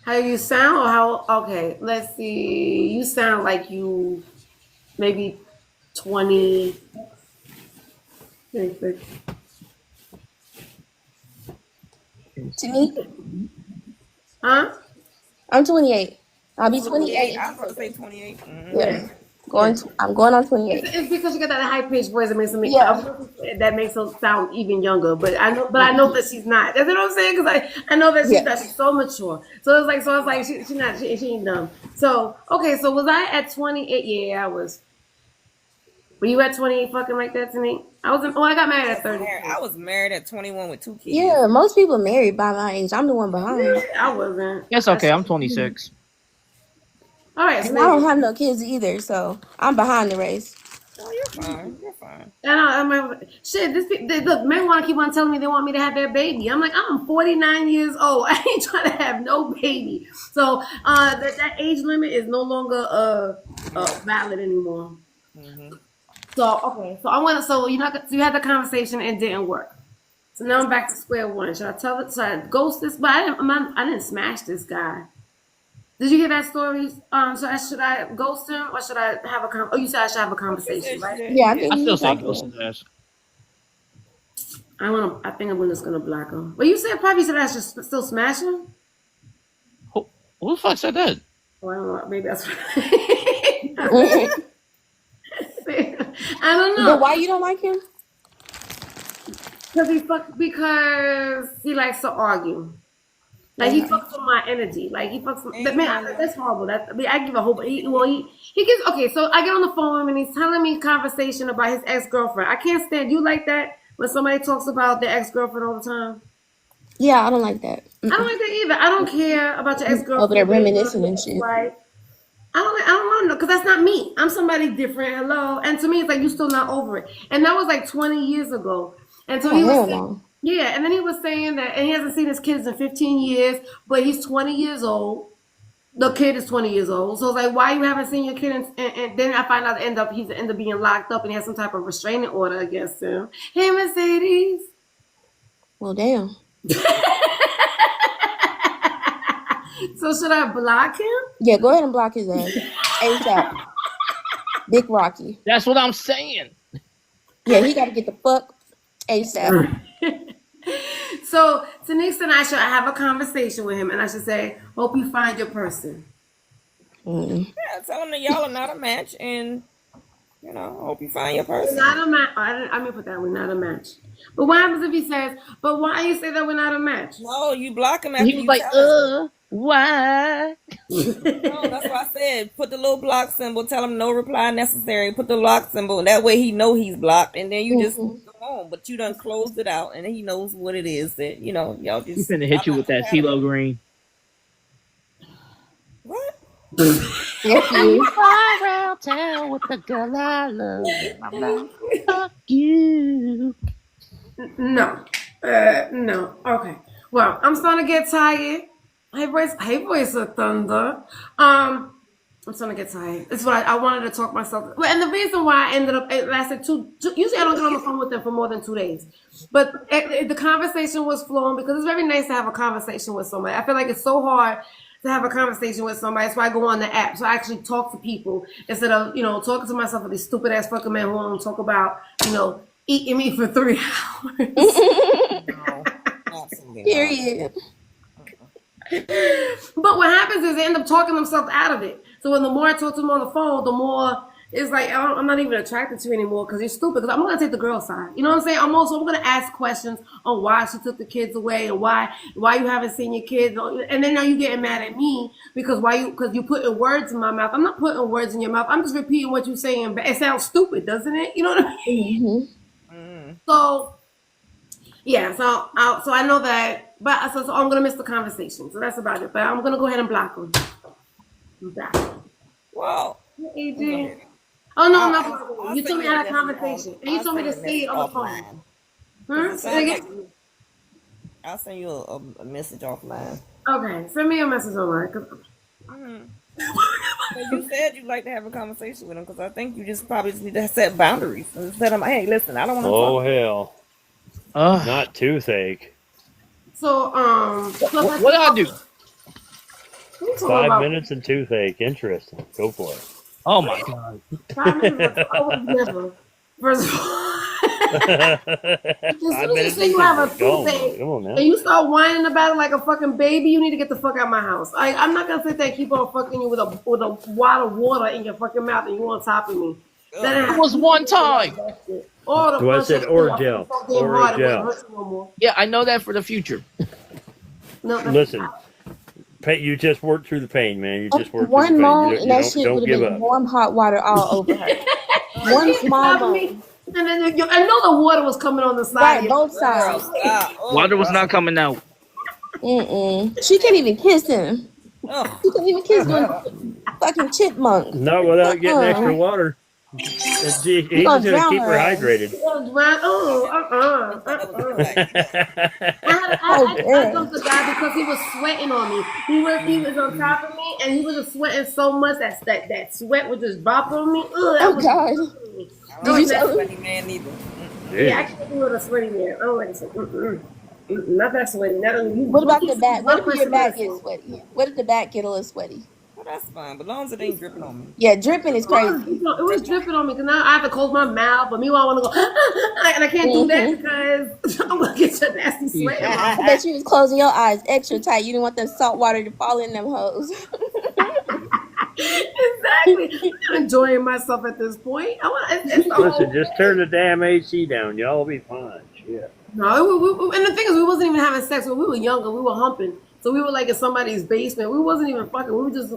How you sound or how? Okay, let's see. You sound like you maybe 20. To me? Huh? I'm 28. I'll be 28. I was going to say 28. Yeah. I'm going on 28. It's because you got that high pitched voice that makes me Yeah. that makes her sound even younger. But I know that she's not. That's what I'm saying because I know that she's not. She's so mature. So it's like she's not. She ain't dumb. So okay. So was I at 28? Yeah, I was. Were you at 28 fucking like that to me? I got married at 30. I was married at 21 with 2 kids. Yeah, most people married by my age. I'm the one behind. I wasn't. That's okay. I'm 26. All right. And I don't have no kids either, so I'm behind the race. Oh, you're fine. You're fine. Shit, look, men want to keep on telling me they want me to have their baby. I'm like, I'm 49 years old. I ain't trying to have no baby. So that age limit is no longer valid anymore. Mm-hmm. So okay, so you had the conversation and it didn't work. So now I'm back to square one. Should I ghost this? But I didn't smash this guy. Did you hear that story? Should I ghost him or should I have a you said I should have a conversation, right? Yeah, I still say ghost his ass. I think I'm just gonna block him. Well, you said probably said I should still smash him. Who the fuck said that? Oh, I don't know. Maybe that's. I don't know. But why you don't like him? Because he likes to argue. Like he fucks with my energy. Like he fucks. That's horrible. I give a whole. He gives. Okay, so I get on the phone with him and he's telling me conversation about his ex-girlfriend. I can't stand you like that when somebody talks about their ex-girlfriend all the time. Yeah, I don't like that. I don't like that either. I don't care about your ex-girlfriend. Over there reminiscing and shit. Right. I don't want to know because that's not me. I'm somebody different. Hello. And to me, it's like you're still not over it. And that was like 20 years ago. And so he was saying, yeah. And then he was saying that, and he hasn't seen his kids in 15 years, but he's 20 years old. The kid is 20 years old. So it's like, why you haven't seen your kid? And then I find out he's end up being locked up and he has some type of restraining order against him. Hey, Mercedes. Well, damn. So should I block him? Yeah, go ahead and block his ass. ASAP. Big Rocky. That's what I'm saying. Yeah, he got to get the fuck ASAP. So to Nixon, I should have a conversation with him and I should say, hope you find your person. Mm. Yeah, tell him that y'all are not a match and, hope you find your person. We're not a match. I mean, put that, we're not a match. But what happens if he says, but why you say that we're not a match? No, you block him after He was like, why? No, that's what I said. Put the little block symbol. Tell him no reply necessary. Put the block symbol. That way he know he's blocked. And then you just go on. But you done closed it out. And he knows what it is that, y'all just... He's finna hit you with that CeeLo Green. What? Yes, you. Fly around town with the girl I love. I'm like, fuck you. No. No. Okay. Well, I'm starting to get tired. Hey, voice of thunder. I'm starting to get tired. This is what I wanted to talk myself. Well, and the reason why I ended up, it lasted usually I don't get on the phone with them for more than 2 days. But the conversation was flowing because it's very nice to have a conversation with somebody. I feel like it's so hard to have a conversation with somebody. That's why I go on the app. So I actually talk to people instead of, talking to myself with these stupid ass fucking men who want to talk about, eating me for 3 hours. No, absolutely Period. But what happens is they end up talking themselves out of it. So when the more I talk to them on the phone, the more it's like I'm not even attracted to you anymore because you're stupid. Because I'm gonna take the girl side. You know what I'm saying? I'm gonna ask questions on why she took the kids away and why you haven't seen your kids. And then now you getting mad at me because you putting words in my mouth. I'm not putting words in your mouth. I'm just repeating what you're saying. But it sounds stupid, doesn't it? You know what I mean? Mm-hmm. So yeah, so I know that, but so I'm gonna miss the conversation. So that's about it. But I'm gonna go ahead and block them. Wow. AJ. Oh no! You told me I had a conversation, and you told me to say it on the phone. I'll send you a message offline. Okay, send me a message online. You said you'd like to have a conversation with him because I think you just probably need to set boundaries. Instead of, hey, listen, I don't want to. Oh hell! Not toothache. So what do I do? 5 minutes and toothache. Interesting. Go for it. Oh my god. 5 minutes. I would never. First of all, as soon as you say you have a toothache and you start whining about it like a fucking baby, you need to get the fuck out of my house. I'm not gonna sit there and keep on fucking you with a wad of water in your fucking mouth and you on top of me. That was one time. I said or gel. Or gel. Yeah, I know that for the future. No, listen. You just work through the pain, man. You just work through the pain. One moan and that shit would have been warm hot water all over her. One small moan. And then I know the water was coming on the side. Right, both sides. Water was not coming out. She can't even kiss him. She can't even kiss one fucking chipmunk. Not without getting extra water. He's just gonna keep her hydrated. I dumped the guy because he was sweating on me. He was on top of me, and he was just sweating so much that sweat would just drop on me. God! Did you tell sweaty man either? Yeah, I can't do it a sweaty man. I don't like it. Not that sweaty. What about the back? What if your back gets sweaty? What if the back get a little sweaty? Well, that's fine, but as long as it ain't dripping on me. Yeah, dripping is crazy. It was dripping on me because now I have to close my mouth. But meanwhile, I want to go, and I can't do that because I'm gonna get your nasty sweat. I bet you was closing your eyes extra tight. You didn't want the salt water to fall in them hoes. Exactly. I'm enjoying myself at this point. Listen, just turn the damn AC down. Y'all will be fine. Shit. No, and the thing is, we wasn't even having sex when we were younger. We were humping. So we were like in somebody's basement. We wasn't even fucking. We were just,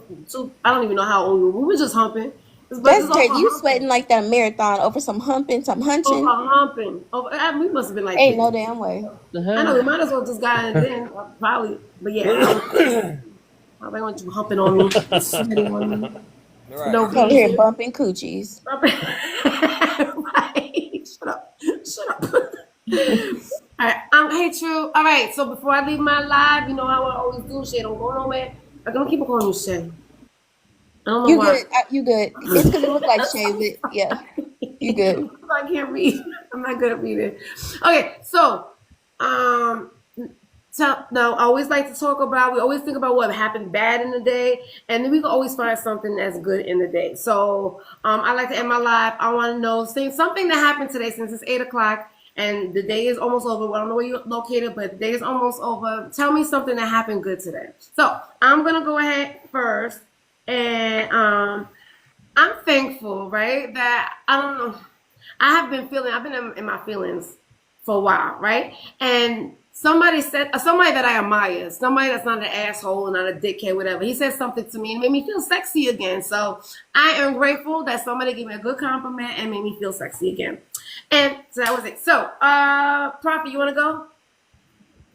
I don't even know how old we were. We were just humping. That's crazy. You sweating like that marathon over some humping, some hunching. Over humping. We must have been like. Ain't no damn way. I know we might as well just got in then. Probably. But yeah. I want you humping on me. Sweating on me. Right. No, come here bumping coochies. Right. Shut up. All right, hey True. All right, so before I leave my live, you know how I always do shit. Don't go nowhere. I'm gonna keep calling you Shay. I don't know you why. Good. You good. It's because it looks like Shay, but yeah, you good. I can't read. I'm not good at reading. Okay, so no, I always like to talk about. We always think about what happened bad in the day, and then we can always find something that's good in the day. So I like to end my live. I want to know something that happened today since it's 8:00. And the day is almost over. Well, I don't know where you're located, but the day is almost over. Tell me something that happened good today. So I'm going to go ahead first. And I'm thankful, right, that, I don't know, I've been in my feelings for a while, right? And somebody that I admire, somebody that's not an asshole, not a dickhead, whatever, he said something to me and made me feel sexy again. So I am grateful that somebody gave me a good compliment and made me feel sexy again. And so that was it. So, Prophet, you want to go?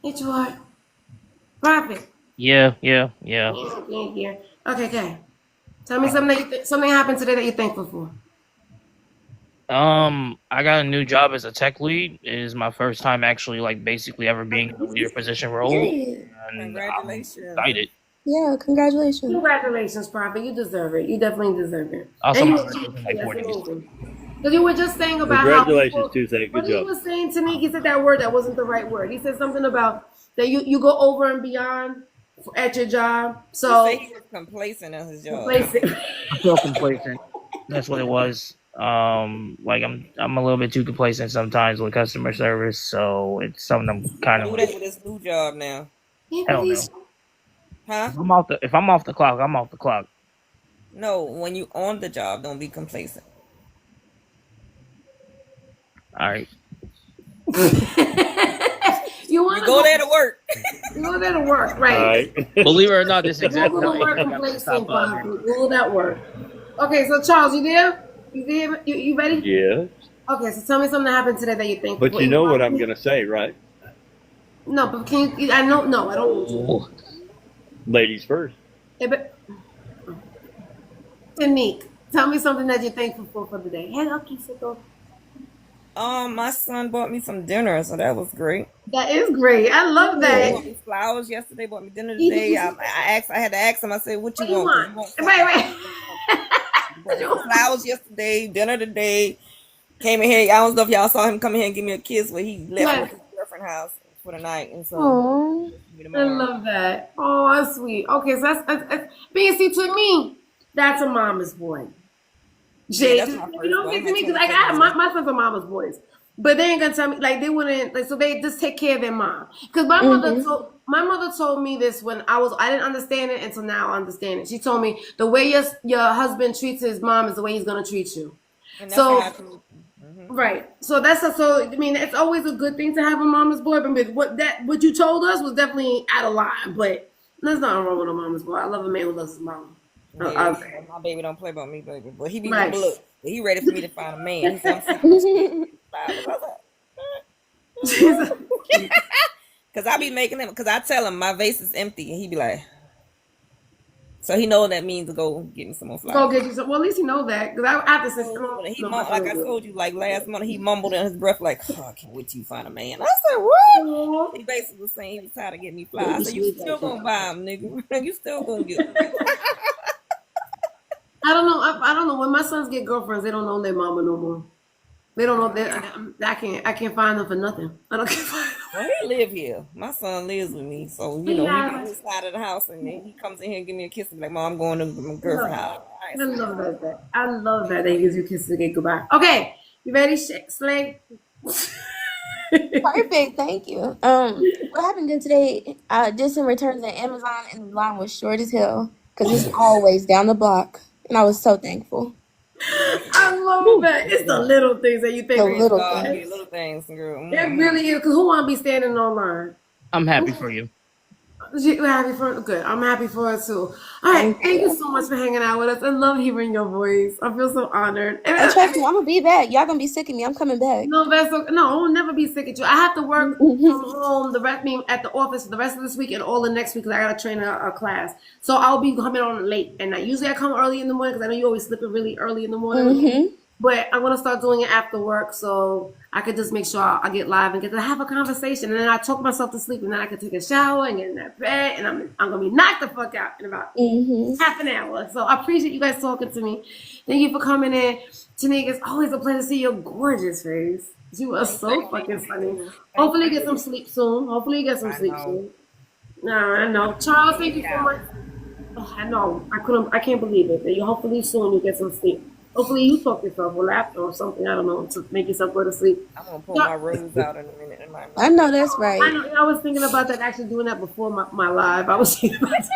It's your heart. Prophet. Yeah. Okay. Tell me something happened today that you're thankful for. I got a new job as a tech lead. It is my first time actually, like, basically ever being in a leader position role, Period. and I'm Congratulations. excited. Yeah, congratulations. Congratulations, Prophet. You deserve it. You definitely deserve it. Also, And my you, birthday's in like that's 4 days. amazing. Because you were just saying about Congratulations, how Toothache. what Good he job. was saying to me, he said that word that wasn't the right word. He said something about that you go over and beyond at your job. So He said he was complacent in his job. complacent. I feel complacent. That's what it was. Like I'm a little bit too complacent sometimes with customer service, so it's something I'm kind Do of that with his new job now. hell no. Huh? If I'm off the clock, I'm off the clock. No, when you on the job, don't be complacent. All right. You want You go there to work. You go there to work, All right? right. Believe it or not, this exact Google the word complacent, Prophet. Google that word. Okay, so Charles, you there? You there? You ready? Yeah. Okay, so tell me something that happened today that you think. But you know what I'm going to say, right? No, but can you? I don't know. I don't want to. Ladies first. Hey, but Tanique, tell me something that you're thankful for the day. Hey, okay, so go. My son bought me some dinner, so that was great. That is great. I love He that. bought me flowers yesterday. Bought me dinner today. I had to ask him. I said, "What you What do you want? want? Flowers? Right. Flowers yesterday. Dinner today. Came in here. I don't know if y'all saw him come in here and give me a kiss, but he left with his girlfriend's house for the night, and so Aww. I love that. Oh, that's sweet. Okay, so that's BNC to me. That's a mama's boy. Jay, Yeah, that's my you don't first get one. to me because I got my sons are mama's boys, but they ain't gonna tell me like they wouldn't like so they just take care of their mom. Because my mother told me this when I didn't understand it until now I understand it. She told me the way your husband treats his mom is the way he's gonna treat you. And that's So how right, so I mean it's always a good thing to have a mama's boy, but what you told us was definitely out of line. But there's nothing wrong with a mama's boy. I love a man who loves his mama. yeah, my baby don't play about me, baby. But he be Right. look, he ready for me to find a man. He said, Cause I be making him, cause I tell him my vase is empty, and he be like, so he know what that means to go get me some more flowers. Go get you some. Well, at least you know that because I have to say, Like I told you, like last month, he mumbled in his breath, like, "Oh, I can't wait till you find a man." I said, "What?" He basically was saying he was tired of getting me flowers. So you still gonna buy them, nigga? You still gonna get them? I don't know. I don't know. When my sons get girlfriends, they don't know their mama no more. They don't know that I can't find them for nothing. I don't care. Well, he live here. My son lives with me, so you know he on his side of the house, and then he comes in here and give me a kiss and be like, "Mom, I'm going to my girlfriend's house." I love that. I love that he gives you kisses and get goodbye. Okay, you ready, Slay? Perfect, thank you. What happened then today? I did some returns at Amazon, and the line was short as hell because it's always down the block, and I was so thankful. I love that. It's the little things that you think. The little things. things. Girl. It really is. Because who want to be standing online? I'm happy for you. You're happy for it? Good. I'm happy for it too. All right. Thank you so much for hanging out with us. I love hearing your voice. I feel so honored. And trust me, I'm gonna be back. Y'all gonna be sick of me. I'm coming back. No, that's okay. No, I will never be sick at you. I have to work from home at the office the rest of this week and all the next week because I gotta train a class. So I'll be coming on late, and usually I come early in the morning because I know you always slip it really early in the morning. But I'm gonna start doing it after work so I could just make sure I get live and get to have a conversation, and then I talk myself to sleep, and then I can take a shower and get in that bed, and I'm gonna be knocked the fuck out in about half an hour. So I appreciate you guys talking to me. Thank you for coming in. Tanique, it's always a pleasure to see your gorgeous face. You are so fucking funny. Hopefully you get some sleep soon. No, I know. Charles, thank you so much. Oh, I know. I can't believe it. That you hopefully soon you get some sleep. Hopefully you talk yourself or laughter or something, I don't know, to make yourself go to sleep. I'm going to pull my rose out in a minute. I know that's right. I was thinking about that, actually doing that before my live. I was thinking about it.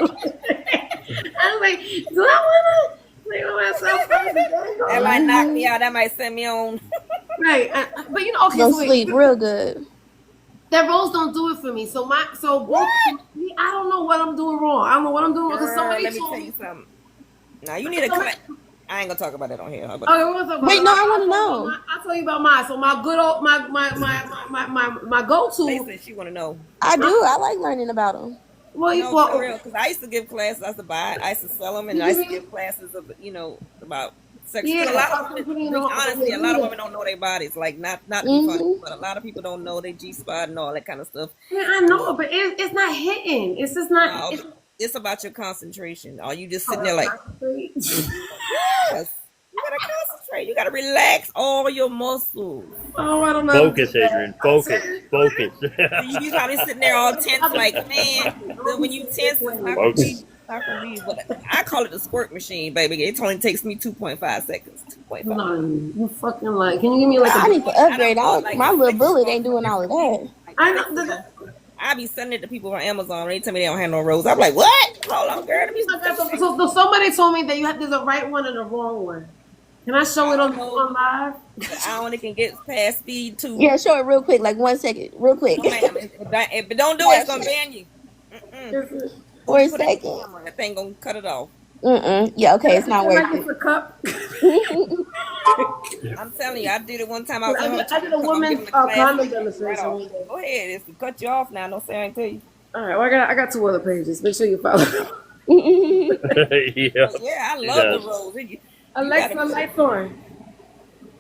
I was like, do I want to play with myself? That might knock me out. That might send me on. Right. But you know, okay. Go sleep real good. That rose don't do it for me. So I don't know what I'm doing wrong. I don't know what I'm doing wrong. Because somebody let me tell you something. Now you need a I ain't gonna talk about that on here. Okay, we'll talk about Wait, no, I want to know. I'll tell you about mine. So my good old my go-to. They said she want to know. I do. I like learning about them. Well, for real, because I used to give classes. I used to sell them, and I used to give classes of about sex. Yeah, A lot of women, honestly, a lot of women don't know their bodies. Like not to be funny, but a lot of people don't know their G spot and all that kind of stuff. Yeah, I know, but it's not hitting. It's just not. No, it's about your concentration. Are you just sitting there like? Yes. You gotta concentrate. You gotta relax all your muscles. Oh, I don't know. Focus, Adrian. Focus. You probably sitting there all tense, like, man. When you tense, it's not gonna be. But I call it the squirt machine, baby. It only takes me 2.5 seconds. 2.5. No, you fucking like. Can you give me like? I need to upgrade. My little bullet ain't doing all of that. I know. I be sending it to people on Amazon. They tell me they don't have no rose. I'm like, what? Hold on, girl. So somebody told me that there's a right one and a wrong one. Can I show it on live? I only can get past speed 2. Yeah, show it real quick, like 1 second, real quick. No, ma'am. If it don't do it, it's gonna ban you. For a second. That thing gonna cut it off. Yeah, okay, it's not worth it. A cup. I'm telling you, I did it one time. I did a woman's condom demonstration. Go ahead, it's to cut you off now. Don't say I ain't tell you. All right, well, I got 2 other pages. Make sure you follow. Yeah, I love the rose. Alexa, lights on.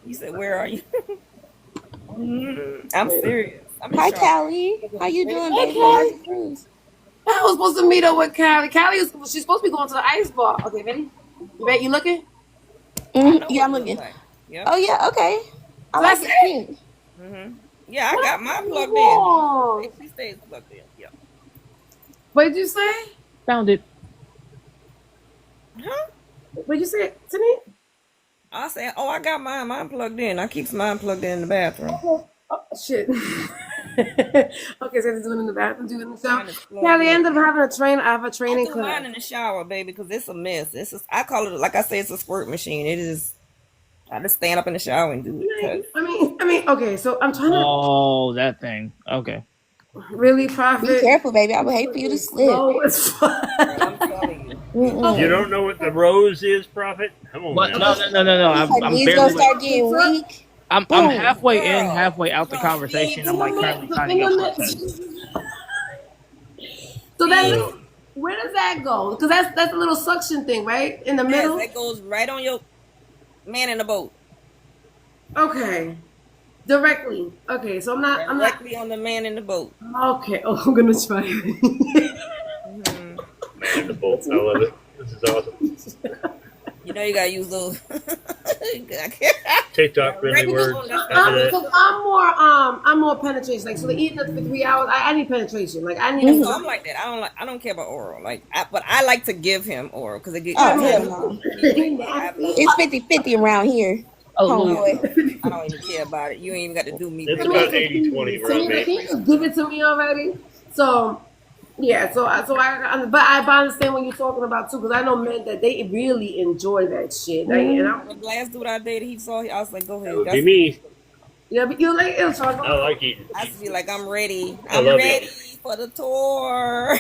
You said, where are you? I'm serious. Hi, Callie. How you doing, baby? I was supposed to meet up with Callie. She's supposed to be going to the ice bar. Okay, ready? You looking? Yeah, I'm looking. Yep. Oh, yeah, okay. I like it pink. Yeah, I got mine plugged in. She stays plugged in. Yeah. What did you say? Found it. Huh? What did you say to me? I said, I got mine plugged in. I keep mine plugged in the bathroom. Oh, shit. Okay, so they're doing it in the bathroom, doing it in the shower. Callie, I ended up having I have a training class. Mine in the shower, baby, because it's a mess. I call it, like I say, it's a squirt machine. It is. I just stand up in the shower and do it. I mean, okay, so I'm trying to. Oh, that thing. Okay. Really, Prophet? Be careful, baby. I would hate for you to slip. No, it's fine. I'm telling you. You don't know what the rose is, Prophet? Come on. What? Now. No. I'm He's barely. gonna start getting weak. I'm halfway in, halfway out the conversation. I'm like currently trying to get processed. So that where does that go? Because that's a little suction thing, right? In the middle? That goes right on your man in the boat. Okay. Directly. Okay, so I'm not Directly on the man in the boat. Okay. Oh, I'm gonna try. Man in the boat. I love it. This is awesome. You know you gotta use those. TikTok friendly words. I'm more penetration. Like, so they eating up for 3 hours. I need penetration. Like, I need. So I'm like that. I don't care about oral. Like, but I like to give him oral because it gets. It's 50-50 around here. Homeboy. I don't even care about it. You ain't even got to do me. It's about 80-20 around me. Can you just give it to me already? So. Yeah, but I understand what you're talking about too, because I know men that they really enjoy that shit. Like, The last dude I dated, I was like, go ahead. That would be me. Yeah, but you like it. I like eating. I feel like I'm ready. I'm ready for the tour.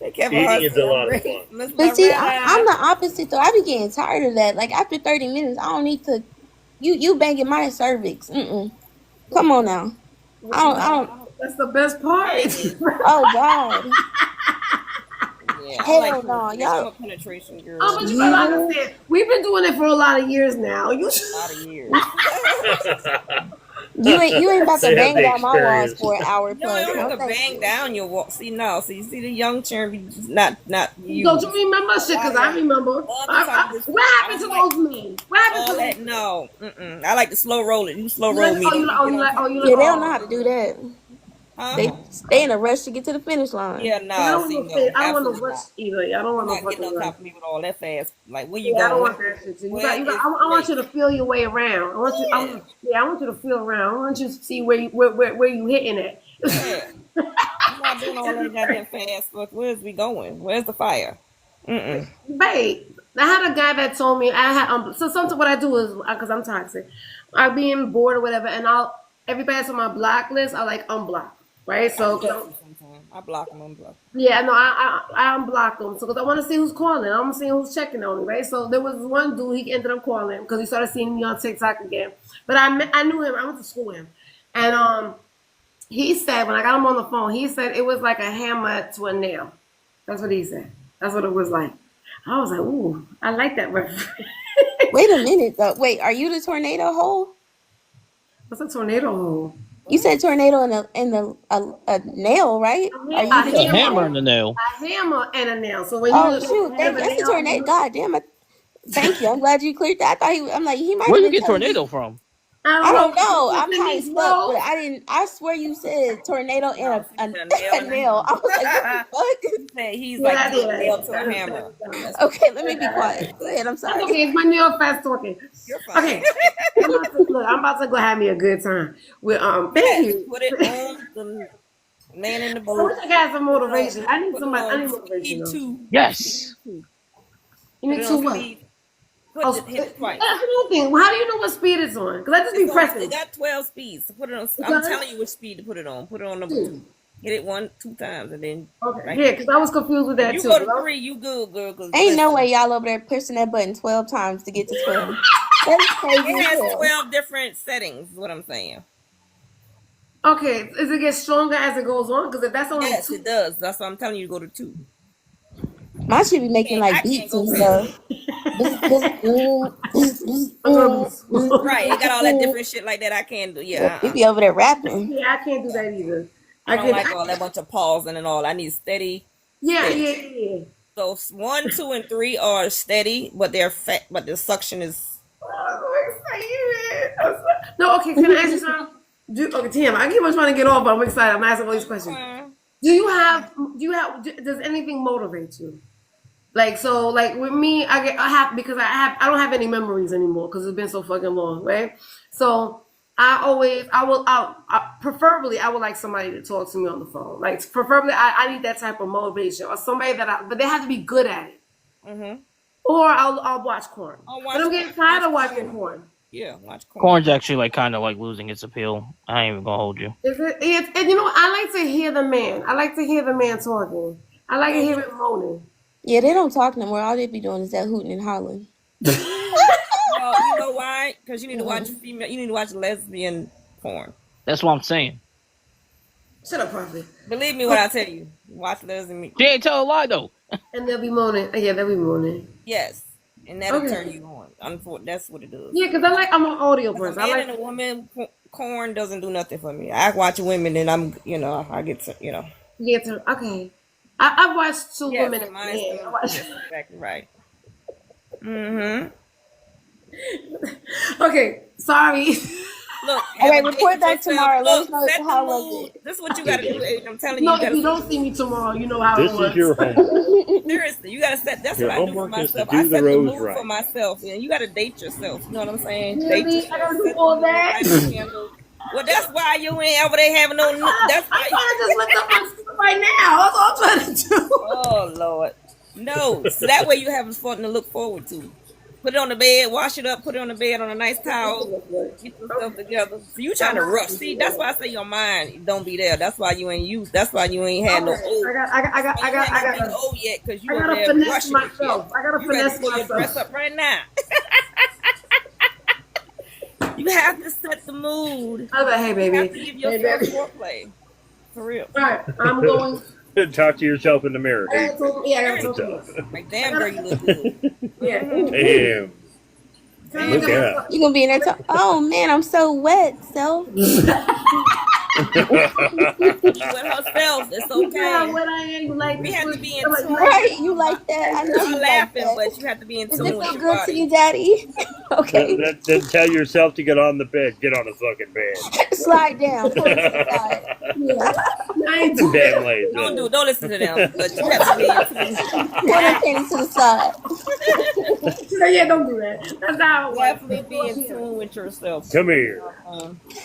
Eating is a lot of fun. But see, I'm the opposite though. I be getting tired of that. Like after 30 minutes, I don't need to. You banging my cervix. Come on now. I don't. That's the best part. Oh God. Yeah, hell no, y'all. I'm a penetration girl. Oh, but you gotta understand, we've been doing it for a lot of years now. A lot of years. You ain't about to bang down my walls for an hour plus. You don't have to bang down your wall. See, you see the young children, not you. Don't you remember shit? Because I remember. What happened to those men? What happened to that? No, I like to slow roll it. You slow roll me. Yeah, they don't know how to do that. They in a rush to get to the finish line. Yeah, no. I don't want to rush either. I don't want to get on top of me with all that fast. Like where you going? I don't want that shit. I want you to feel your way around. I want you to feel around. I want you to see where you hitting at. Yeah. I'm not doing all that goddamn fast. Look, where's we going? Where's the fire? Babe, I had a guy that told me so sometimes what I do is because I'm toxic. I'm being bored or whatever, and everybody that's on my block list, I like unblock. Right, so I block them, unblock. Yeah, no, I unblock them. So because I want to see who's calling, I want to see who's checking on me, right? So there was one dude, he ended up calling because he started seeing me on TikTok again. But I knew him, I went to school with him, and he said when I got him on the phone, he said it was like a hammer to a nail. That's what he said. That's what it was like. I was like, ooh, I like that reference. Wait a minute though. Wait, are you the tornado hole? What's a tornado hole? You said tornado in a nail, right? Are you It's a the hammer in tornado? the nail. A hammer and a nail. So when Oh you shoot, have a that's a nail, tornado. God damn it. Thank you. I'm glad you cleared that. I thought I'm like, he might Where have you been get telling me. tornado from? I don't know. It's I'm in high these as fuck, but walls. I didn't. I swear you said tornado and No, a, she said nail a and a nail. I was like, what the He said he's Yeah, like I did. a nail to a hammer. fuck? Okay, let me be quiet. Go ahead. I'm That's sorry. okay. It's my nail fast talking. You're fine. Okay. I'm about to go have me a good time. With thank Yes, you. put it on the man in the I boat. wish I got some motivation. I need Put it somebody. I need on motivation speed though. 2. Yes. You Put need it to on what? speed. Oh, Hit it twice. that's another thing. Well, how do you know what speed it's on? Because I just be It pressing. got 12 speeds. So put it on. I'm Okay. telling you which speed to put it on. Put it on number 2. Hit it 2 times and then. Okay. Right. Yeah, because I was confused with that You too. go to 3, you good, girl. Cause Ain't no listen, way y'all over there pushing that button 12 times to get to 12. That's crazy it as has hell. 12 different settings. Is what I'm saying. Okay, does it get stronger as it goes on? Because if that's only Yes, 2, it does. That's why I'm telling you to go to 2. My shit be making I like can't beats go and further. stuff. Right, it got all that different shit like that. I can't do. Yeah, You be over there rapping. yeah, I can't do that either. I don't like all that bunch of pausing and all. I need steady. Yeah, steady. yeah. So 1, 2, and 3 are steady, but they're fat. But the suction is. I'm so excited. No, okay, can I ask you something? Okay, Tim, I keep on trying to get off, but I'm excited. I'm asking all these questions. Does anything motivate you? Like, so, like, with me, I don't have any memories anymore because it's been so fucking long, right? So, preferably, I would like somebody to talk to me on the phone. Like, preferably, I need that type of motivation or somebody but they have to be good at it. Mm-hmm. Or I'll watch porn. But I'm getting tired of watching porn. Yeah, watch corn. Corn's actually like kind of like losing its appeal. I ain't even gonna hold you. And you know, I like to hear the man. I like to hear the man talking. I like to hear him moaning. Yeah, they don't talk no more. All they be doing is that hooting and hollering. Well, you know why? Because you need to watch female. You need to watch lesbian porn. That's what I'm saying. Shut up, Prophet. Believe me when I tell you. Watch lesbian. She ain't tell a lie though. And they'll be moaning. Yeah, they'll be moaning. Yes, and that'll Okay. turn you on. That's what it does. Yeah, because I'm an audio A person. man I and a woman corn doesn't do nothing for me. I watch women and I get to, okay. I've watched 2 women and mine is men. yes, exactly right. Mm-hmm. Okay, sorry. Look, All right, have a report date back with yourself. tomorrow. Let us Look, know set the how was mood. it. This is what you gotta do, Aiden. I'm telling you. No, You if you gotta don't see me tomorrow, you know how This it was. is your homework. seriously, you gotta set. That's Your what I do for homework is to myself. do I the set the rows mood right. for myself, and you gotta date yourself. You know what I'm saying? Really? Date yourself. I gotta do set the all mood, that? light a candle. Well, that's why you ain't ever they having no. That's I'm why. trying to just lift up my sister right now. That's all I'm trying to do. Oh Lord, no. So that way you have something to look forward to. Put it on the bed, wash it up, put it on the bed on a nice towel, get yourself together. So you trying to rush. See, that's why I say your mind don't be there. That's why you ain't used. That's why you ain't had no old. I got old yet because you I over gotta there finesse rushing myself. I gotta You ready to finesse pull your dress myself. up right now. You have to set the mood. I was like, hey, You have to baby. give Hey, yourself baby. foreplay. For real. All right, I'm going. Talk to yourself in the mirror. I gotta talk to you. Like, damn, girl, you look good. Yeah. Damn. Look out. You gonna be in there talking, oh man, I'm so wet, so She with herself. It's Yeah, okay. what I am, you like We this have to one. be in I'm like, tune. right, you like that. I know I'm you like laughing, that. but you have to be in Does tune it with feel your good body. to you, Daddy? Okay. Then tell yourself to get on the bed. Get on the fucking bed. Slide down. Pull it to the side. Yeah. I ain't Damn doing lazy. Don't listen to them. But you have to be in tune. Pull that penny to the side. that. Yeah, don't do that. That's how it works. Definitely be in tune with yourself. Come here.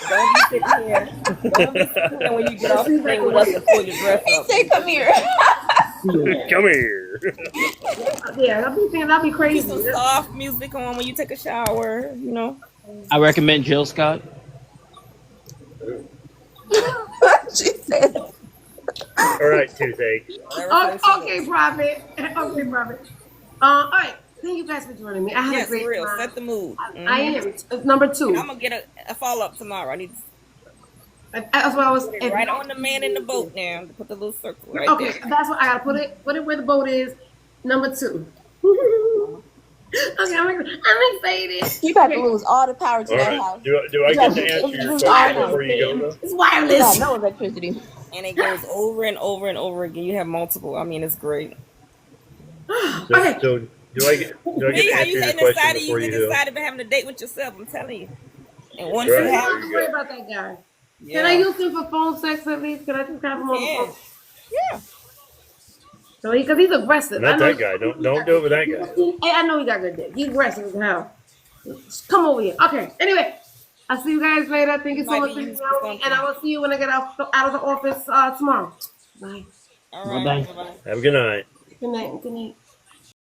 Don't be sitting here. Don't be sitting here when you get off the thing with us and pull your dress up. Say, come here. Come here. Yeah, I'll be thinking I'll be Keep crazy. some soft music on when you take a shower, you know. I recommend Jill Scott. She said. All right, toothache. Okay, Prophet. Okay, Prophet. All right. Thank you guys for joining me. I had Yes, a great for real. time. Set the mood. I am. It's number 2. I'm gonna get a follow up tomorrow. I need to That's what I was. put it right on the man in the boat now. Put the little circle right Okay, there. that's what I gotta put it. Put it where the boat is. Number 2. Woo. Okay, I'm excited. You got to lose all the power to All that right. house. Do I get to answer your question before you go, though? It's You wireless. got no electricity. And it goes over and over and over again. You have multiple. I mean, it's great. Okay. So do I get See to how answer you your hadn't question decided before you you get go? decided to having a date with yourself. I'm telling you. And once Right. you have, Don't worry about that guy. yeah. Can I use him for phone sex at least? Can I just have him on the Yeah. phone? Yeah. So because he's aggressive. Not I know that guy. Don't do it with that guy. Hey, I know he got good dick. He's aggressive as hell. Come over here. Okay. Anyway, I'll see you guys later. Thank you so much for hanging out with me, and I will see you when I get out of the office tomorrow. Bye. All right. Bye-bye. Bye-bye. Have a good night. Good night. Good night.